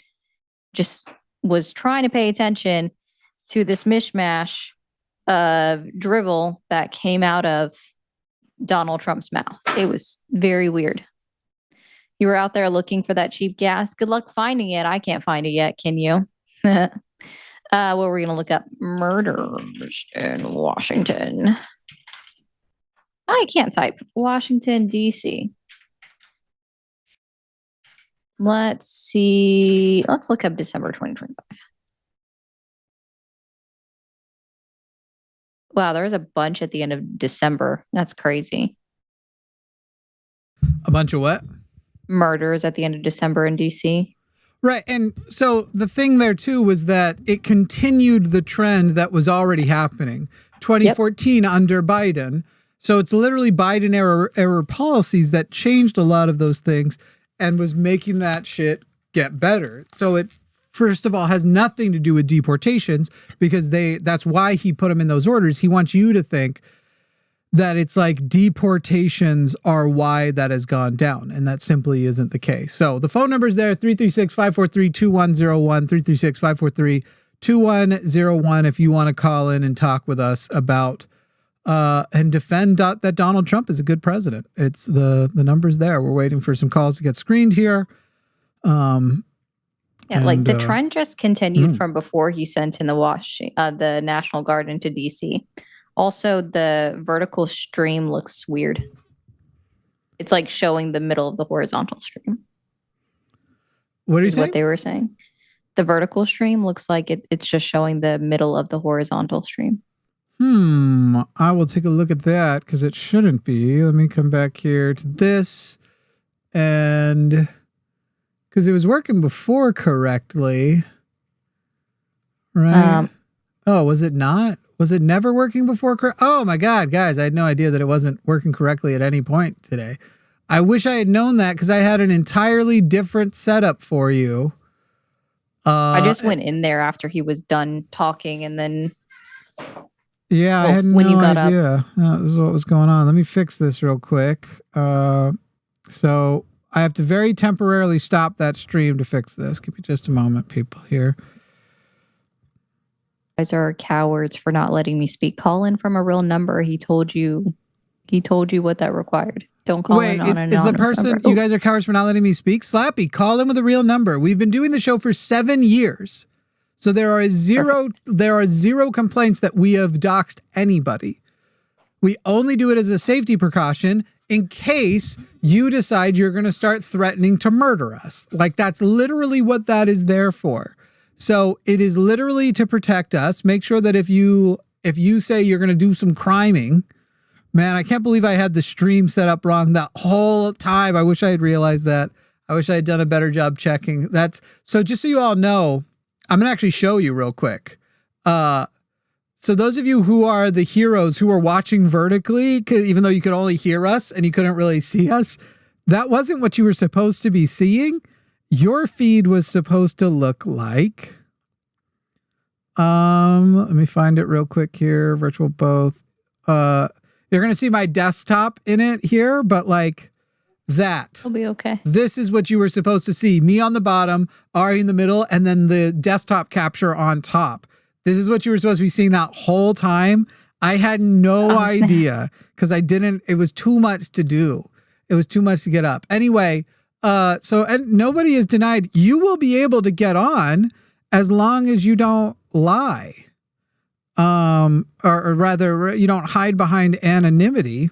Just was trying to pay attention to this mishmash of drivel that came out of Donald Trump's mouth. It was very weird. You were out there looking for that cheap gas. Good luck finding it. I can't find it yet. Can you? What we're going to look up? Murders in Washington. I can't type. Washington, D.C. Let's see. Let's look up December 2025. Wow, there's a bunch at the end of December. That's crazy. A bunch of what? Murders at the end of December in DC. Right. And so the thing there, too, was that it continued the trend that was already happening. 2014 under Biden. So it's literally Biden era policies that changed a lot of those things and was making that shit get better. So it, first of all, has nothing to do with deportations because that's why he put them in those orders. He wants you to think that it's like deportations are why that has gone down. And that simply isn't the case. So the phone number is there, 336-543-2101, 336-543-2101 if you want to call in and talk with us about and defend that Donald Trump is a good president. It's the number's there. We're waiting for some calls to get screened here. Like the trend just continued from before he sent in the National Guard into DC. Also, the vertical stream looks weird. It's like showing the middle of the horizontal stream. What are you saying? What they were saying. The vertical stream looks like it's just showing the middle of the horizontal stream. I will take a look at that because it shouldn't be. Let me come back here to this. And because it was working before correctly. Right. Was it not? Was it never working before? Oh my God, guys, I had no idea that it wasn't working correctly at any point today. I wish I had known that because I had an entirely different setup for you. I just went in there after he was done talking, and then I had when you got idea this is what was going on. Let me fix this real quick. So I have to very temporarily stop that stream to fix this. Give me just a moment, people here. You guys are cowards for not letting me speak. Call in from a real number. He told you what that required. Don't call in on an anonymous is the person number. You guys are cowards for not letting me speak? Slappy, call in with a real number. We've been doing the show for 7 years. So there are zero complaints that we have doxed anybody. We only do it as a safety precaution in case you decide you're going to start threatening to murder us. Like, that's literally what that is there for. So it is literally to protect us. Make sure that if you say you're going to do some criming, man, I can't believe I had the stream set up wrong that whole time. I wish I had realized that. I wish I had done a better job checking. So just so you all know, I'm going to actually show you real quick. So those of you who are the heroes who are watching vertically, even though you could only hear us and you couldn't really see us, that wasn't what you were supposed to be seeing. Your feed was supposed to look like, let me find it real quick here. Virtual both. You're going to see my desktop in it here, but like that. It'll be okay. This is what you were supposed to see. Me on the bottom, Ari in the middle, and then the desktop capture on top. This is what you were supposed to be seeing that whole time. I had no idea because it was too much to do. It was too much to get up. Anyway, and nobody is denied. You will be able to get on as long as you don't lie. Or rather, you don't hide behind anonymity,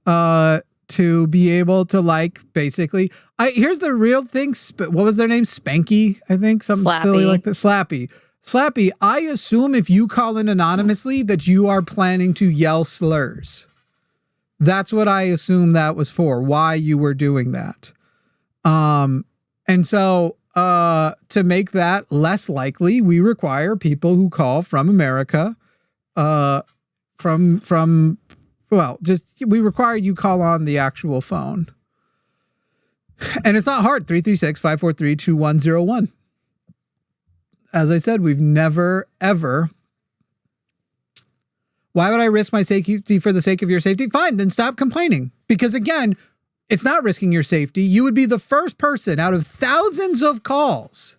to be able to basically, here's the real thing. What was their name? Spanky, I think, something Slappy. Silly like that. Slappy. I assume if you call in anonymously that you are planning to yell slurs. That's what I assume that was for, why you were doing that. And so, to make that less likely, we require people who call from America, we require you call on the actual phone. And it's not hard, 336-543-2101. As I said, we've never, ever. Why would I risk my safety for the sake of your safety? Fine, then stop complaining. Because again, it's not risking your safety. You would be the first person out of thousands of calls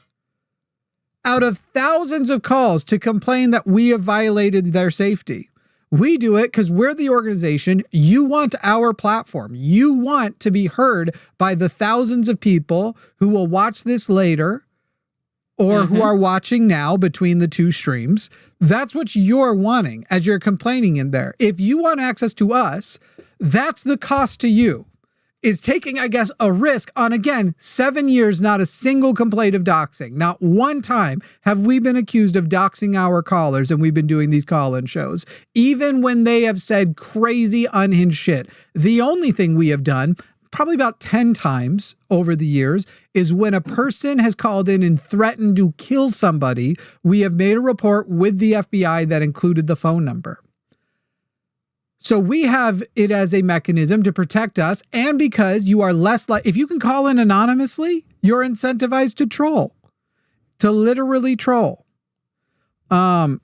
to complain that we have violated their safety. We do it because we're the organization. You want our platform. You want to be heard by the thousands of people who will watch this later or who are watching now between the two streams. That's what you're wanting as you're complaining in there. If you want access to us, that's the cost to you. Is taking, I guess, a risk on, again, 7 years, not a single complaint of doxing. Not one time have we been accused of doxing our callers, and we've been doing these call-in shows, even when they have said crazy, unhinged shit. The only thing we have done, probably about 10 times over the years, is when a person has called in and threatened to kill somebody, we have made a report with the FBI that included the phone number. So we have it as a mechanism to protect us, and because you are less if you can call in anonymously, you're incentivized to troll, to literally troll. By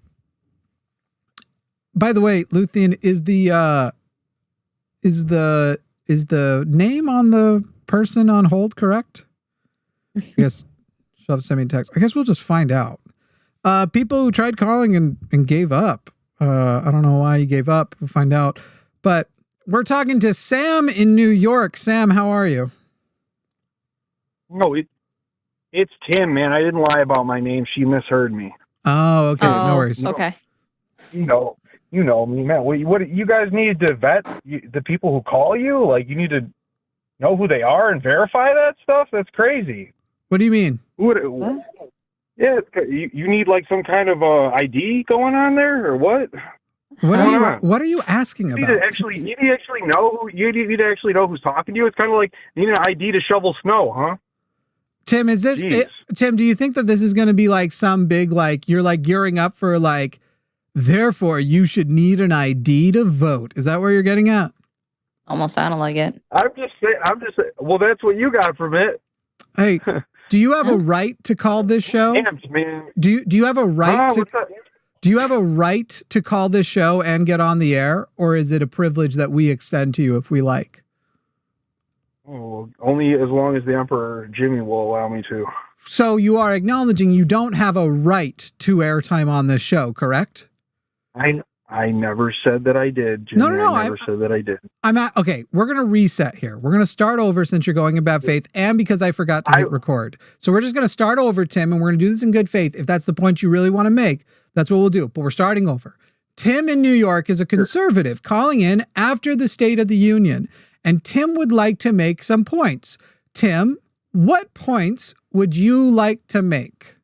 the way, Luthien, is the name on the person on hold correct? I guess she'll have to send me a text. I guess we'll just find out. People who tried calling and gave up. I don't know why you gave up. We'll find out. But we're talking to Sam in New York. Sam, how are you? No, it's Tim, man. I didn't lie about my name. She misheard me. Oh, okay. No worries. Okay. You know me, man. What you guys need to vet the people who call you? Like, you need to know who they are and verify that stuff? That's crazy. What do you mean? What? Yeah, you need like some kind of ID going on there, or what? What are you asking about? You need to actually know who's talking to you. It's kind of like you need an ID to shovel snow, huh? Tim, Tim, do you think that this is going to be like some big, like, you're like gearing up for like, therefore you should need an ID to vote? Is that where you're getting at? Almost sounded like it. I'm just saying, well, that's what you got from it. Hey, do you have a right to call this show? Amps, man. Do you have a right to? Do you have a right to call this show and get on the air, or is it a privilege that we extend to you if we like? Oh, only as long as the Emperor Jimmy will allow me to. So you are acknowledging you don't have a right to airtime on this show, correct? I never said that I did, Jimmy. No. I never said that I did. Okay, we're going to reset here. We're going to start over since you're going in bad faith and because I forgot to hit record. So we're just going to start over, Tim, and we're going to do this in good faith. If that's the point you really want to make, that's what we'll do. But we're starting over. Tim in New York is a conservative calling in after the State of the Union, and Tim would like to make some points. Tim, what points would you like to make?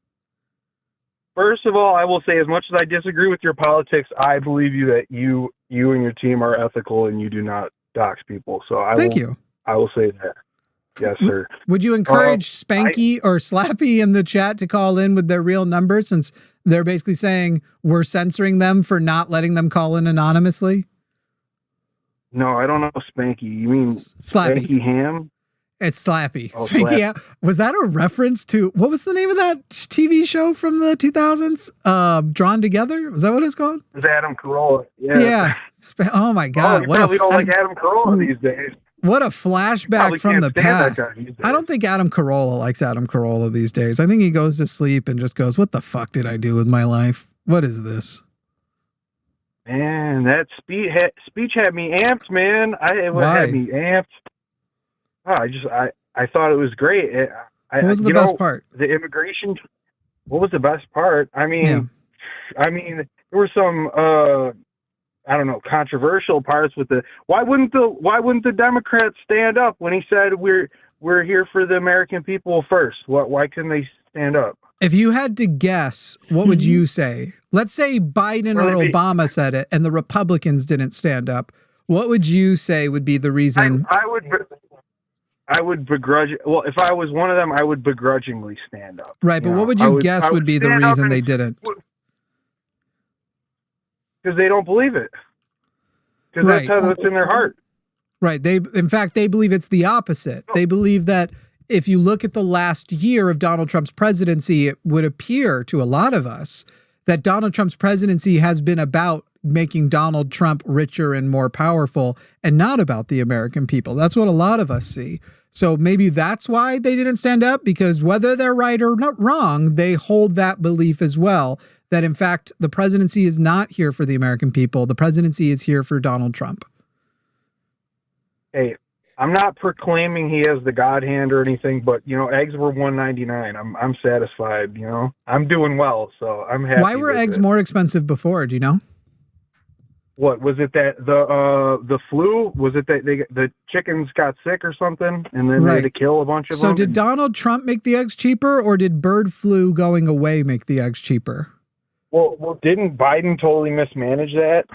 First of all, I will say, as much as I disagree with your politics, I believe that you and your team are ethical and you do not dox people. So Thank you. I will say that. Yes, sir. Would you encourage Spanky or Slappy in the chat to call in with their real number, since they're basically saying we're censoring them for not letting them call in anonymously? No, I don't know Spanky. You mean Slappy? Spanky Ham? It's Slappy. Oh, Spanky Ham. Was that a reference to, what was the name of that TV show from the 2000s? Drawn Together? Was that what it's called? It was Adam Carolla. Yeah. Oh my God. You probably don't like Adam Carolla these days. What a flashback from the past. I don't think Adam Carolla likes Adam Carolla these days. I think he goes to sleep and just goes, what the fuck did I do with my life? What is this? Man, that speech had me amped, man. It had me amped. Oh, I thought it was great. What was the best part? The immigration. What was the best part? I mean, there were some I don't know, controversial parts with the. Why wouldn't the Democrats stand up when he said we're here for the American people first? Why couldn't they stand up? If you had to guess, what would you say? Let's say Biden or Obama said it and the Republicans didn't stand up. What would you say would be the reason? I would begrudge. Well, if I was one of them, I would begrudgingly stand up. Right, but what would you guess would be the reason they didn't? Because they don't believe it. Because that's how it's in their heart. Right. In fact, they believe it's the opposite. They believe that if you look at the last year of Donald Trump's presidency, it would appear to a lot of us that Donald Trump's presidency has been about making Donald Trump richer and more powerful and not about the American people. That's what a lot of us see. So maybe that's why they didn't stand up, because whether they're right or not wrong, they hold that belief as well, that in fact, the presidency is not here for the American people. The presidency is here for Donald Trump. Hey, I'm not proclaiming he has the God hand or anything, but eggs were $1.99. I'm satisfied. I'm doing well, so I'm happy. Why were eggs more expensive before? Do you know? What was it that the flu? Was it that the chickens got sick or something, and then they had to kill a bunch of them? So did Donald Trump make the eggs cheaper, or did bird flu going away make the eggs cheaper? Well, didn't Biden totally mismanage that?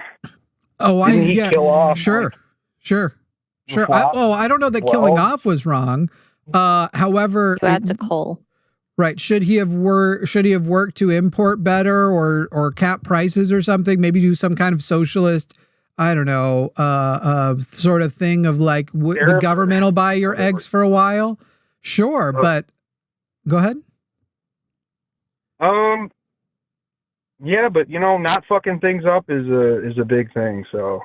Oh, didn't he kill off? Sure. I don't know that killing off was wrong. However, you had to cull. Right. Should he have worked to import better or cap prices or something? Maybe do some kind of socialist, I don't know, sort of thing of like the government will buy your eggs for a while. Sure, but go ahead. Yeah, but not fucking things up is a big thing. So.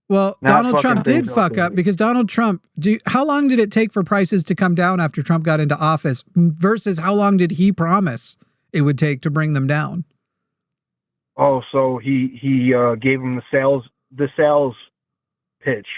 Well, Donald Trump did fuck up because Donald Trump, how long did it take for prices to come down after Trump got into office versus how long did he promise it would take to bring them down? Oh, so he gave him the sales pitch.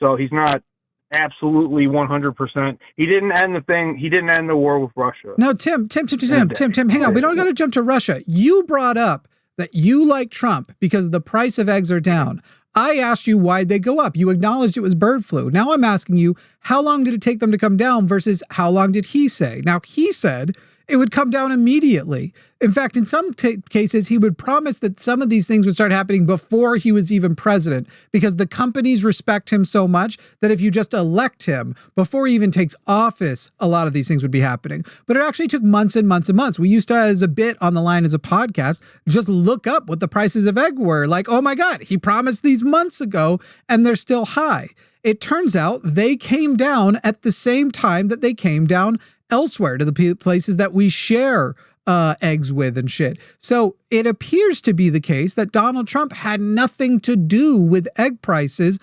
So he's not absolutely 100%. He didn't end the thing. He didn't end the war with Russia. No, Tim, hang on. We don't got to jump to Russia. You brought up that you like Trump because the price of eggs are down. I asked you why'd they go up. You acknowledged it was bird flu. Now I'm asking you, how long did it take them to come down versus how long did he say? Now he said it would come down immediately. In fact, in some cases, he would promise that some of these things would start happening before he was even president because the companies respect him so much that if you just elect him before he even takes office, a lot of these things would be happening. But it actually took months and months and months. We used to, as a bit on the line as a podcast, just look up what the prices of egg were. Like, oh my God, he promised these months ago and they're still high. it turns out they came down at the same time that they came down elsewhere to the places that we share eggs with and shit. So it appears to be the case that Donald Trump had nothing to do with egg prices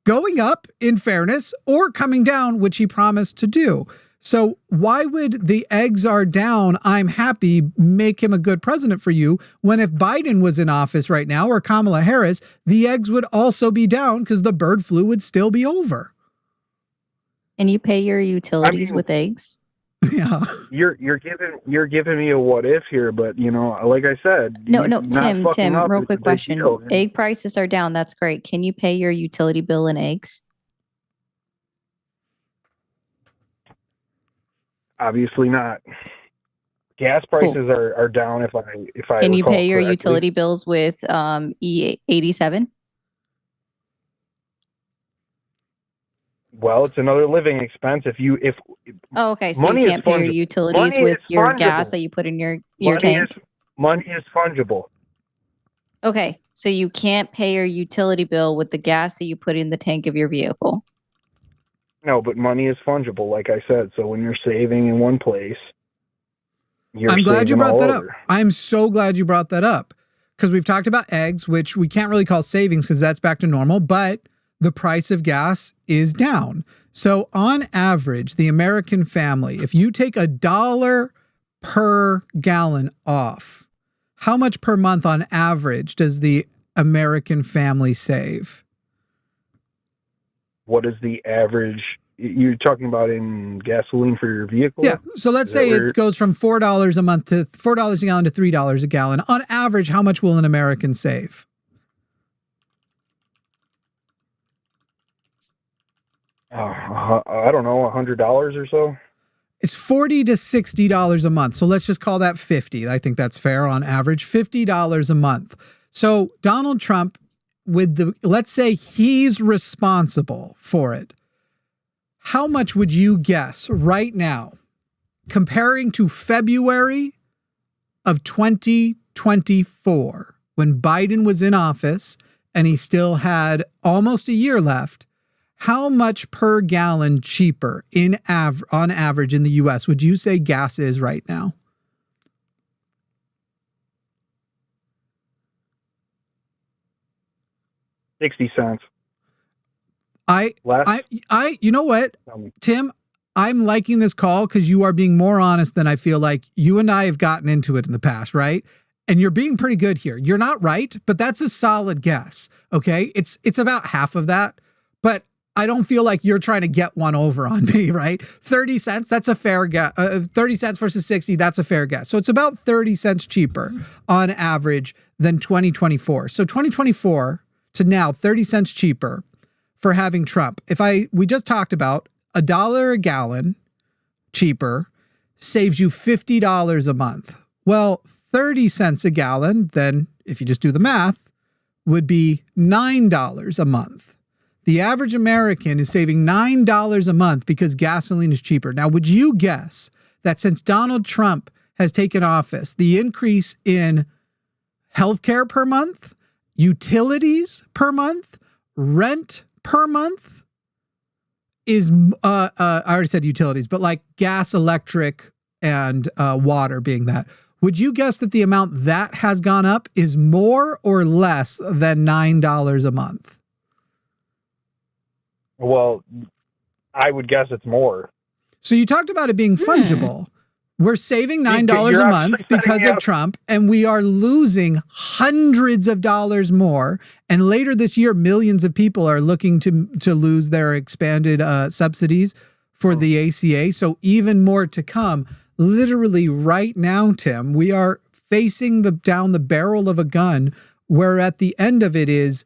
going up, in fairness, or coming down, which he promised to do. So why would the eggs are down, I'm happy, make him a good president for you, when if Biden was in office right now, or Kamala Harris, the eggs would also be down because the bird flu would still be over? And you pay your utilities with eggs? Yeah. You're giving me a what if here, but like I said, no, Tim, real quick question. Egg prices are down. That's great. Can you pay your utility bill in eggs? Obviously not. Gas prices are down. If I can you pay your correctly. utility bills with E87? Well, it's another living expense. Okay, so you can't pay your utilities with your gas that you put in your tank. Money is fungible. Okay, so you can't pay your utility bill with the gas that you put in the tank of your vehicle. No, but money is fungible, like I said. So when you're saving in one place, I'm glad you brought that up. I'm so glad you brought that up, because we've talked about eggs, which we can't really call savings because that's back to normal, but the price of gas is down. So on average, the American family, if you take $1 per gallon off, how much per month on average does the American family save? What is the average? You're talking about in gasoline for your vehicle? Yeah. So let's say it goes from $4 a month to $4 a gallon to $3 a gallon. On average, how much will an American save? I don't know, $100 or so. It's $40 to $60 a month. So let's just call that 50. I think that's fair on average, $50 a month. So Donald Trump, let's say he's responsible for it. How much would you guess right now, comparing to February of 2024, when Biden was in office and he still had almost a year left? How much per gallon cheaper on average in the U.S. would you say gas is right now? $0.60. You know what, Tim, I'm liking this call because you are being more honest than I feel like. You and I have gotten into it in the past, right? And you're being pretty good here. You're not right, but that's a solid guess. Okay. It's about half of that, but I don't feel like you're trying to get one over on me, right? 30 cents, that's a fair guess. 30 cents versus 60, that's a fair guess. So it's about 30 cents cheaper on average than 2024. So 2024 to now, 30 cents cheaper for having Trump. We just talked about $1 a gallon cheaper saves you $50 a month. Well, 30 cents a gallon, then if you just do the math, would be $9 a month. The average American is saving $9 a month because gasoline is cheaper. Now, would you guess that since Donald Trump has taken office, the increase in healthcare per month, utilities per month, rent per month is, I already said utilities, but like gas, electric, and water being that, would you guess that the amount that has gone up is more or less than $9 a month? Well, I would guess it's more. So you talked about it being fungible. We're saving $9 a month because of Trump, and we are losing hundreds of dollars more. And later this year, millions of people are looking to lose their expanded subsidies for the ACA. So even more to come. Literally right now, Tim, we are facing down the barrel of a gun where at the end of it is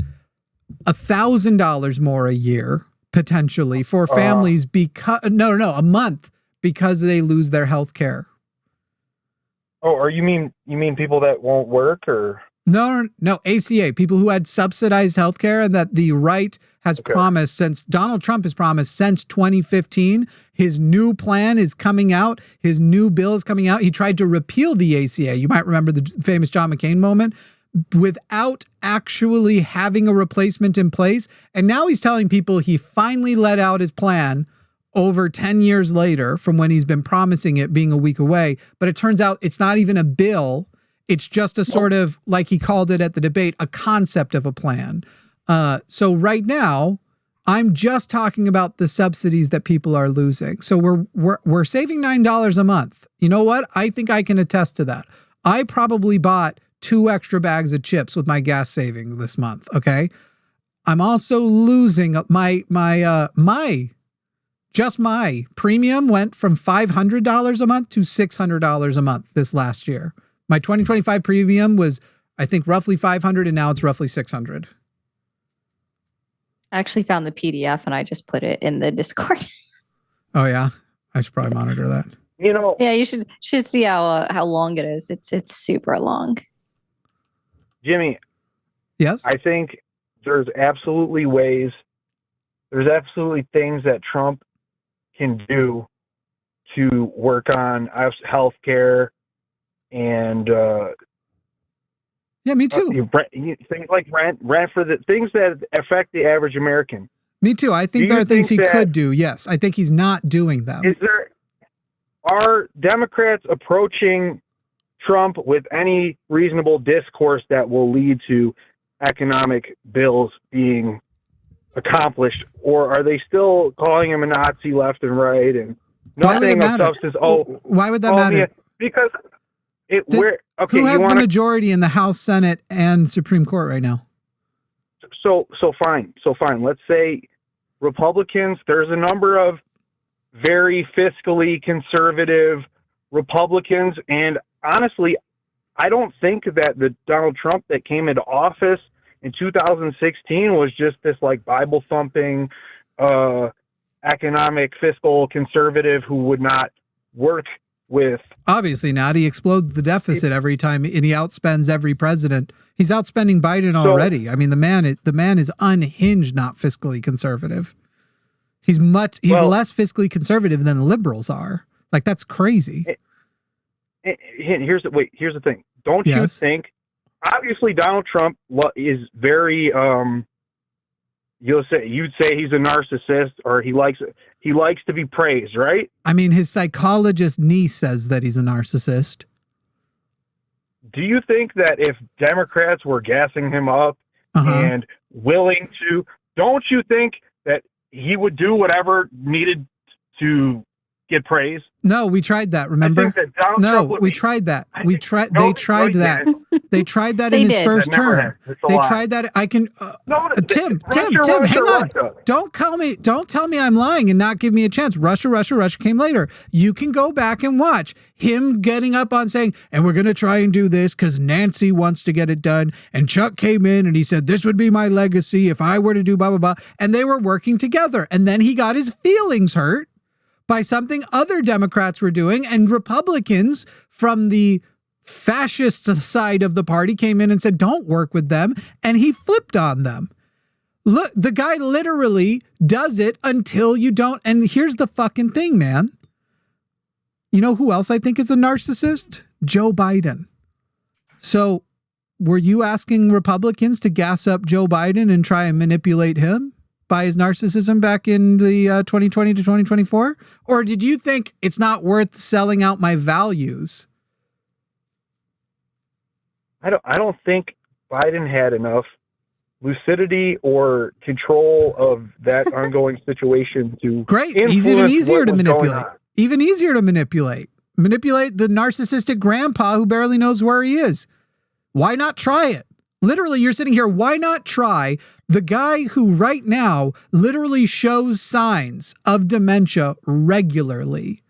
$1,000 more a year, potentially, for families because a month, because they lose their health care. Oh, or you mean people that won't work, or? No, ACA, people who had subsidized health care, and that the right has promised since Donald Trump has promised since 2015. His new plan is coming out. His new bill is coming out. He tried to repeal the ACA. You might remember the famous John McCain moment. without actually having a replacement in place. And now he's telling people he finally let out his plan over 10 years later from when he's been promising it being a week away. But it turns out it's not even a bill. It's just a sort of, like he called it at the debate, a concept of a plan. So right now, I'm just talking about the subsidies that people are losing. So we're saving $9 a month. You know what? I think I can attest to that. I probably bought 2 extra bags of chips with my gas saving this month. Okay. I'm also losing my premium went from $500 a month to $600 a month this last year. My 2025 premium was, I think, roughly $500, and now it's roughly $600. I actually found the PDF and I just put it in the Discord. Oh yeah, I should probably monitor that. You know, Yeah, you should see how long it is. It's super long. Jimmy. Yes, I think there's absolutely things that Trump can do to work on healthcare and yeah, me too. Things like rent for the things that affect the average American. Me too. I think there are things he could do. Yes, I think he's not doing them. Are Democrats approaching Trump with any reasonable discourse that will lead to economic bills being accomplished, or are they still calling him a Nazi left and right and nothing of substance? Why would that matter? Because who has the majority in the House, Senate, and Supreme Court right now? So fine. Let's say Republicans. There's a number of very fiscally conservative Republicans, and honestly, I don't think that the Donald Trump that came into office in 2016 was just this like Bible thumping, economic fiscal conservative who would not work with. Obviously not. He explodes the deficit every time, and he outspends every president. He's outspending Biden already. I mean, the man is unhinged, not fiscally conservative. He's less fiscally conservative than the liberals are. Like, that's crazy. Here's the thing. Don't you think? Obviously, Donald Trump is very. You'd say he's a narcissist, or he likes to be praised, right? I mean, his psychologist niece says that he's a narcissist. Do you think that if Democrats were gassing him up and willing to, don't you think that he would do whatever needed to get praise? No, we tried that. Remember? We tried that. They tried that. They tried that in his first term. They tried that. I can. Tim, hang on. Don't tell me I'm lying and not give me a chance. Russia came later. You can go back and watch him getting up on saying, and we're going to try and do this because Nancy wants to get it done. And Chuck came in and he said, this would be my legacy if I were to do blah, blah, blah. And they were working together. And then he got his feelings hurt by something other Democrats were doing, and Republicans from the fascist side of the party came in and said, don't work with them, and he flipped on them. Look, the guy literally does it until you don't, and here's the fucking thing, man. You know who else I think is a narcissist? Joe Biden. So, were you asking Republicans to gas up Joe Biden and try and manipulate him by his narcissism back in the 2020 to 2024? Or did you think it's not worth selling out my values? I don't think Biden had enough lucidity or control of that ongoing situation to Great. He's even easier to manipulate. Even easier to manipulate. Manipulate the narcissistic grandpa who barely knows where he is. Why not try it? Literally, you're sitting here. Why not try the guy who right now literally shows signs of dementia regularly?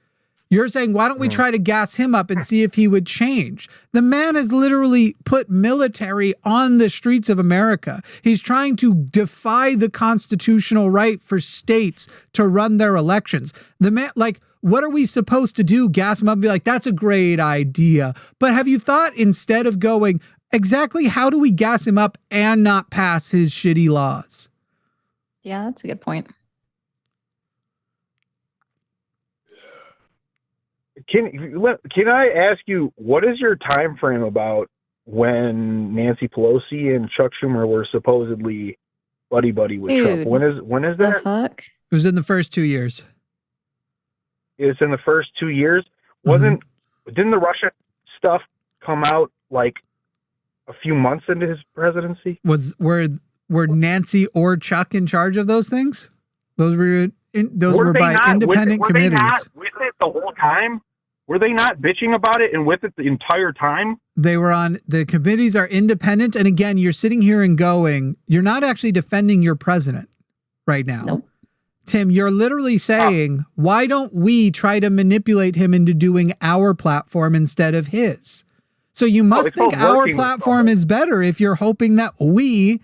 You're saying, why don't we try to gas him up and see if he would change? The man has literally put military on the streets of America. He's trying to defy the constitutional right for states to run their elections. The man, like, what are we supposed to do? Gas him up and be like, that's a great idea. But have you thought, instead of going, exactly how do we gas him up and not pass his shitty laws? Yeah, that's a good point. Can I ask you, what is your time frame about when Nancy Pelosi and Chuck Schumer were supposedly buddy with Trump. When is that? The fuck? It was in the first 2 years. It's in the first 2 years. Didn't the Russia stuff come out like a few months into his presidency? Were Nancy or Chuck in charge of those things? Those were by independent committees. Were they not with it the whole time? Were they not bitching about it and with it the entire time? They were on, the committees are independent. And again, you're sitting here and going, you're not actually defending your president right now. Nope. Tim, you're literally saying, why don't we try to manipulate him into doing our platform instead of his? So you must think our platform is better if you're hoping that we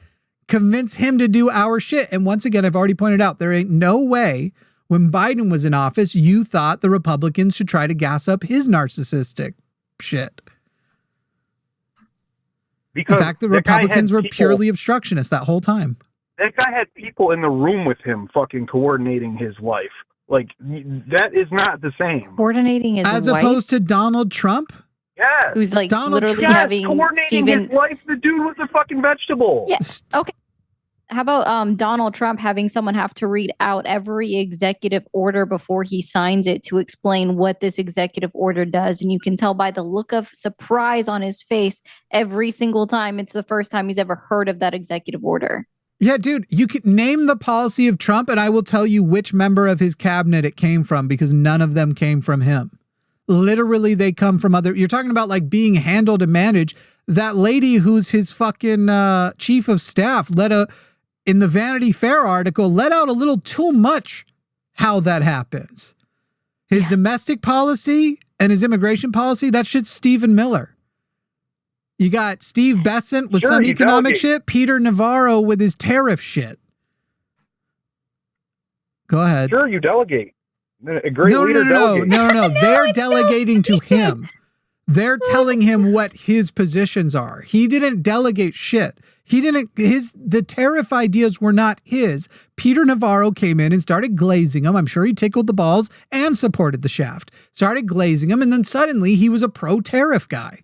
convince him to do our shit. And once again, I've already pointed out, there ain't no way when Biden was in office, you thought the Republicans should try to gas up his narcissistic shit. Because in fact, the Republicans were purely obstructionists that whole time. That guy had people in the room with him fucking coordinating his life. Like, that is not the same. Coordinating his As wife? opposed to Donald Trump? Yeah. Who's like Donald literally Trump having coordinating Stephen... his life. The dude was a fucking vegetable. Yeah. Okay. How about Donald Trump having someone have to read out every executive order before he signs it to explain what this executive order does? And you can tell by the look of surprise on his face every single time it's the first time he's ever heard of that executive order. Yeah, dude, you could name the policy of Trump and I will tell you which member of his cabinet it came from because none of them came from him. Literally, they come from other... You're talking about like being handled and managed. That lady who's his fucking chief of staff in the Vanity Fair article, let out a little too much how that happens. His domestic policy and his immigration policy, that shit's Stephen Miller. You got Steve Bessent with some economic shit, Peter Navarro with his tariff shit. Go ahead. Sure, you delegate. A great leader delegates. No. They're delegating to him. They're telling him what his positions are. He didn't delegate shit. The tariff ideas were not his. Peter Navarro came in and started glazing them. I'm sure he tickled the balls and supported the shaft. Started glazing them, and then suddenly he was a pro-tariff guy.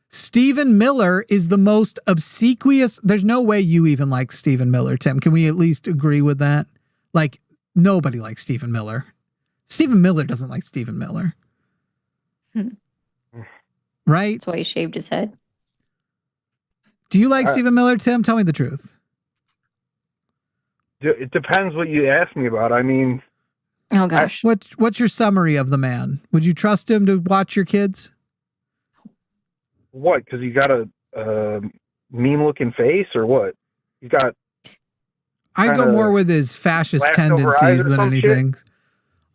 Stephen Miller is the most obsequious. There's no way you even like Stephen Miller, Tim. Can we at least agree with that? Like, nobody likes Stephen Miller. Stephen Miller doesn't like Stephen Miller. Right? That's why he shaved his head. Do you like Stephen Miller, Tim? Tell me the truth. It depends what you ask me about. I mean... Oh, gosh. What's your summary of the man? Would you trust him to watch your kids? What? Because he got a mean-looking face, or what? He's got... I'd go more with his fascist tendencies than anything. Shit?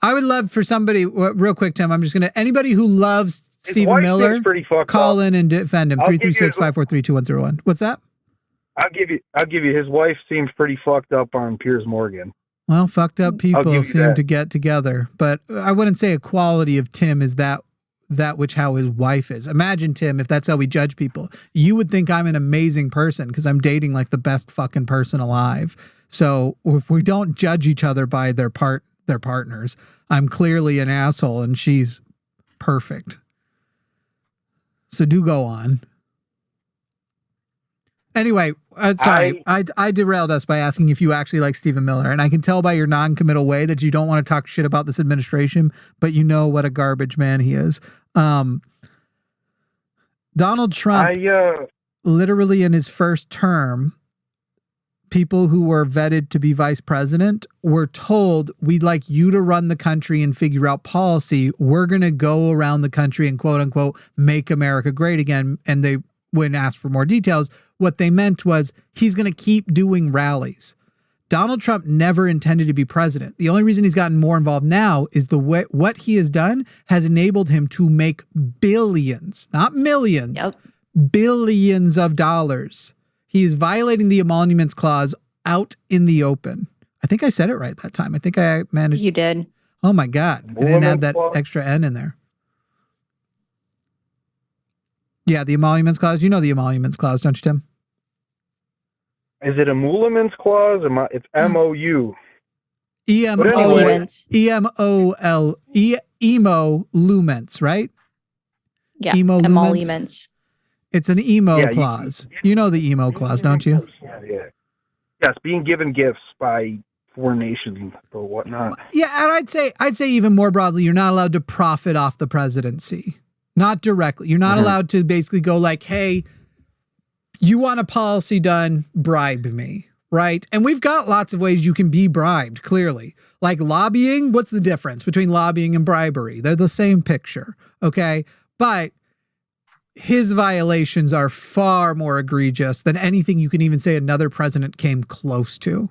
I would love for somebody... real quick, Tim, I'm just going to... Anybody who loves... Stephen Miller, call in and defend him. 336-543-2101. What's that? I'll give you. His wife seems pretty fucked up on Piers Morgan. Well, fucked up people seem to get together, but I wouldn't say a quality of Tim is that which how his wife is. Imagine, Tim, if that's how we judge people. You would think I'm an amazing person because I'm dating like the best fucking person alive. So if we don't judge each other by their partners, I'm clearly an asshole and she's perfect. So do go on. Anyway, sorry, I derailed us by asking if you actually like Stephen Miller. And I can tell by your non-committal way that you don't want to talk shit about this administration, but you know what a garbage man he is. Donald Trump, literally in his first term, people who were vetted to be vice president were told, we'd like you to run the country and figure out policy. We're going to go around the country and quote unquote, make America great again. And they, when asked for more details, what they meant was he's going to keep doing rallies. Donald Trump never intended to be president. The only reason he's gotten more involved now is the way what he has done has enabled him to make billions, not millions, billions of dollars. He is violating the emoluments clause out in the open. I think I said it right that time. I think I managed. You did. Oh my God. I didn't add that extra N in there. Yeah, the emoluments clause. You know the emoluments clause, don't you, Tim? Is it emoluments clause? It's MOU. Emoluments, right? Yeah, emoluments. It's an emo clause. You know the emo clause, don't you? Yeah. Yes, being given gifts by foreign nations or whatnot. Yeah, and I'd say even more broadly, you're not allowed to profit off the presidency. Not directly. You're not allowed to basically go like, hey, you want a policy done, bribe me, right? And we've got lots of ways you can be bribed, clearly. Like lobbying, what's the difference between lobbying and bribery? They're the same picture, okay? But his violations are far more egregious than anything you can even say another president came close to.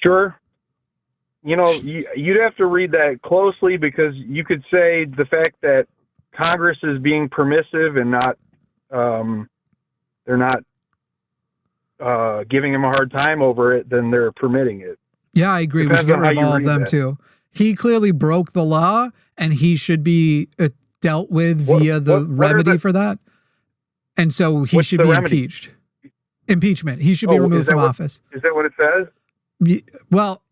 Sure. You know, you'd have to read that closely because you could say the fact that Congress is being permissive and not, they're not giving him a hard time over it, then they're permitting it. Yeah, I agree. We should get rid of all of them too. He clearly broke the law and he should be dealt with via the remedy for that. And so he should be impeached. Impeachment. He should be removed from office. Is that what it says? Well,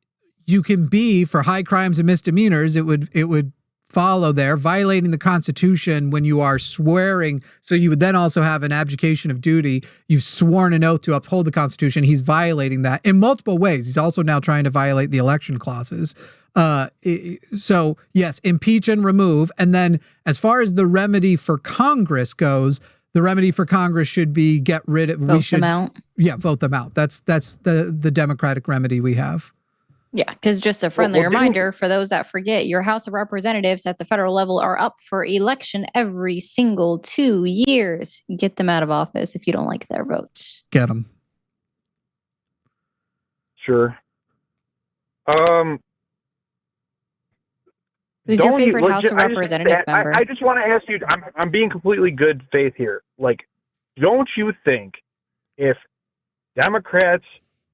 you can be for high crimes and misdemeanors. It would follow there, violating the Constitution when you are swearing. So you would then also have an abdication of duty. You've sworn an oath to uphold the Constitution. He's violating that in multiple ways. He's also now trying to violate the election clauses. So yes, impeach and remove. And then as far as the remedy for Congress goes, the remedy for Congress should be get rid of, vote them out. Yeah, vote them out. That's the Democratic remedy we have. Yeah, because just a friendly reminder for those that forget, your House of Representatives at the federal level are up for election every single 2 years. Get them out of office if you don't like their votes. Get them. Sure. Who's your favorite House of Representative member? I just want to ask you, I'm being completely good faith here. Like, don't you think if Democrats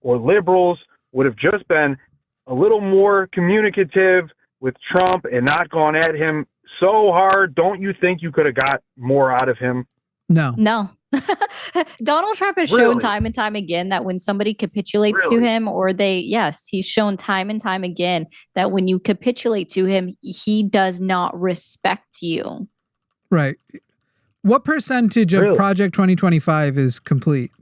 or liberals would have just been a little more communicative with Trump and not gone at him so hard, don't you think you could have got more out of him? No. Donald Trump has shown time and time again that when somebody capitulates to him he's shown time and time again that when you capitulate to him, he does not respect you. Right. What percentage of Project 2025 is complete?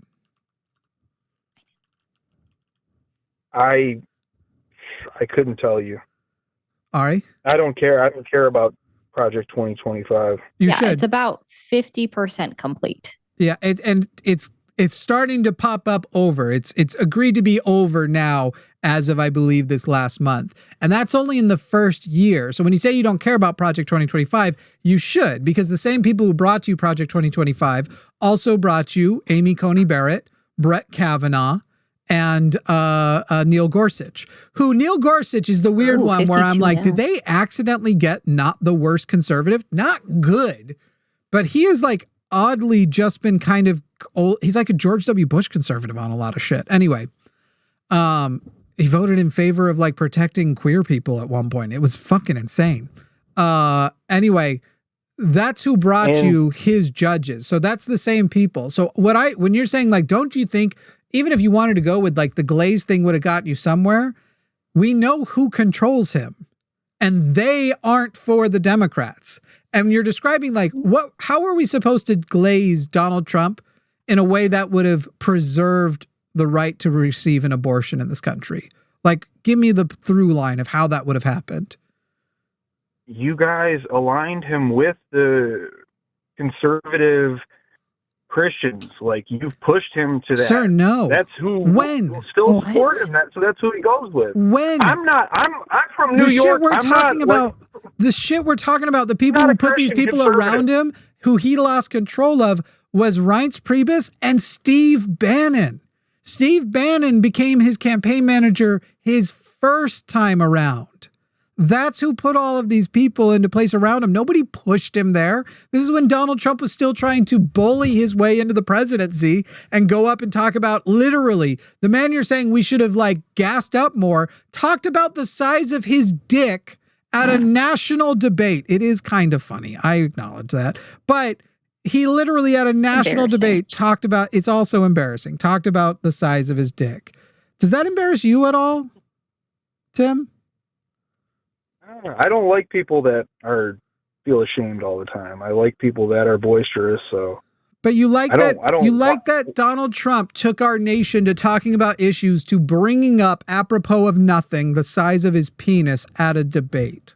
I couldn't tell you. Ari? I don't care. I don't care about Project 2025. You should. It's about 50% complete. Yeah, it's starting to pop up over. It's agreed to be over now as of, I believe, this last month. And that's only in the first year. So when you say you don't care about Project 2025, you should, because the same people who brought you Project 2025 also brought you Amy Coney Barrett, Brett Kavanaugh, and Neil Gorsuch, who Neil Gorsuch is the weird one where I'm like, did they accidentally get not the worst conservative? Not good, but he is like oddly just been kind of old. He's like a George W. Bush conservative on a lot of shit. Anyway, he voted in favor of like protecting queer people at one point. It was fucking insane. Anyway, that's who brought you his judges. So that's the same people. So when you're saying like, don't you think even if you wanted to go with like the Glaze thing would have gotten you somewhere, we know who controls him and they aren't for the Democrats. And you're describing like, how are we supposed to glaze Donald Trump in a way that would have preserved the right to receive an abortion in this country? Like, give me the through line of how that would have happened. You guys aligned him with the conservative Christians. Like, you've pushed him to that. Sir, no. That's who will still support him. So that's who he goes with. When? I'm from New York. The shit we're talking about, the people who put these people around him, who he lost control of, was Reince Priebus and Steve Bannon. Steve Bannon became his campaign manager his first time around. That's who put all of these people into place around him. Nobody pushed him there. This is when Donald Trump was still trying to bully his way into the presidency and go up and talk about literally the man you're saying we should have like gassed up more, talked about the size of his dick at a national debate. It is kind of funny. I acknowledge that. But he literally at a national debate talked about, it's also embarrassing, talked about the size of his dick. Does that embarrass you at all, Tim? I don't like people that are feel ashamed all the time. I like people that are boisterous. So, but you like that Donald Trump took our nation to talking about issues to bringing up apropos of nothing the size of his penis at a debate.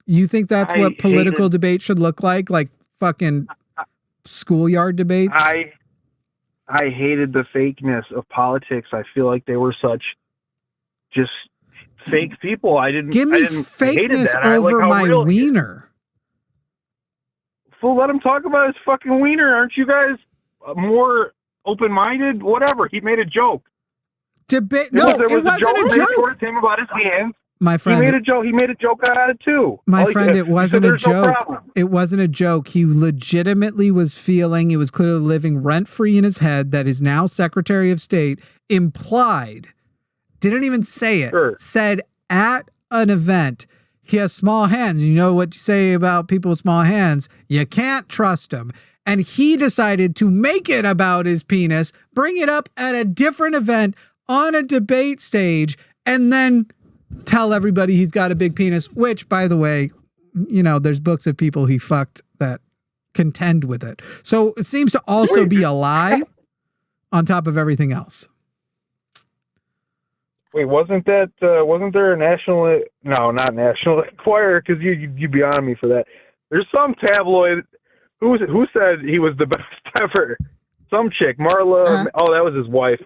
You think that's what political debate should look like fucking schoolyard debates? I hated the fakeness of politics. I feel like they were such just fake people. Give me fakeness over my wiener. Well, let him talk about his fucking wiener. Aren't you guys more open-minded? Whatever. He made a joke. It wasn't a joke. Him about his hands. My friend, he made a joke. He made a joke out of it too. My friend, it wasn't a joke. It wasn't a joke. He legitimately was feeling. It was clearly living rent-free in his head that his now Secretary of State implied, didn't even say it, said at an event, he has small hands. You know what you say about people with small hands? You can't trust them. And he decided to make it about his penis, bring it up at a different event on a debate stage, and then tell everybody he's got a big penis, which, by the way, there's books of people he fucked that contend with it. So it seems to also be a lie on top of everything else. Wait, wasn't there a national? No, not National Enquirer, because you'd be on me for that. There's some tabloid who said he was the best ever. Some chick, Marla. Oh, that was his wife,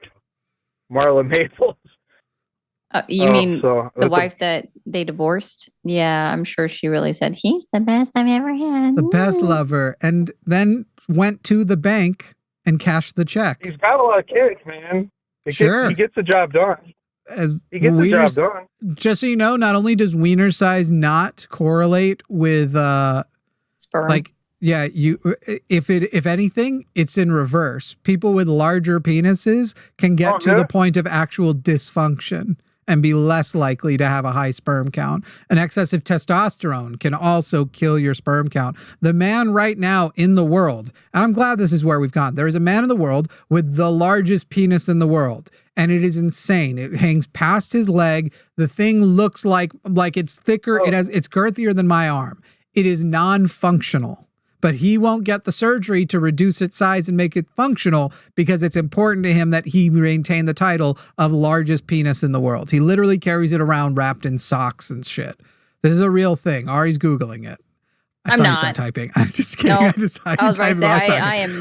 Marla Maples. You mean the wife that they divorced? Yeah, I'm sure she really said he's the best I've ever had. The best lover, and then went to the bank and cashed the check. He's got a lot of kicks, man. He gets the job done. Just so you know, not only does wiener size not correlate with sperm, if anything, it's in reverse. People with larger penises can get to the point of actual dysfunction and be less likely to have a high sperm count. An excessive testosterone can also kill your sperm count. The man right now in the world, and I'm glad this is where we've gone, there is a man in the world with the largest penis in the world. And it is insane. It hangs past his leg. The thing looks like it's thicker. It's girthier than my arm. It is non-functional. But he won't get the surgery to reduce its size and make it functional because it's important to him that he maintain the title of largest penis in the world. He literally carries it around wrapped in socks and shit. This is a real thing. Ari's Googling it. I'm not typing. I'm just kidding. No, I am not. I'm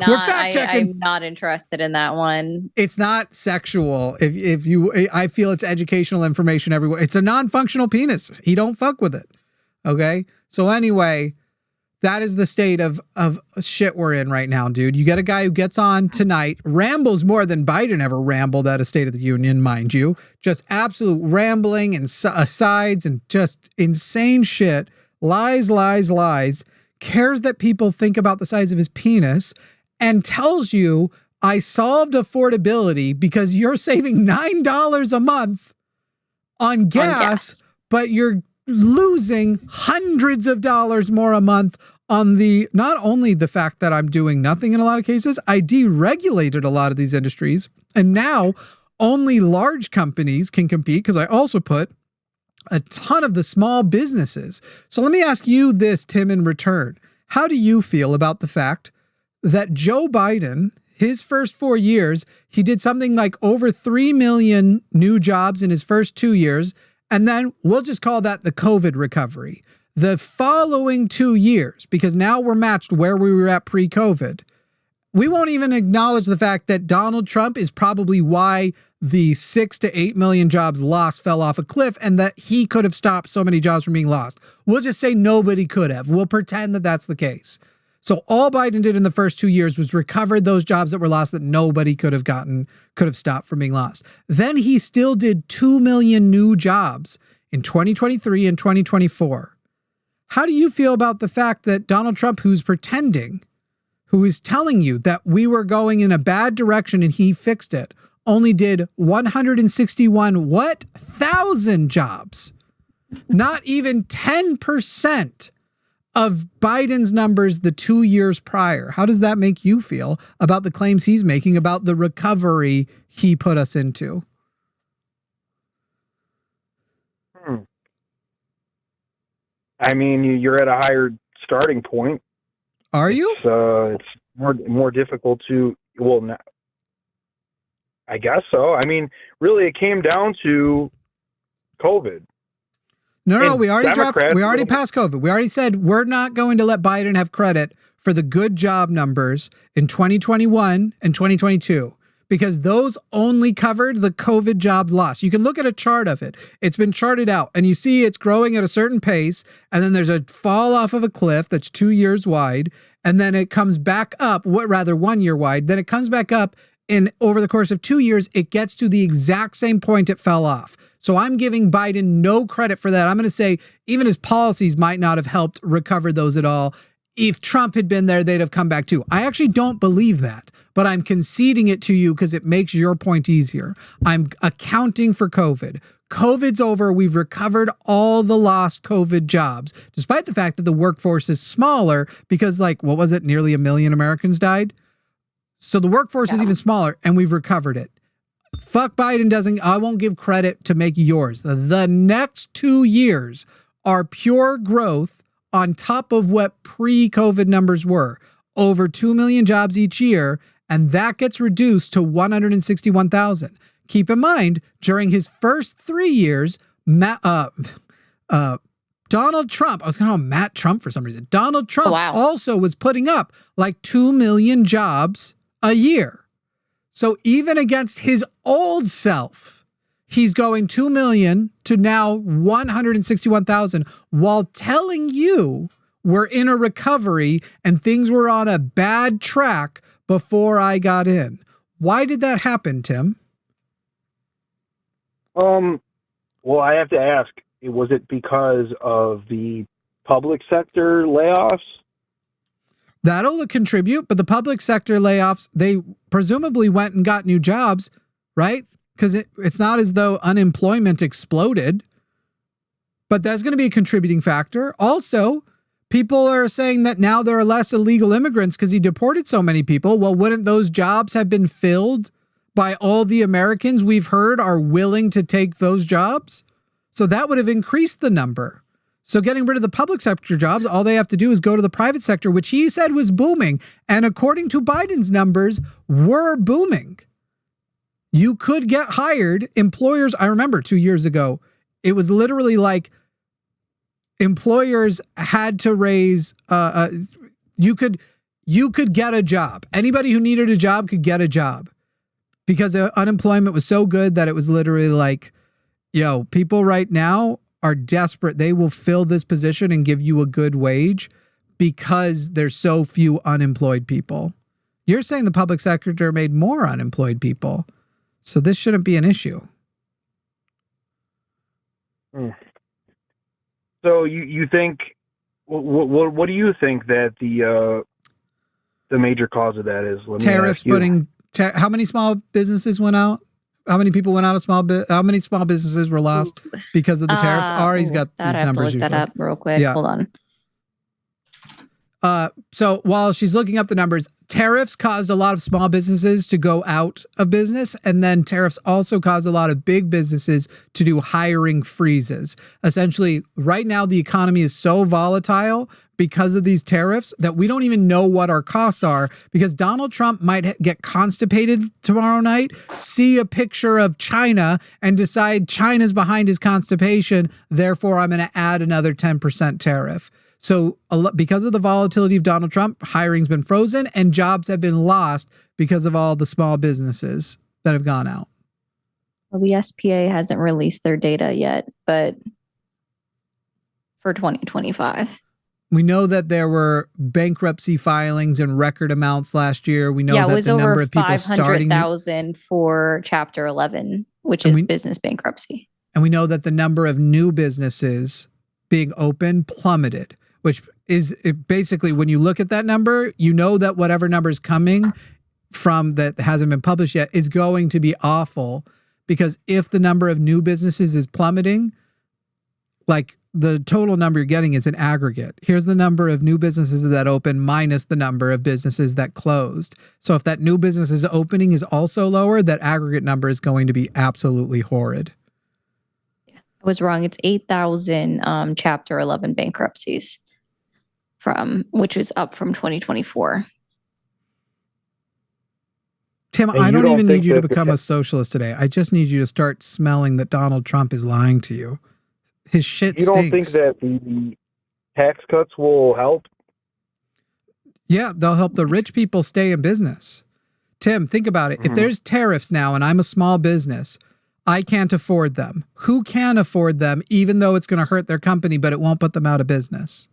not interested in that one. It's not sexual. I feel it's educational information everywhere. It's a non-functional penis. He don't fuck with it. Okay. So anyway, that is the state of shit we're in right now, dude. You get a guy who gets on tonight, rambles more than Biden ever rambled at a State of the Union, mind you. Just absolute rambling and asides and just insane shit. Lies, cares that people think about the size of his penis, and tells you, I solved affordability because you're saving $9 a month on gas, but you're losing hundreds of dollars more a month on not only the fact that I'm doing nothing in a lot of cases, I deregulated a lot of these industries, and now only large companies can compete because I also put a ton of the small businesses. So let me ask you this, Tim, in return. How do you feel about the fact that Joe Biden, his first 4 years, he did something like over 3 million new jobs in his first 2 years, and then we'll just call that the COVID recovery. The following 2 years, because now we're matched where we were at pre-COVID, we won't even acknowledge the fact that Donald Trump is probably why the 6 to 8 million jobs lost fell off a cliff and that he could have stopped so many jobs from being lost. We'll just say nobody could have. We'll pretend that that's the case. So all Biden did in the first 2 years was recovered those jobs that were lost that nobody could have stopped from being lost. Then he still did 2 million new jobs in 2023 and 2024. How do you feel about the fact that Donald Trump, who's pretending, who is telling you that we were going in a bad direction and he fixed it, only did 161,000 jobs? Not even 10% of Biden's numbers the 2 years prior. How does that make you feel about the claims he's making about the recovery he put us into? I mean, you're at a higher starting point. Are you? It's more difficult to, I guess so. I mean, really, it came down to COVID. No, we already passed COVID. We already said we're not going to let Biden have credit for the good job numbers in 2021 and 2022 because those only covered the COVID jobs lost. You can look at a chart of it. It's been charted out and you see it's growing at a certain pace and then there's a fall off of a cliff that's 2 years wide and then it comes back up, 1 year wide, then it comes back up and over the course of 2 years, it gets to the exact same point it fell off. So I'm giving Biden no credit for that. I'm going to say even his policies might not have helped recover those at all. If Trump had been there, they'd have come back too. I actually don't believe that, but I'm conceding it to you because it makes your point easier. I'm accounting for COVID. COVID's over. We've recovered all the lost COVID jobs, despite the fact that the workforce is smaller because nearly 1 million Americans died? So the workforce is even smaller and we've recovered it. Fuck Biden I won't give credit to make yours. The next 2 years are pure growth on top of what pre-COVID numbers were. Over 2 million jobs each year, and that gets reduced to 161,000. Keep in mind, during his first 3 years, Donald Trump, I was going to call him Matt Trump for some reason. Donald Trump also was putting up 2 million jobs a year. So even against his old self, he's going 2 million to now 161,000 while telling you we're in a recovery and things were on a bad track before I got in. Why did that happen, Tim? Well, I have to ask, was it because of the public sector layoffs? That'll contribute, but the public sector layoffs, they presumably went and got new jobs, right? Because it's not as though unemployment exploded, but that's going to be a contributing factor. Also, people are saying that now there are less illegal immigrants because he deported so many people. Well, wouldn't those jobs have been filled by all the Americans we've heard are willing to take those jobs? So that would have increased the number. So getting rid of the public sector jobs, all they have to do is go to the private sector, which he said was booming. And according to Biden's numbers, were booming. You could get hired. Employers, I remember 2 years ago, it was literally like employers had to raise, you could get a job. Anybody who needed a job could get a job because unemployment was so good that it was literally like, people right now are desperate. They will fill this position and give you a good wage because there's so few unemployed people. You're saying the public sector made more unemployed people. So this shouldn't be an issue. So you think, what do you think that the major cause of that is? Tariffs how many small businesses went out? How many people went out of how many small businesses were lost because of the tariffs? Ari's got these numbers. I have to look that up real quick. Yeah. Hold on. So while she's looking up the numbers, tariffs caused a lot of small businesses to go out of business. And then tariffs also caused a lot of big businesses to do hiring freezes. Essentially, right now, the economy is so volatile because of these tariffs that we don't even know what our costs are because Donald Trump might get constipated tomorrow night, see a picture of China and decide China's behind his constipation. Therefore, I'm going to add another 10% tariff. So because of the volatility of Donald Trump, hiring's been frozen and jobs have been lost because of all the small businesses that have gone out. Well, the SPA hasn't released their data yet, but for 2025. We know that there were bankruptcy filings in record amounts last year. We know that it was the over number of people starting 500,000 for Chapter 11, which is business bankruptcy. And we know that the number of new businesses being open plummeted, which is basically when you look at that number, you know that whatever number is coming from that hasn't been published yet is going to be awful because if the number of new businesses is plummeting, like the total number you're getting is an aggregate. Here's the number of new businesses that open minus the number of businesses that closed. So if that new businesses opening is also lower, that aggregate number is going to be absolutely horrid. Yeah, I was wrong. It's 8,000 Chapter 11 bankruptcies which was up from 2024. Tim, I don't even need you to become a socialist today. I just need you to start smelling that Donald Trump is lying to you. His shit stinks. You don't think that the tax cuts will help? Yeah, they'll help the rich people stay in business. Tim, think about it. If there's tariffs now and I'm a small business, I can't afford them. Who can afford them, even though it's going to hurt their company, but it won't put them out of business?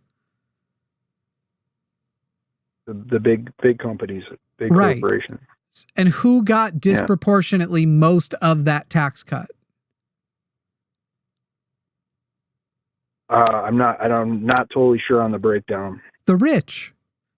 The big companies, big right. corporations. And who got disproportionately most of that tax cut? I'm not totally sure on the breakdown. The rich.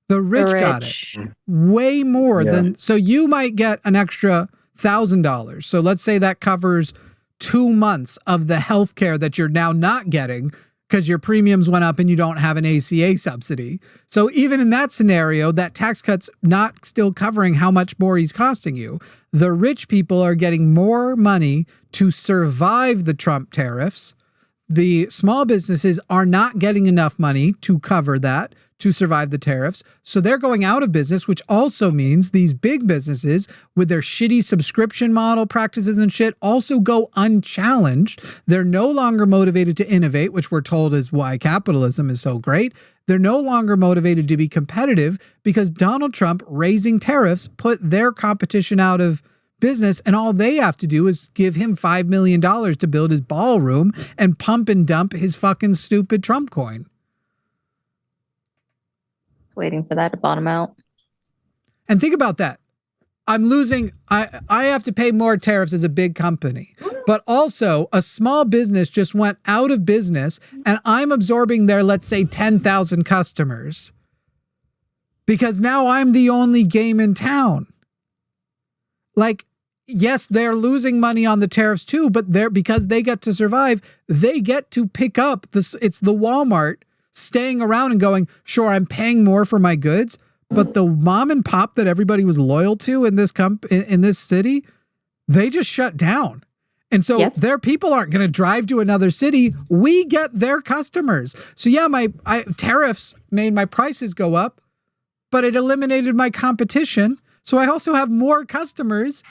The rich got it way more than, so you might get an extra $1,000. So let's say that covers 2 months of the health care that you're now not getting because your premiums went up and you don't have an ACA subsidy. So even in that scenario, that tax cut's not still covering how much more he's costing you. The rich people are getting more money to survive the Trump tariffs. The small businesses are not getting enough money to cover that, to survive the tariffs. So they're going out of business, which also means these big businesses with their shitty subscription model practices and shit also go unchallenged. They're no longer motivated to innovate, which we're told is why capitalism is so great. They're no longer motivated to be competitive because Donald Trump raising tariffs put their competition out of business, and all they have to do is give him $5 million to build his ballroom and pump and dump his fucking stupid Trump coin. Waiting for that to bottom out. And think about that. I'm losing, I have to pay more tariffs as a big company, but also a small business just went out of business and I'm absorbing their, let's say, 10,000 customers because now I'm the only game in town. Like, yes, they're losing money on the tariffs too, but because they get to survive, they get to pick up this. It's the Walmart staying around and going, sure, I'm paying more for my goods, but the mom and pop that everybody was loyal to in this in this city, they just shut down. And so their people aren't going to drive to another city. We get their customers. So yeah, tariffs made my prices go up, but it eliminated my competition. So I also have more customers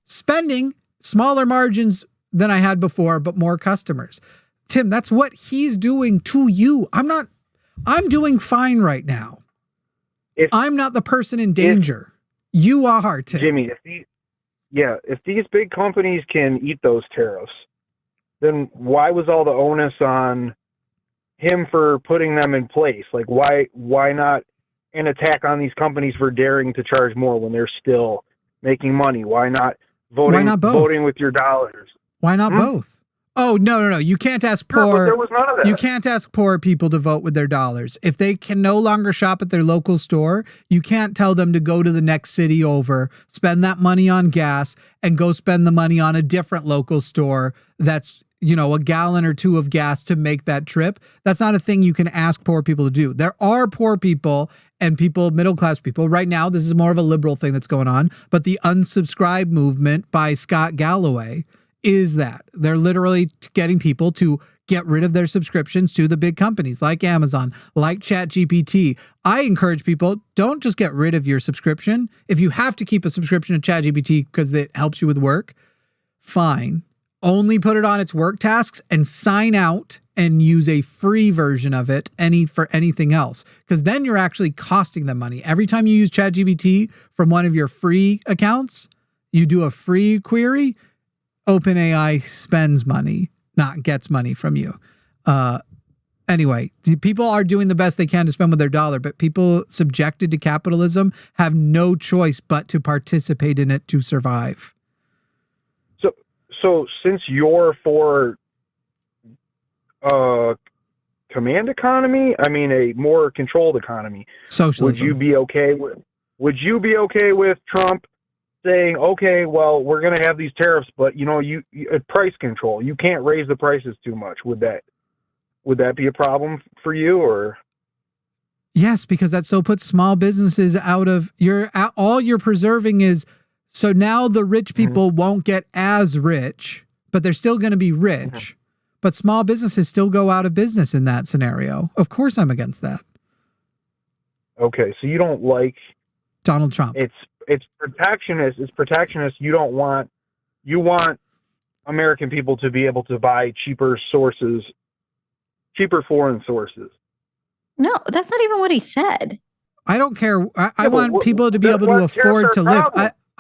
spending smaller margins than I had before, but more customers. Tim, that's what he's doing to you. I'm doing fine right now. I'm not the person in danger. You are, Tim. Jimmy, if these big companies can eat those tariffs, then why was all the onus on him for putting them in place? Like, why not an attack on these companies for daring to charge more when they're still making money? Why not voting with your dollars? Why not both? Oh, no. You can't ask poor. There was none of that. You can't ask poor people to vote with their dollars. If they can no longer shop at their local store, you can't tell them to go to the next city over, spend that money on gas, and go spend the money on a different local store that's, a gallon or two of gas to make that trip. That's not a thing you can ask poor people to do. There are poor people and people, middle-class people. Right now, this is more of a liberal thing that's going on, but the unsubscribe movement by Scott Galloway is that they're literally getting people to get rid of their subscriptions to the big companies like Amazon, like ChatGPT. I encourage people, don't just get rid of your subscription. If you have to keep a subscription to ChatGPT because it helps you with work, fine. Only put it on its work tasks and sign out and use a free version of it for anything else. Because then you're actually costing them money. Every time you use ChatGPT from one of your free accounts, you do a free query, OpenAI spends money, not gets money from you. Anyway, people are doing the best they can to spend with their dollar, but people subjected to capitalism have no choice but to participate in it to survive. So since you're for command economy, a more controlled economy, socialism, would you be okay with Trump saying, okay, well, we're going to have these tariffs, but you price control. You can't raise the prices too much. Would that be a problem for you, or? Yes, because that still puts small businesses out of all you're preserving is, so now the rich people won't get as rich, but they're still going to be rich, but small businesses still go out of business in that scenario. Of course I'm against that. Okay, so you don't like Donald Trump. It's protectionist. It's protectionist. You want American people to be able to buy cheaper foreign sources. No, that's not even what he said. I don't care. I want people to be able to afford to live.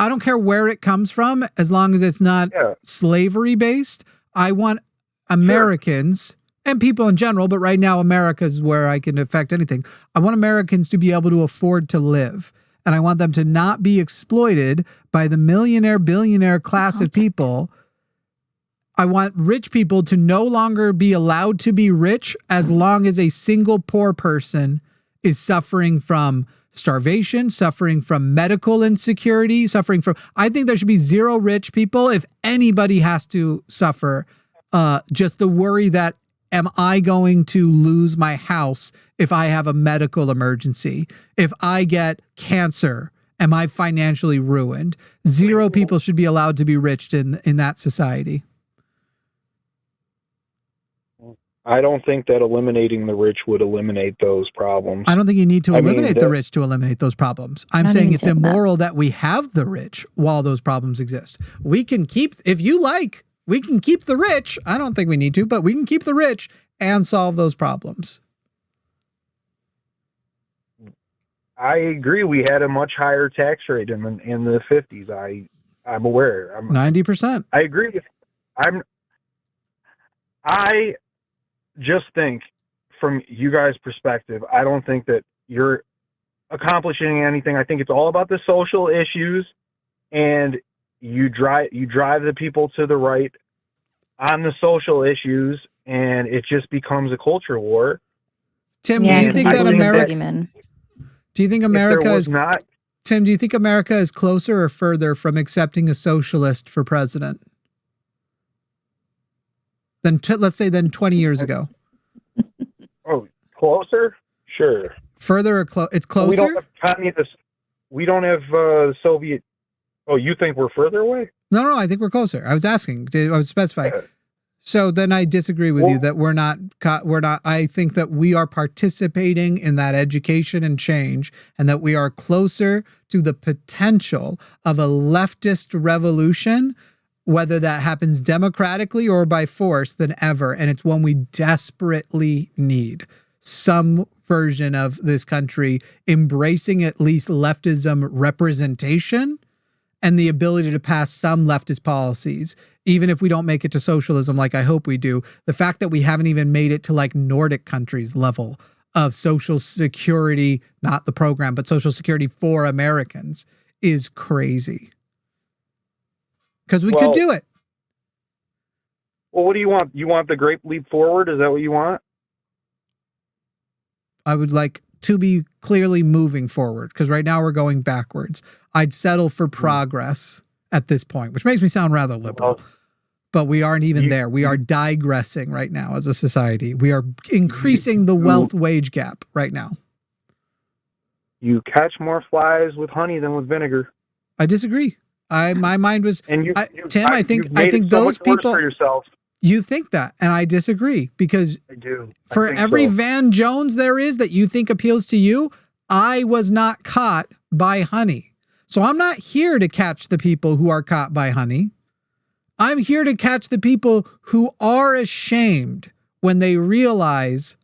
I don't care where it comes from, as long as it's not slavery based. I want Americans and people in general, but right now America is where I can affect anything. I want Americans to be able to afford to live. And I want them to not be exploited by the millionaire, billionaire class of people. I want rich people to no longer be allowed to be rich as long as a single poor person is suffering from starvation, suffering from medical insecurity, I think there should be zero rich people. If anybody has to suffer, just the worry that, am I going to lose my house if I have a medical emergency? If I get cancer, am I financially ruined? Zero people should be allowed to be rich in that society. I don't think that eliminating the rich would eliminate those problems. I don't think you need to eliminate the rich to eliminate those problems. I'm saying it's immoral that we have the rich while those problems exist. We can keep, if you like, we can keep the rich. I don't think we need to, but we can keep the rich and solve those problems. I agree. We had a much higher tax rate in the 50s. I'm aware. 90%. I agree. I just think, from you guys' perspective, I don't think that you're accomplishing anything. I think it's all about the social issues, and you drive the people to the right on the social issues, and it just becomes a culture war. Tim, do you think that America? Do you think America is not? Tim, do you think America is closer or further from accepting a socialist for president than let's say 20 years ago? Oh, closer? Sure. Further or it's closer? We don't have communists. We don't have Soviet. Oh, you think we're further away? No, I think we're closer. I was asking. I was specifying. So then I disagree with you that we're not. I think that we are participating in that education and change, and that we are closer to the potential of a leftist revolution, whether that happens democratically or by force, than ever. And it's one we desperately need. Some version of this country embracing at least leftism representation and the ability to pass some leftist policies, even if we don't make it to socialism like I hope we do. The fact that we haven't even made it to like Nordic countries level of social security, not the program, but social security for Americans is crazy. Because we could do it. Well, what do you want? You want the great leap forward? Is that what you want? I would like to be clearly moving forward, because right now we're going backwards. I'd settle for progress at this point, which makes me sound rather liberal. But we aren't even there. We are digressing right now as a society. We are increasing the wealth wage gap right now. You catch more flies with honey than with vinegar. I disagree. My mind was, and Tim, I think those people, for yourself. You think that, and I disagree, because I do. For every Van Jones there is that you think appeals to you, I was not caught by honey. So I'm not here to catch the people who are caught by honey. I'm here to catch the people who are ashamed when they realize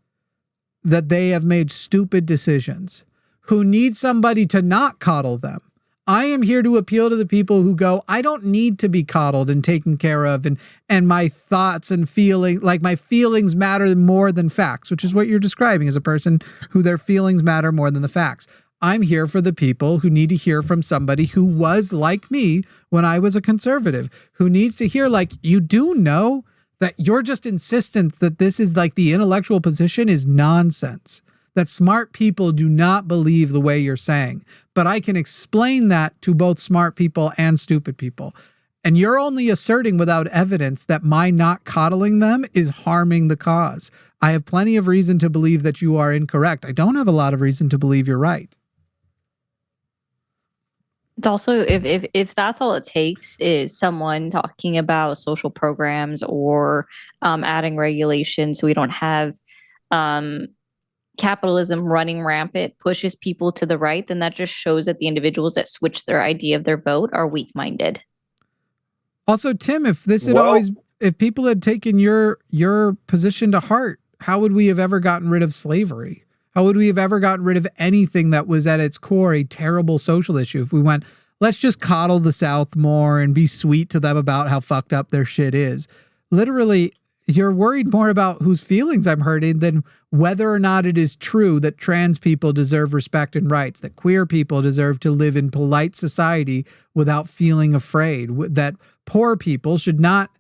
that they have made stupid decisions, who need somebody to not coddle them. I am here to appeal to the people who go, I don't need to be coddled and taken care of, and my thoughts and feelings, like my feelings matter more than facts, which is what you're describing as a person who their feelings matter more than the facts. I'm here for the people who need to hear from somebody who was like me when I was a conservative, who needs to hear, like, you do know that you're just insistent that this is like the intellectual position is nonsense, that smart people do not believe the way you're saying. But I can explain that to both smart people and stupid people. And you're only asserting without evidence that my not coddling them is harming the cause. I have plenty of reason to believe that you are incorrect. I don't have a lot of reason to believe you're right. It's also, if that's all it takes is someone talking about social programs or adding regulations so we don't have capitalism running rampant pushes people to the right, then that just shows that the individuals that switch their idea of their vote are weak-minded. Also, Tim, if people had taken your position to heart, how would we have ever gotten rid of slavery? How would we have ever gotten rid of anything that was at its core a terrible social issue? If we went, let's just coddle the South more and be sweet to them about how fucked up their shit is. Literally, you're worried more about whose feelings I'm hurting than whether or not it is true that trans people deserve respect and rights, that queer people deserve to live in polite society without feeling afraid, that poor people should not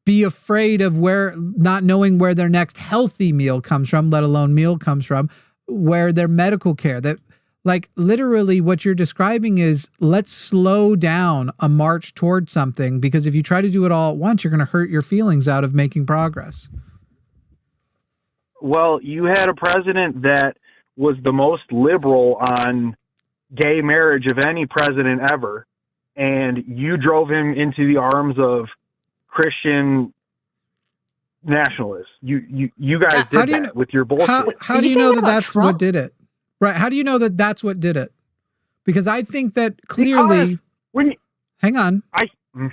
be afraid of not knowing where their next healthy meal comes from, let alone meal comes from, where their medical care, that like literally what you're describing is let's slow down a march towards something, because if you try to do it all at once, you're going to hurt your feelings out of making progress. Well, you had a president that was the most liberal on gay marriage of any president ever, and you drove him into the arms of Christian nationalists. You guys did that with your bullshit. How do you know that that's what did it? Right. How do you know that that's what did it? Because I think that clearly, hang on, I'm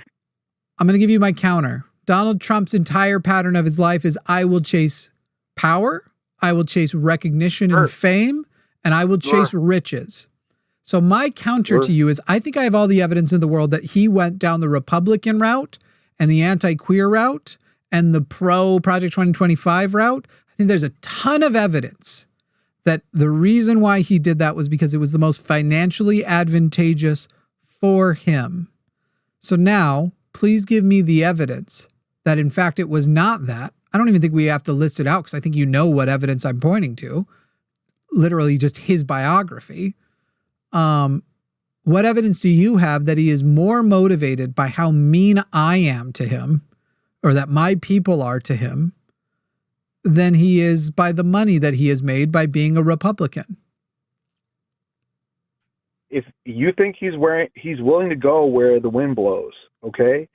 going to give you my counter. Donald Trump's entire pattern of his life is I will chase power, I will chase recognition and fame, and I will chase riches. So my counter to you is I think I have all the evidence in the world that he went down the Republican route and the anti-queer route and the pro-Project 2025 route. I think there's a ton of evidence that the reason why he did that was because it was the most financially advantageous for him. So now, please give me the evidence that in fact it was not that. I don't even think we have to list it out because I think you know what evidence I'm pointing to. Literally just his biography. What evidence do you have that he is more motivated by how mean I am to him, or that my people are to him, than he is by the money that he has made by being a Republican? If you think he's willing to go where the wind blows, okay?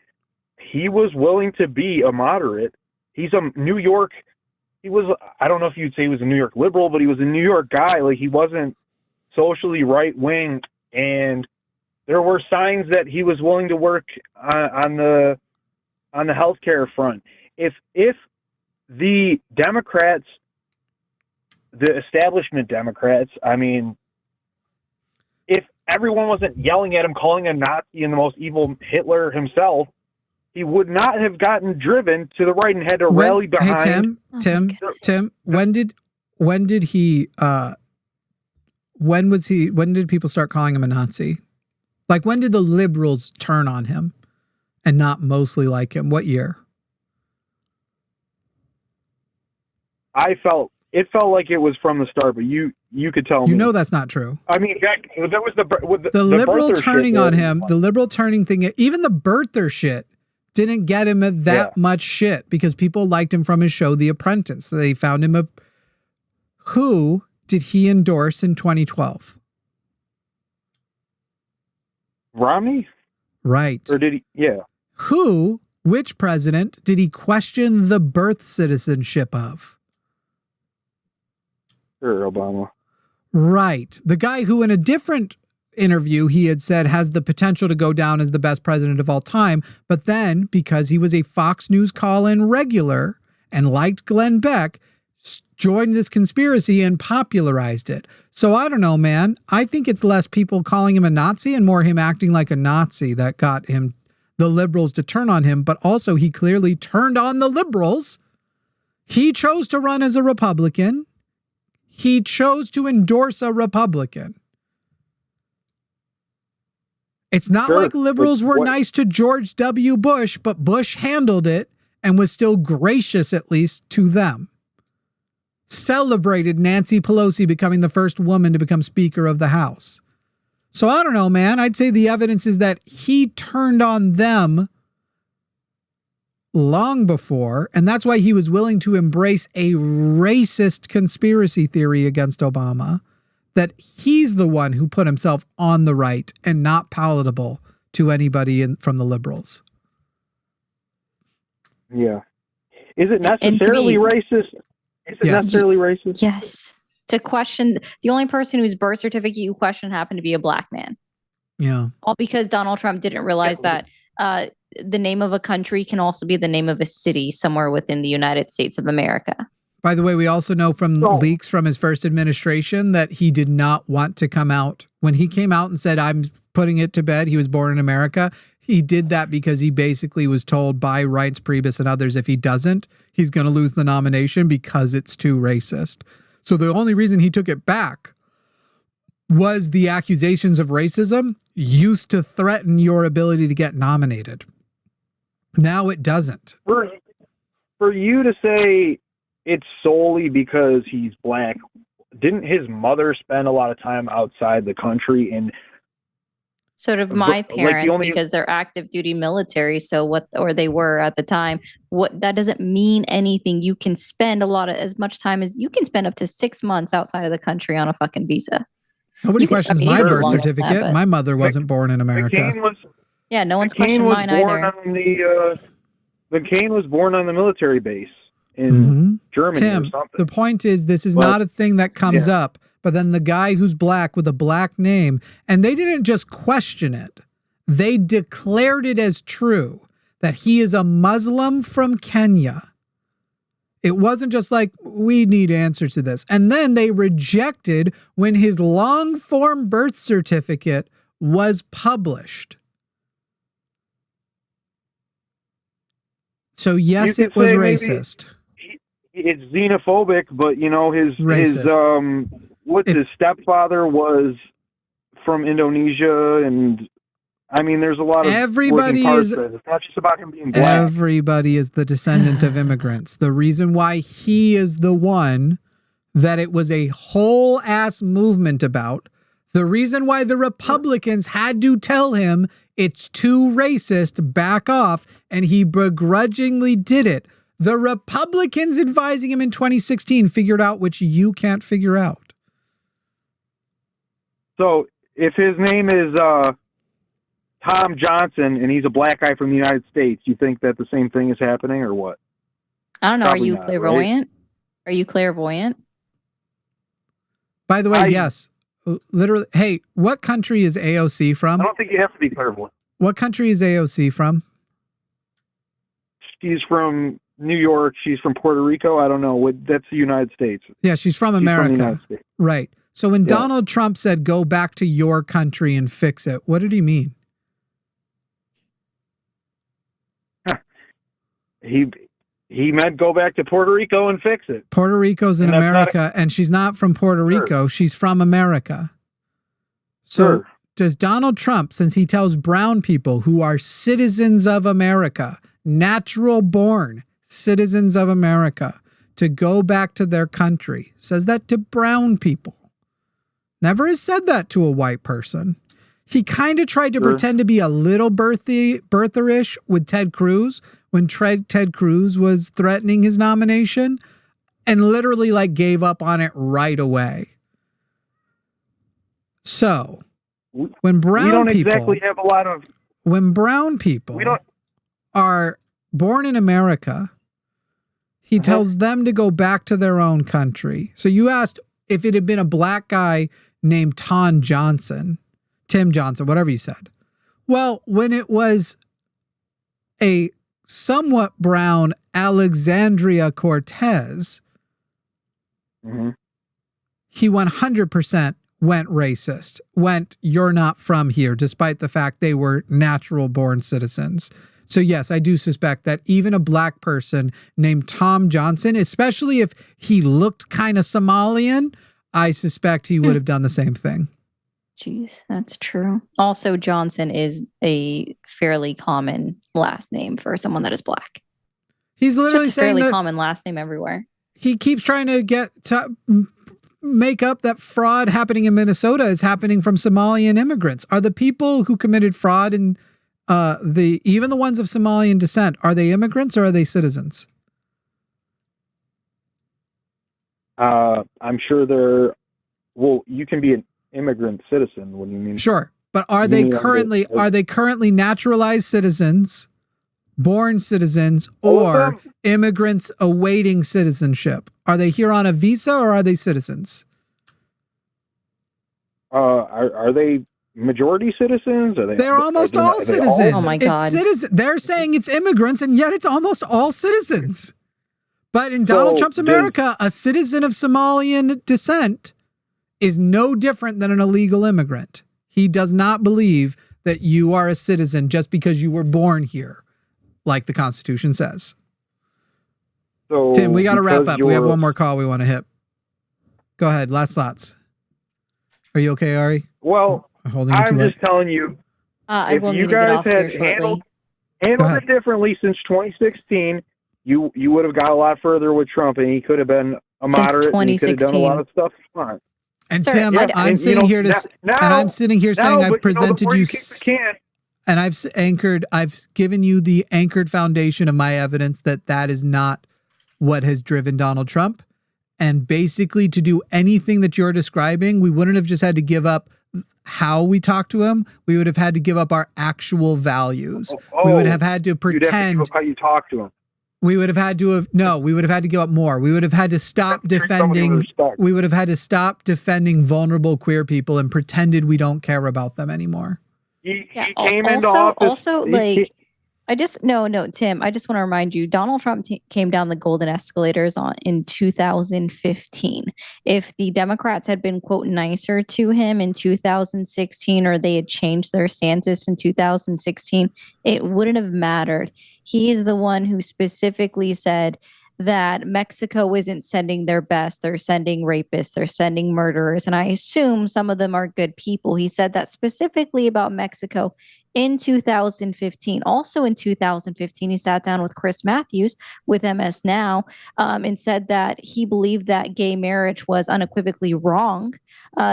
He was willing to be a moderate. He's a New York, I don't know if you'd say he was a New York liberal, but he was a New York guy. Like, he wasn't socially right wing, and there were signs that he was willing to work on the healthcare front. If the Democrats, the establishment Democrats, I mean, if everyone wasn't yelling at him, calling him Nazi and the most evil Hitler himself, he would not have gotten driven to the right and had to rally behind. Hey, Tim, when did people start calling him a Nazi? Like, when did the liberals turn on him and not mostly like him? What year? It felt like it was from the start, but you could tell me. You know that's not true. I mean, that was the liberal turning on him, the liberal turning thing, even the birther shit didn't get him that much shit because people liked him from his show, The Apprentice. So they found him who did he endorse in 2012? Romney? Right. Or did he? Yeah. Which president did he question the birth citizenship of? Sure, Obama. Right. The guy who in a different interview he had said has the potential to go down as the best president of all time. But then because he was a Fox News call-in regular and liked Glenn Beck, joined this conspiracy and popularized it. So I don't know, man. I think it's less people calling him a Nazi and more him acting like a Nazi that got him, the liberals, to turn on him. But also he clearly turned on the liberals. He chose to run as a Republican. He chose to endorse a Republican. It's not like liberals were nice to George W. Bush, but Bush handled it and was still gracious, at least, to them. Celebrated Nancy Pelosi becoming the first woman to become Speaker of the House. So I don't know, man. I'd say the evidence is that he turned on them long before, and that's why he was willing to embrace a racist conspiracy theory against Obama, that he's the one who put himself on the right and not palatable to anybody from the liberals. Yeah. Is it necessarily racist? Is it necessarily racist? Yes. To question the only person whose birth certificate you question happened to be a black man. Yeah. All because Donald Trump didn't realize that the name of a country can also be the name of a city somewhere within the United States of America. By the way, we also know from leaks from his first administration that he did not want to come out. When he came out and said, I'm putting it to bed, he was born in America, he did that because he basically was told by Reince Priebus and others, if he doesn't, he's going to lose the nomination because it's too racist. So the only reason he took it back was the accusations of racism used to threaten your ability to get nominated. Now it doesn't. For you to say it's solely because he's black, didn't his mother spend a lot of time outside the country? And sort of my parents, because they're active duty military. So or they were at the time. That doesn't mean anything. You can spend as much time as you can spend up to 6 months outside of the country on a fucking visa. Nobody questions my birth certificate. My mother wasn't born in America. No one's questioning mine either. McCain was born on the military base in Germany Tim, or something. The point is, this is not a thing that comes up. But then the guy who's black with a black name, and they didn't just question it. They declared it as true that he is a Muslim from Kenya. It wasn't just like, we need answers to this. And then they rejected when his long form birth certificate was published. So yes, it was racist. It's xenophobic, but his stepfather was from Indonesia, and I mean, there's a lot of everybody is. It's not just about him being black. Everybody is the descendant of immigrants. The reason why he is the one that it was a whole ass movement about. The reason why the Republicans had to tell him it's too racist, back off, and he begrudgingly did it. The Republicans advising him in 2016 figured out, which you can't figure out. So if his name is Tom Johnson and he's a black guy from the United States, you think that the same thing is happening or what? I don't know. Probably are you clairvoyant? Right? Are you clairvoyant? By the way, yes. Literally. Hey, what country is AOC from? I don't think you have to be clairvoyant. What country is AOC from? She's from New York. She's from Puerto Rico. I don't know. That's the United States. Yeah, she's from America. Right. So when Donald Trump said, go back to your country and fix it, what did he mean? He meant go back to Puerto Rico and fix it. Puerto Rico's in America, and she's not from Puerto Rico. She's from America. So does Donald Trump, since he tells brown people who are citizens of America, natural born citizens of America, to go back to their country, says that to brown people, never has said that to a white person. He kind of tried to pretend to be a little birtherish with Ted Cruz when Ted Cruz was threatening his nomination, and literally gave up on it right away. So when brown people are born in America, he tells them to go back to their own country. So you asked if it had been a black guy named Tim Johnson, whatever you said. Well, when it was a somewhat brown Alexandria Cortez, he 100% went racist, you're not from here, despite the fact they were natural born citizens. So yes, I do suspect that even a black person named Tom Johnson, especially if he looked kind of Somalian, I suspect he would have done the same thing. Jeez, that's true. Also, Johnson is a fairly common last name for someone that is black. He's literally just a saying fairly common last name everywhere. He keeps trying to make up that fraud happening in Minnesota is happening from Somalian immigrants. Are the people who committed fraud in even the ones of Somalian descent, are they immigrants or are they citizens? I'm sure they're. Well, you can be an immigrant citizen. What do you mean? Sure, but are they currently naturalized citizens born citizens or immigrants awaiting citizenship. Are they here on a visa or are they citizens? Are they majority citizens? They're almost all citizens. Oh my God. They're saying it's immigrants, and yet it's almost all citizens. But in Donald Trump's America, a citizen of Somalian descent is no different than an illegal immigrant. He does not believe that you are a citizen just because you were born here, like the Constitution says. So, Tim, we got to wrap up. We have one more call we want to hit. Go ahead. Last thoughts. Are you okay, Ari? Well, I'm just telling you, if you guys had handled it differently since 2016, you would have got a lot further with Trump, and he could have been a moderate, and he could have done a lot of stuff smart. And Tim, I'm sitting here saying I've presented you, and I've given you the anchored foundation of my evidence that is not what has driven Donald Trump. And basically, to do anything that you're describing, we wouldn't have just had to give up how we talk to him. We would have had to give up our actual values. We would have had to pretend. You'd have to give up how you talk to him. We would have had to we would have had to give up more. We would have had to stop defending. We would have had to stop defending vulnerable queer people and pretended we don't care about them anymore. He came into office. Tim, I just want to remind you, Donald Trump came down the golden escalators in 2015. If the Democrats had been, quote, nicer to him in 2016, or they had changed their stances in 2016, it wouldn't have mattered. He is the one who specifically said that Mexico isn't sending their best. They're sending rapists. They're sending murderers. And I assume some of them are good people. He said that specifically about Mexico in 2015. Also in 2015, he sat down with Chris Matthews with MS Now and said that he believed that gay marriage was unequivocally wrong.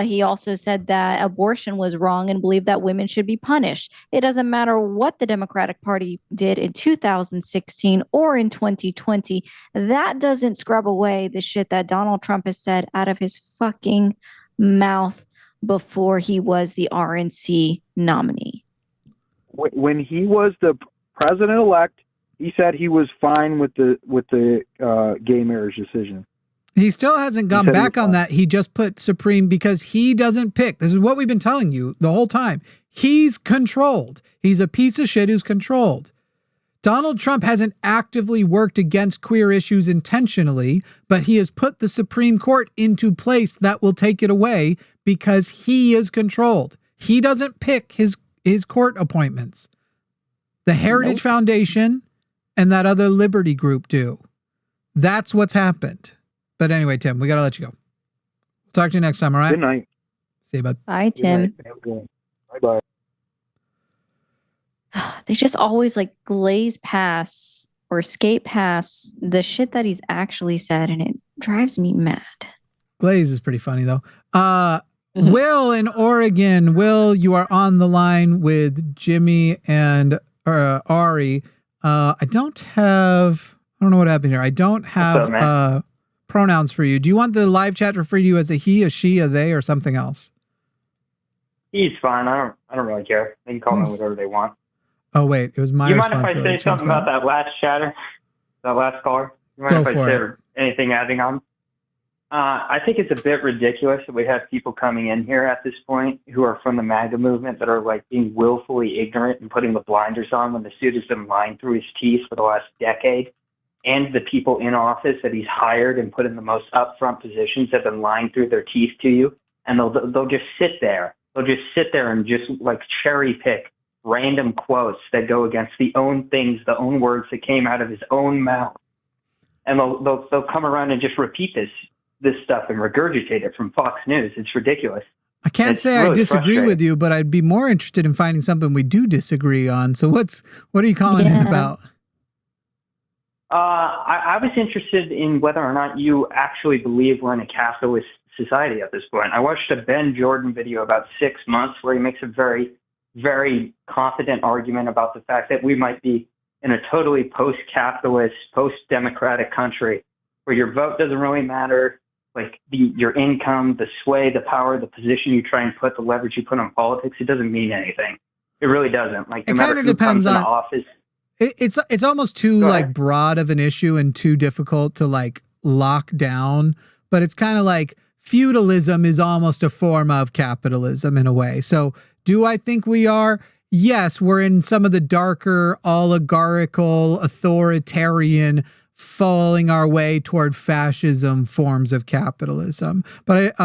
He also said that abortion was wrong and believed that women should be punished. It doesn't matter what the Democratic Party did in 2016 or in 2020. That doesn't scrub away the shit that Donald Trump has said out of his fucking mouth before he was the RNC nominee. When he was the president-elect, he said he was fine with the gay marriage decision. He still hasn't gone back on that. He just put Supreme because he doesn't pick. This is what we've been telling you the whole time. He's controlled. He's a piece of shit who's controlled. Donald Trump hasn't actively worked against queer issues intentionally, but he has put the Supreme Court into place that will take it away because he is controlled. He doesn't pick his court appointments. The Heritage Foundation and that other Liberty group do. That's what's happened. But anyway, Tim, we got to let you go. Talk to you next time, all right? Good night. See you, bud. Bye, Tim. Bye-bye. They just always glaze past or skate past the shit that he's actually said, and it drives me mad. Glaze is pretty funny, though. Will in Oregon. Will, you are on the line with Jimmy and Ari. I don't know what happened here. I don't have pronouns for you. Do you want the live chat to refer to you as a he, a she, a they, or something else? He's fine. I don't really care. They can call me whatever they want. Oh wait, it was my. You mind if I say something about that last chatter, that last caller? You mind if I say anything adding on? I think it's a bit ridiculous that we have people coming in here at this point who are from the MAGA movement that are being willfully ignorant and putting the blinders on when the suit has been lying through his teeth for the last decade. And the people in office that he's hired and put in the most upfront positions have been lying through their teeth to you. And they'll just sit there. They'll just sit there and just cherry pick random quotes that go against the own things, the own words that came out of his own mouth. And they'll come around and just repeat this stuff and regurgitate it from Fox News. It's ridiculous. I can't say I disagree with you, but I'd be more interested in finding something we do disagree on. So what are you calling in about? I was interested in whether or not you actually believe we're in a capitalist society at this point. I watched a Ben Jordan video about 6 months where he makes a very, very confident argument about the fact that we might be in a totally post-capitalist, post-democratic country where your vote doesn't really matter. Your income, the sway, the power, the position you try and put, the leverage you put on politics, it doesn't mean anything. It really doesn't. No matter who comes into office. it's almost too like broad of an issue and too difficult to like lock down, but it's kind of like feudalism is almost a form of capitalism in a way. So do I think we are? Yes, we're in some of the darker oligarchical, authoritarian, falling our way toward fascism forms of capitalism. But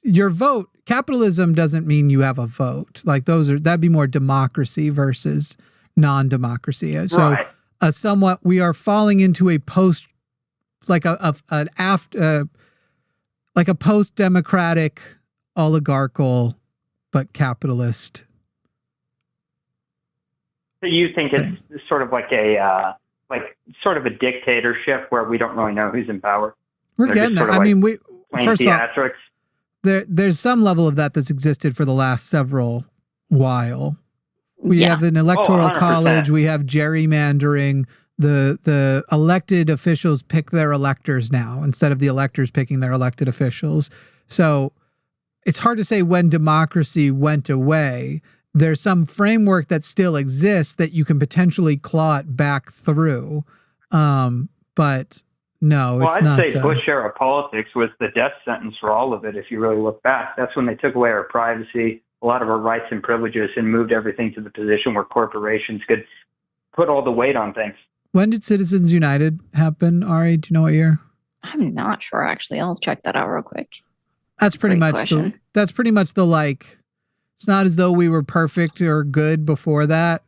your vote, capitalism doesn't mean you have a vote. Like that'd be more democracy versus non-democracy. So somewhat we are falling into a post, like a post-democratic, oligarchical, but capitalist. So you think it's sort of like a dictatorship where we don't really know who's in power? We're getting there. I mean, first theatrics. of all, there's some level of that that's existed for the last several while. We have an electoral college. We have gerrymandering. The elected officials pick their electors now instead of the electors picking their elected officials. So it's hard to say when democracy went away. There's some framework that still exists that you can potentially claw it back through. But no, it's not. I'd say Bush era politics was the death sentence for all of it. If you really look back, that's when they took away our privacy, a lot of our rights and privileges, and moved everything to the position where corporations could put all the weight on things. When did Citizens United happen, Ari? Do you know what year? I'm not sure, actually. I'll check that out real quick. That's pretty much the like, it's not as though we were perfect or good before that,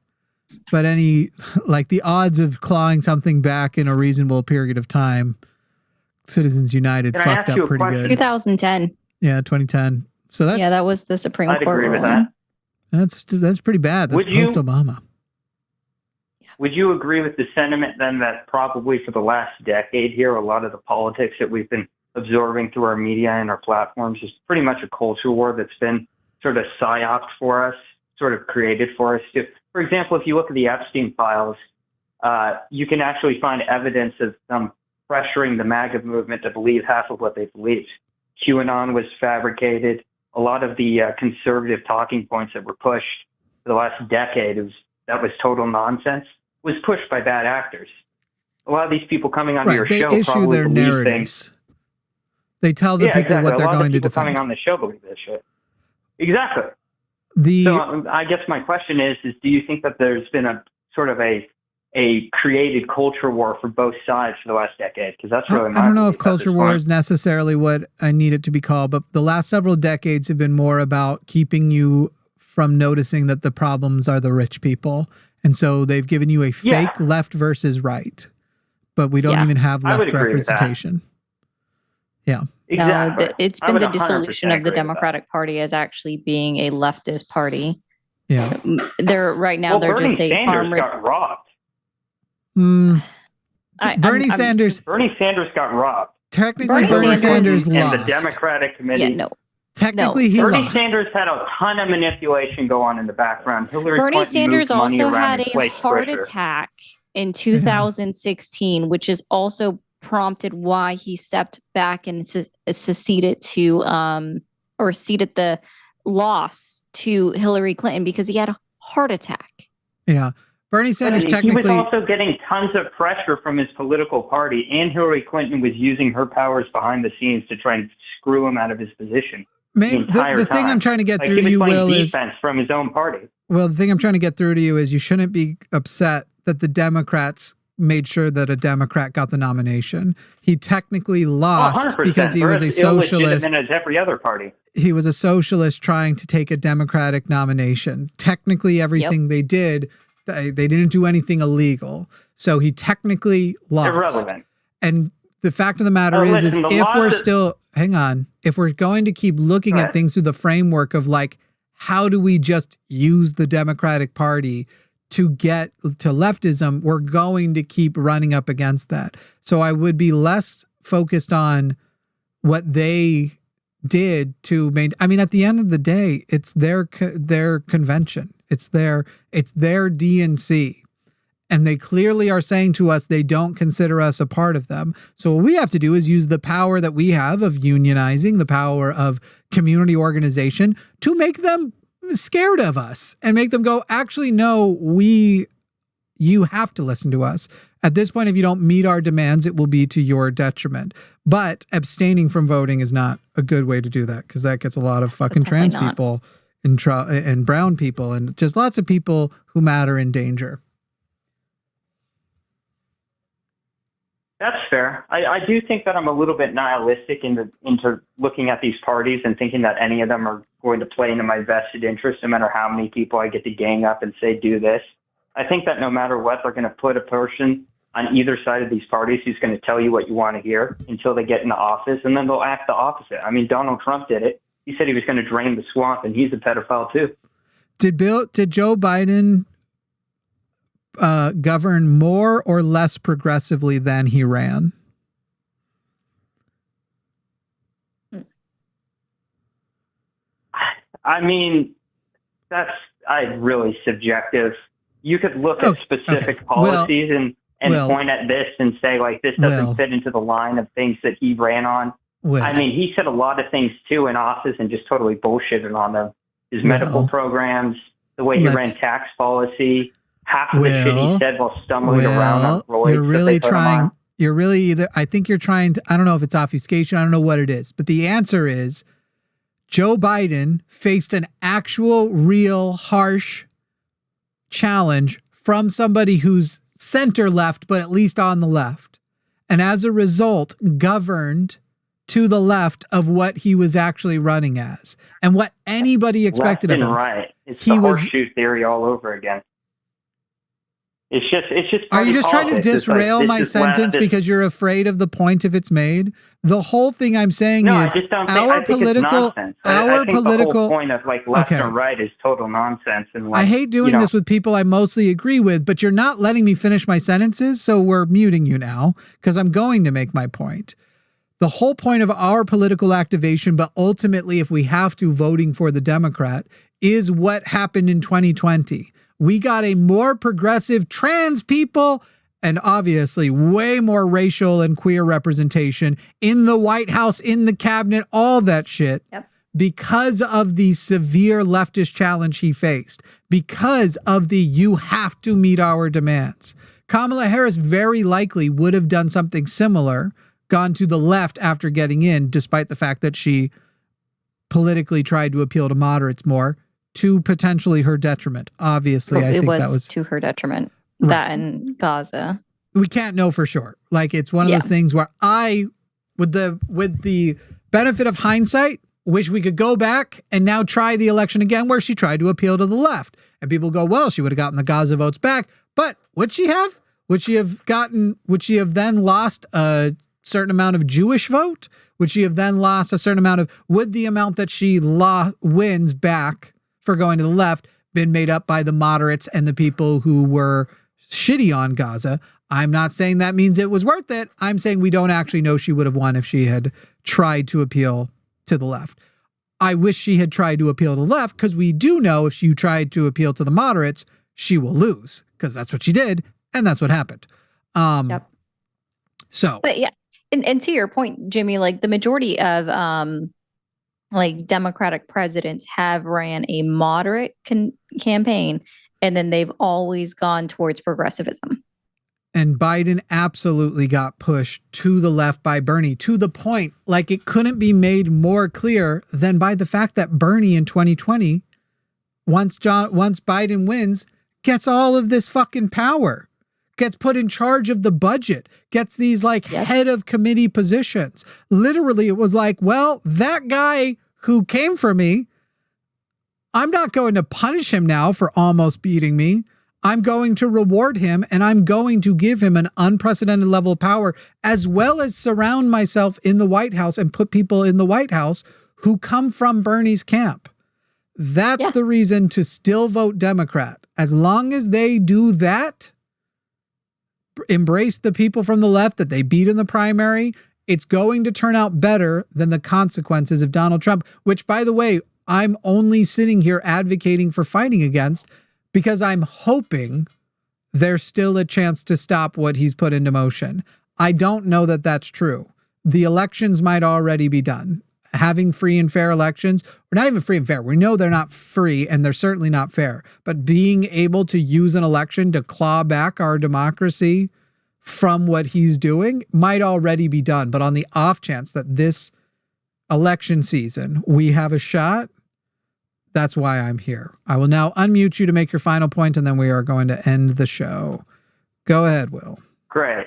but the odds of clawing something back in a reasonable period of time, Citizens United fucked up pretty good. 2010. Yeah, 2010. So that was the Supreme Court. I'd agree with that. That's pretty bad. That's post-Obama. Would you agree with the sentiment then that probably for the last decade here, a lot of the politics that we've been absorbing through our media and our platforms is pretty much a culture war that's been sort of psyoped for us, sort of created for us? For example, if you look at the Epstein files, you can actually find evidence of them pressuring the MAGA movement to believe half of what they believed. QAnon was fabricated. A lot of the conservative talking points that were pushed for the last decade that was total nonsense was pushed by bad actors. A lot of these people coming onto your show issue probably their believe narratives. things. They tell the people what they're going to defend. Coming on the show believe this shit. Exactly. So I guess my question is do you think that there's been a sort of a created culture war for both sides for the last decade? Because that's really I don't know if culture war is necessarily what I need it to be called, but the last several decades have been more about keeping you from noticing that the problems are the rich people. And so they've given you a fake left versus right, but we don't even have left representation. Yeah. Exactly. No, it's been the dissolution of the Democratic Party as actually being a leftist party. Yeah. They're right now. They're Bernie just a Sanders got robbed. Bernie Sanders got robbed. Technically, Bernie Sanders lost. And the Democratic committee. Yeah, no. Technically, he Bernie lost. Sanders had a ton of manipulation go on in the background. Bernie Sanders also had a heart attack in 2016, which is also prompted why he stepped back and ceded the loss to Hillary Clinton because he had a heart attack. Yeah. Bernie Sanders technically... He was also getting tons of pressure from his political party, and Hillary Clinton was using her powers behind the scenes to try and screw him out of his position. The thing I'm trying to get through to you, Will, is defense from his own party. Well, the thing I'm trying to get through to you is you shouldn't be upset that the Democrats made sure that a Democrat got the nomination. He technically lost because he was a socialist. As every other party. He was a socialist trying to take a Democratic nomination. Technically, everything they did, they didn't do anything illegal. So he technically lost. Irrelevant. And the fact of the matter is if we're still, hang on, if we're going to keep looking at things through the framework of like, how do we just use the Democratic Party to get to leftism, we're going to keep running up against that. So I would be less focused on what they did to I mean, at the end of the day, it's their convention. It's their DNC. And they clearly are saying to us they don't consider us a part of them. So what we have to do is use the power that we have of unionizing, the power of community organization to make them scared of us and make them go, actually, no, You have to listen to us. At this point, if you don't meet our demands, it will be to your detriment. But abstaining from voting is not a good way to do that, because that gets a lot of fucking trans people and brown people and just lots of people who matter in danger. That's fair. I do think that I'm a little bit nihilistic into looking at these parties and thinking that any of them are going to play into my vested interest, no matter how many people I get to gang up and say, do this. I think that no matter what, they're going to put a person on either side of these parties who's going to tell you what you want to hear until they get into office, and then they'll act the opposite. I mean, Donald Trump did it. He said he was going to drain the swamp, and he's a pedophile too. Did Joe Biden govern more or less progressively than he ran? I mean, that's really subjective. You could look at specific policies and point at this and say, like, this doesn't fit into the line of things that he ran on. I mean, he said a lot of things too in office and just totally bullshitted on them. His medical programs, the way he ran tax policy, half of the shit he said while stumbling around on roids. I think you're trying to, I don't know if it's obfuscation, I don't know what it is, but the answer is Joe Biden faced an actual, real, harsh challenge from somebody who's center left, but at least on the left. And as a result, governed to the left of what he was actually running as and what anybody expected of him. Right. It's the horseshoe theory all over again. It's just. Are you just trying to disrail my sentence because you're afraid of the point if it's made? The whole thing I'm saying is I just don't think, I think it's nonsense. I think the whole point of like left and right is total nonsense. And like, I hate doing this with people I mostly agree with, but you're not letting me finish my sentences, so we're muting you now because I'm going to make my point. The whole point of our political activation, but ultimately if we have to, voting for the Democrat, is what happened in 2020. We got a more progressive trans people and obviously way more racial and queer representation in the White House, in the cabinet, all that shit. Yep. Because of the severe leftist challenge he faced, because of the you have to meet our demands. Kamala Harris very likely would have done something similar, gone to the left after getting in, despite the fact that she politically tried to appeal to moderates more, to potentially her detriment. Obviously, I think that was to her detriment. Right. That and Gaza. We can't know for sure. Like, it's one of those things where I, with the benefit of hindsight, wish we could go back and now try the election again where she tried to appeal to the left. And people go, well, she would have gotten the Gaza votes back. But would she have? Would she have then lost a certain amount of Jewish vote? Would she have then lost a certain amount of, would the amount that she wins back for going to the left been made up by the moderates and the people who were shitty on Gaza? I'm not saying that means it was worth it. I'm saying we don't actually know she would have won if she had tried to appeal to the left. I wish she had tried to appeal to the left, because we do know if she tried to appeal to the moderates, she will lose, because that's what she did and that's what happened. So, but yeah, and to your point, Jimmy, like the majority of like Democratic presidents have ran a moderate campaign, and then they've always gone towards progressivism. And Biden absolutely got pushed to the left by Bernie, to the point, like, it couldn't be made more clear than by the fact that Bernie in 2020, once Biden wins, gets all of this fucking power, gets put in charge of the budget, gets these like head of committee positions. Literally, it was like, well, that guy who came for me, I'm not going to punish him now for almost beating me. I'm going to reward him, and I'm going to give him an unprecedented level of power, as well as surround myself in the White House and put people in the White House who come from Bernie's camp. That's the reason to still vote Democrat. As long as they do that, embrace the people from the left that they beat in the primary, it's going to turn out better than the consequences of Donald Trump, which, by the way, I'm only sitting here advocating for fighting against, because I'm hoping there's still a chance to stop what he's put into motion. I don't know that that's true. The elections might already be done. having free and fair elections, or not even free and fair. We know they're not free and they're certainly not fair, but being able to use an election to claw back our democracy from what he's doing might already be done. But on the off chance that this election season we have a shot, that's why I'm here. I will now unmute you to make your final point, and then we are going to end the show. Go ahead, Will. Great.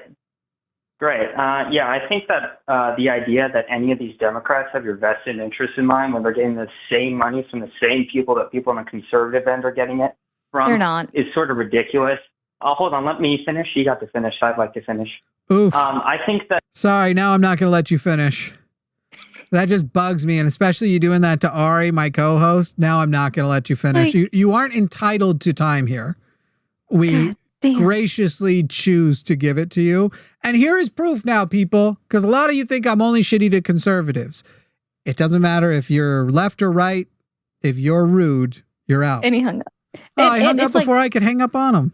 Yeah, I think that the idea that any of these Democrats have your vested interest in mind when they're getting the same money from the same people that people on the conservative end are getting it from They're not. is sort of ridiculous. Hold on, let me finish. You got to finish. I'd like to finish. Oof. I think that... Sorry, now I'm not going to let you finish. That just bugs me, and especially you doing that to Ari, my co-host. Now I'm not going to let you finish. You aren't entitled to time here. We graciously choose to give it to you. And here is proof now, people, because a lot of you think I'm only shitty to conservatives. It doesn't matter if you're left or right. If you're rude, you're out. And he hung up. I hung up before I could hang up on him.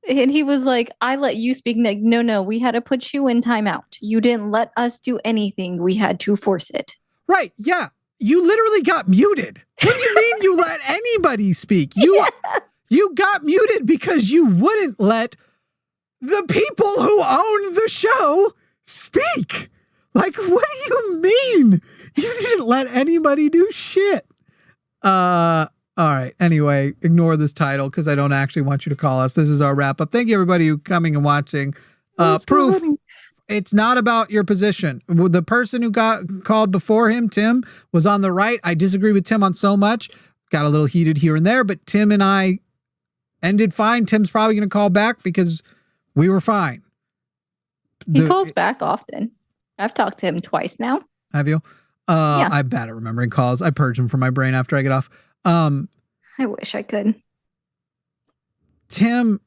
And he was like, I let you speak. No, we had to put you in timeout. You didn't let us do anything. We had to force it. Right. Yeah. You literally got muted. What do you mean you let anybody speak? You got muted because you wouldn't let the people who own the show speak. Like, what do you mean? You didn't let anybody do shit. All right. Anyway, ignore this title because I don't actually want you to call us. This is our wrap up. Thank you, everybody who coming and watching. Proof. It's not about your position. The person who got called before him, Tim, was on the right. I disagree with Tim on so much. Got a little heated here and there, but Tim and I ended fine. Tim's probably going to call back because we were fine. He calls back often. I've talked to him twice now. Have you? Yeah. I'm bad at remembering calls. I purge them from my brain after I get off. I wish I could. Tim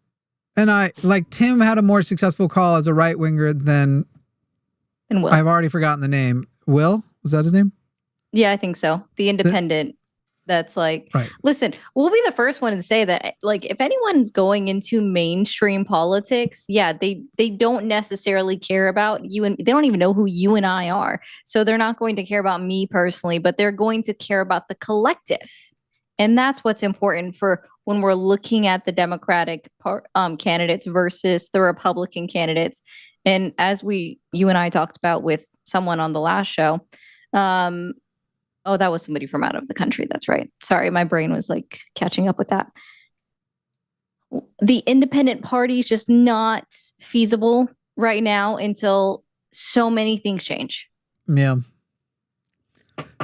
and I, Tim had a more successful call as a right winger than Will. I've already forgotten the name. Will? Was that his name? Yeah, I think so. The independent. That's like, right. Listen, we'll be the first one to say that, if anyone's going into mainstream politics, they don't necessarily care about you, and they don't even know who you and I are. So they're not going to care about me personally, but they're going to care about the collective. And that's what's important for when we're looking at the Democratic candidates versus the Republican candidates. And as you and I talked about with someone on the last show, oh, that was somebody from out of the country. That's right. Sorry, my brain was catching up with that. The independent party is just not feasible right now until so many things change. Yeah.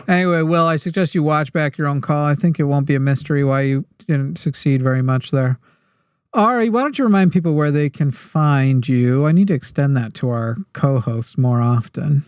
Anyway, Will, I suggest you watch back your own call. I think it won't be a mystery why you didn't succeed very much there. Ari, why don't you remind people where they can find you? I need to extend that to our co-hosts more often.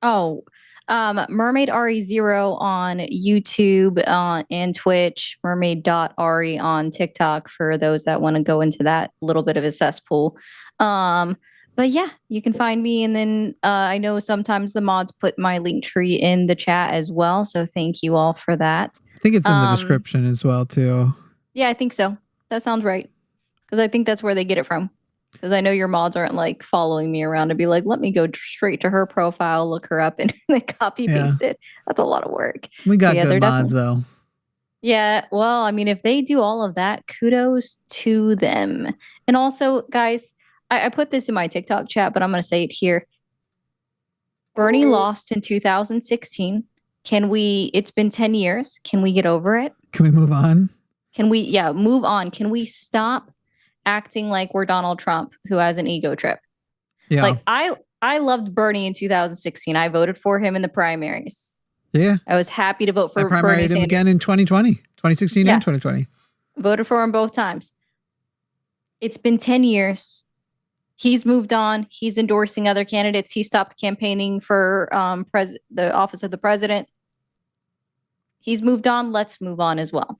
Oh, Mermaid Ari0 on YouTube and Twitch, mermaid.ari on TikTok for those that want to go into that little bit of a cesspool. But yeah, you can find me. And then I know sometimes the mods put my link tree in the chat as well. So thank you all for that. I think it's in the description as well, too. Yeah, I think so. That sounds right. Because I think that's where they get it from. Because I know your mods aren't following me around to be let me go straight to her profile, look her up, and then copy paste it. That's a lot of work. We got good mods, though. Yeah, well, I mean, if they do all of that, kudos to them. And also, guys, I put this in my TikTok chat, but I'm going to say it here. Bernie lost in 2016. It's been 10 years. Can we get over it? Can we move on? Can we, move on? Can we stop acting like we're Donald Trump, who has an ego trip? Yeah. I loved Bernie in 2016. I voted for him in the primaries. Yeah. I was happy to vote for Bernie. I primaried him again in 2016 and 2020. Voted for him both times. It's been 10 years. He's moved on. He's endorsing other candidates. He stopped campaigning for the office of the president. He's moved on. Let's move on as well.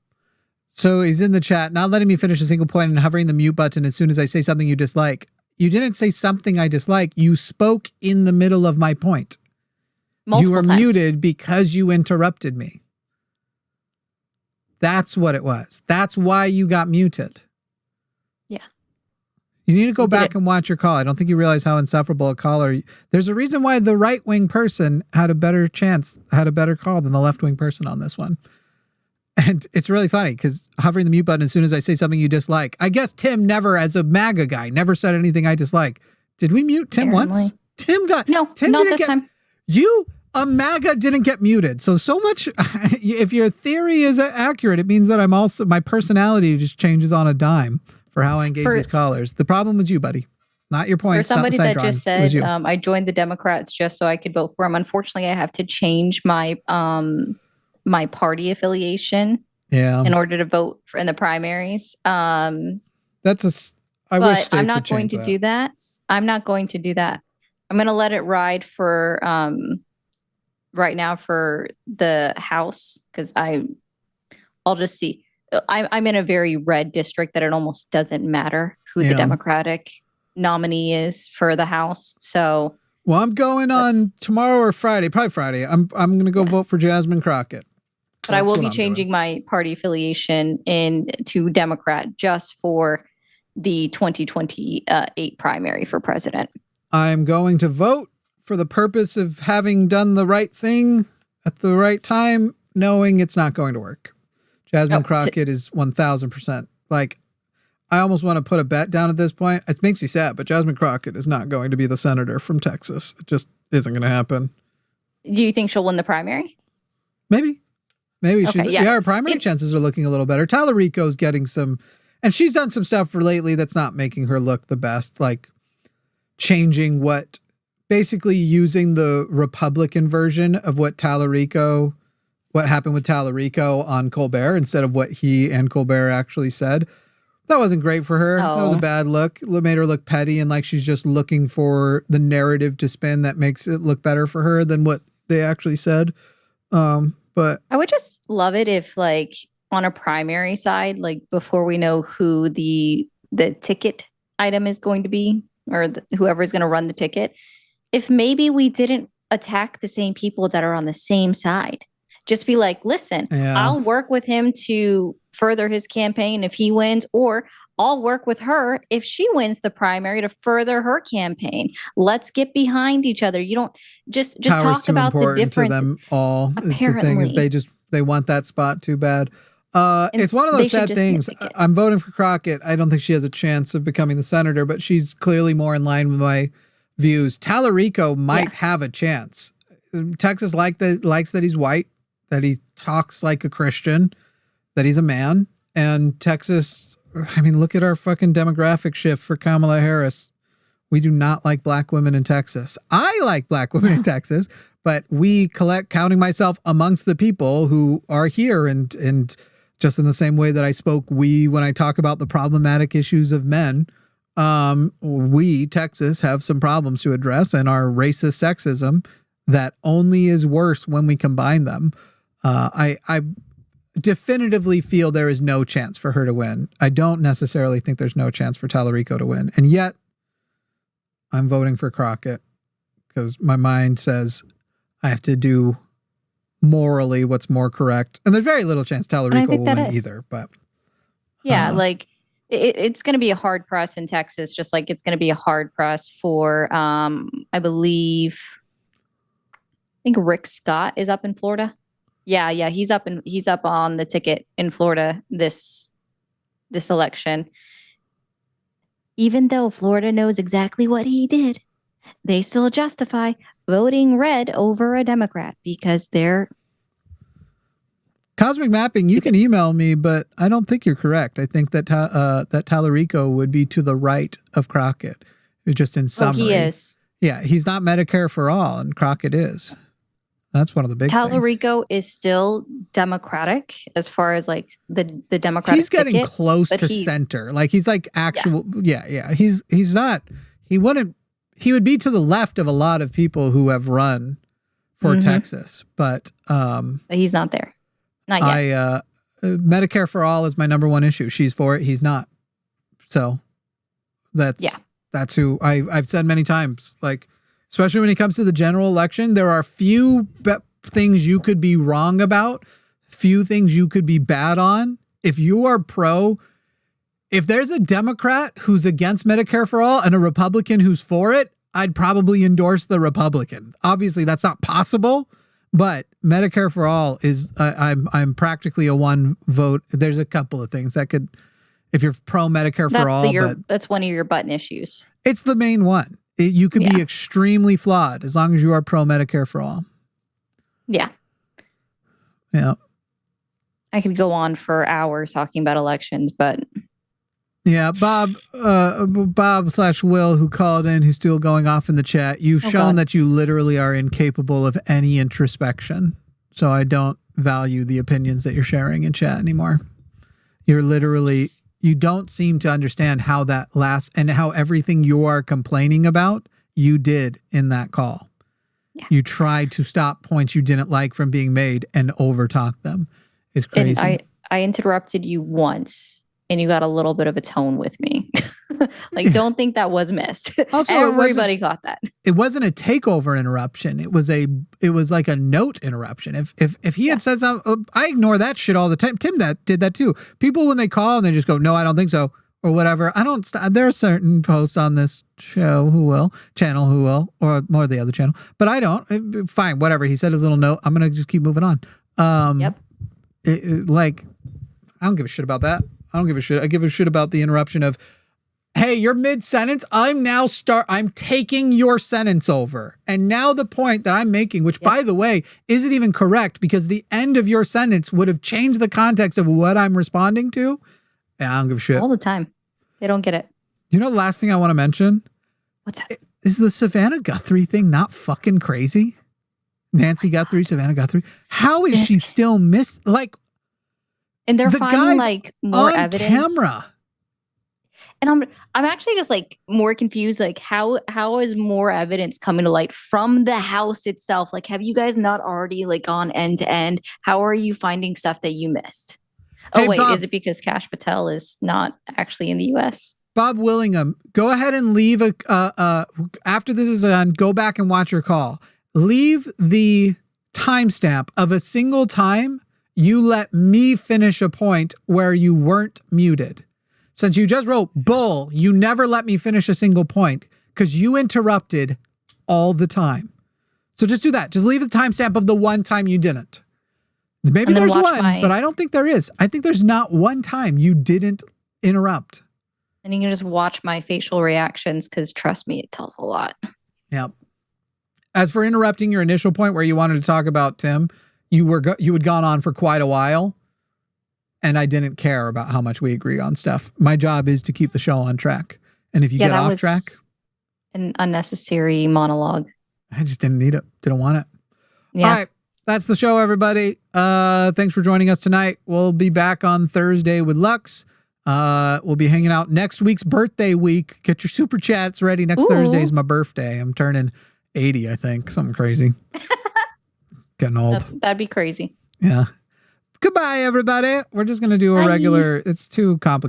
So he's in the chat, not letting me finish a single point and hovering the mute button as soon as I say something you dislike. You didn't say something I dislike. You spoke in the middle of my point. You were muted because you interrupted me. That's what it was. That's why you got muted. Yeah. You need to go back and watch your call. I don't think you realize how insufferable a caller. There's a reason why the right-wing person had a better call than the left-wing person on this one. And it's really funny because hovering the mute button as soon as I say something you dislike. I guess Tim never, as a MAGA guy, never said anything I dislike. Did we mute Tim once? Tim not this time. A MAGA didn't get muted. So much, if your theory is accurate, it means that my personality just changes on a dime for how I engage these callers. The problem was you, buddy. Not your point. For somebody that just said, I joined the Democrats just so I could vote for him. Unfortunately, I have to change my my party affiliation in order to vote in the primaries. I'm not going to do that. I'm not going to do that. I'm going to let it ride for right now for the House because I'll just see. I'm in a very red district that it almost doesn't matter who the Democratic nominee is for the House. So, well, I'm going on tomorrow or Friday, probably Friday. I'm going to go vote for Jasmine Crockett. But I will be changing my party affiliation to Democrat just for the 2028 primary for president. I'm going to vote for the purpose of having done the right thing at the right time, knowing it's not going to work. Jasmine Crockett is 1,000%. Like, I almost want to put a bet down at this point. It makes me sad, but Jasmine Crockett is not going to be the senator from Texas. It just isn't going to happen. Do you think she'll win the primary? Maybe her primary chances are looking a little better. Tallarico's getting some, and she's done some stuff for lately that's not making her look the best, like changing basically using the Republican version of what happened with Tallarico on Colbert instead of what he and Colbert actually said. That wasn't great for her. That was a bad look. It made her look petty and like she's just looking for the narrative to spin that makes it look better for her than what they actually said. But I would just love it if, like, on a primary side, like before we know who the ticket item is going to be or whoever is going to run the ticket, if maybe we didn't attack the same people that are on the same side. Just be like, listen, I'll work with him to further his campaign if he wins, or I'll work with her if she wins the primary to further her campaign. Let's get behind each other. You don't just talk about the difference. To them all. Apparently. The thing is they want that spot too bad. It's one of those sad things. I'm voting for Crockett. I don't think she has a chance of becoming the senator, but she's clearly more in line with my views. Tallarico might have a chance. Texas likes that he's white, that he talks like a Christian, that he's a man. And Texas, I mean, look at our fucking demographic shift for Kamala Harris. We do not like black women in Texas. I like black women in Texas, but counting myself amongst the people who are here and just in the same way that I spoke when I talk about the problematic issues of men, Texas, have some problems to address, and our racist sexism that only is worse when we combine them. I definitively feel there is no chance for her to win. I don't necessarily think there's no chance for Tallarico to win. And yet I'm voting for Crockett because my mind says I have to do morally what's more correct. And there's very little chance Tallarico will win either. But like it's going to be a hard press in Texas, just like it's going to be a hard press for, I think Rick Scott is up in Florida. Yeah, he's up on the ticket in Florida this election. Even though Florida knows exactly what he did, they still justify voting red over a Democrat because they're Cosmic Mapping. You can email me, but I don't think you're correct. I think that that Tallarico would be to the right of Crockett. Just in summary, he is. Yeah, he's not Medicare for all, and Crockett is. That's one of the big things. Tallarico is still Democratic as far as like the Democratic He's getting ticket, close to center. Like he's like actual. Yeah. He's not. He would be to the left of a lot of people who have run for Texas, but he's not there. Not yet. Medicare for all is my number one issue. She's for it. He's not. So that's who I've said many times. Like, especially when it comes to the general election, there are few things you could be wrong about, few things you could be bad on. If you are pro If there's a Democrat who's against Medicare for all and a Republican who's for it, I'd probably endorse the Republican. Obviously, that's not possible, but Medicare for all is, I'm practically a one vote. There's a couple of things that could, if you're pro Medicare for all, but that's one of your button issues. It's the main one. You could be extremely flawed as long as you are pro Medicare for all. Yeah. Yeah. I could go on for hours talking about elections, but yeah, Bob/Will, who called in, who's still going off in the chat. You've shown that you literally are incapable of any introspection. So I don't value the opinions that you're sharing in chat anymore. You're literally, you don't seem to understand how that lasts and how everything you are complaining about, you did in that call. Yeah. You tried to stop points you didn't like from being made and overtalk them. It's crazy. And I interrupted you once. And you got a little bit of a tone with me. Don't think that was missed. Also, everybody got that. It wasn't a takeover interruption. It was like a note interruption. If he had said something, I ignore that shit all the time. Tim did that too. People, when they call and they just go, no, I don't think so, or whatever. There are certain hosts on this channel who will, or more the other channel, but I don't. Fine, whatever. He said his little note. I'm gonna just keep moving on. Yep. I don't give a shit about that. I don't give a shit. I give a shit about the interruption of, hey, you're mid-sentence. I'm taking your sentence over. And now the point that I'm making, which by the way, isn't even correct because the end of your sentence would have changed the context of what I'm responding to. Yeah, I don't give a shit. All the time. They don't get it. You know the last thing I want to mention? What's that? Is the Savannah Guthrie thing not fucking crazy? Nancy Guthrie, Savannah Guthrie. How is she still missed? And they're finding more on evidence. Camera. And I'm actually just more confused. How is more evidence coming to light from the house itself? Have you guys not already gone end to end? How are you finding stuff that you missed? Oh, wait, Bob, is it because Kash Patel is not actually in the U.S.? Bob Willingham, go ahead and leave after this is done, go back and watch your call. Leave the timestamp of a single time you let me finish a point where you weren't muted. Since you just wrote bull, you never let me finish a single point because you interrupted all the time. So just do that. Just leave the timestamp of the one time you didn't. Maybe there's one, but I don't think there is. I think there's not one time you didn't interrupt. And you can just watch my facial reactions because trust me, it tells a lot. Yeah. As for interrupting your initial point where you wanted to talk about Tim, you had gone on for quite a while, and I didn't care about how much we agree on stuff. My job is to keep the show on track. And if you get off track, an unnecessary monologue. I just didn't need it. Didn't want it. Yeah. All right. That's the show, everybody. Thanks for joining us tonight. We'll be back on Thursday with Lux. We'll be hanging out next week's birthday week. Get your super chats ready. Next Thursday is my birthday. I'm turning 80, I think. Something crazy. Getting old. That'd be crazy. Yeah. Goodbye, everybody. We're just going to do a regular, it's too complicated.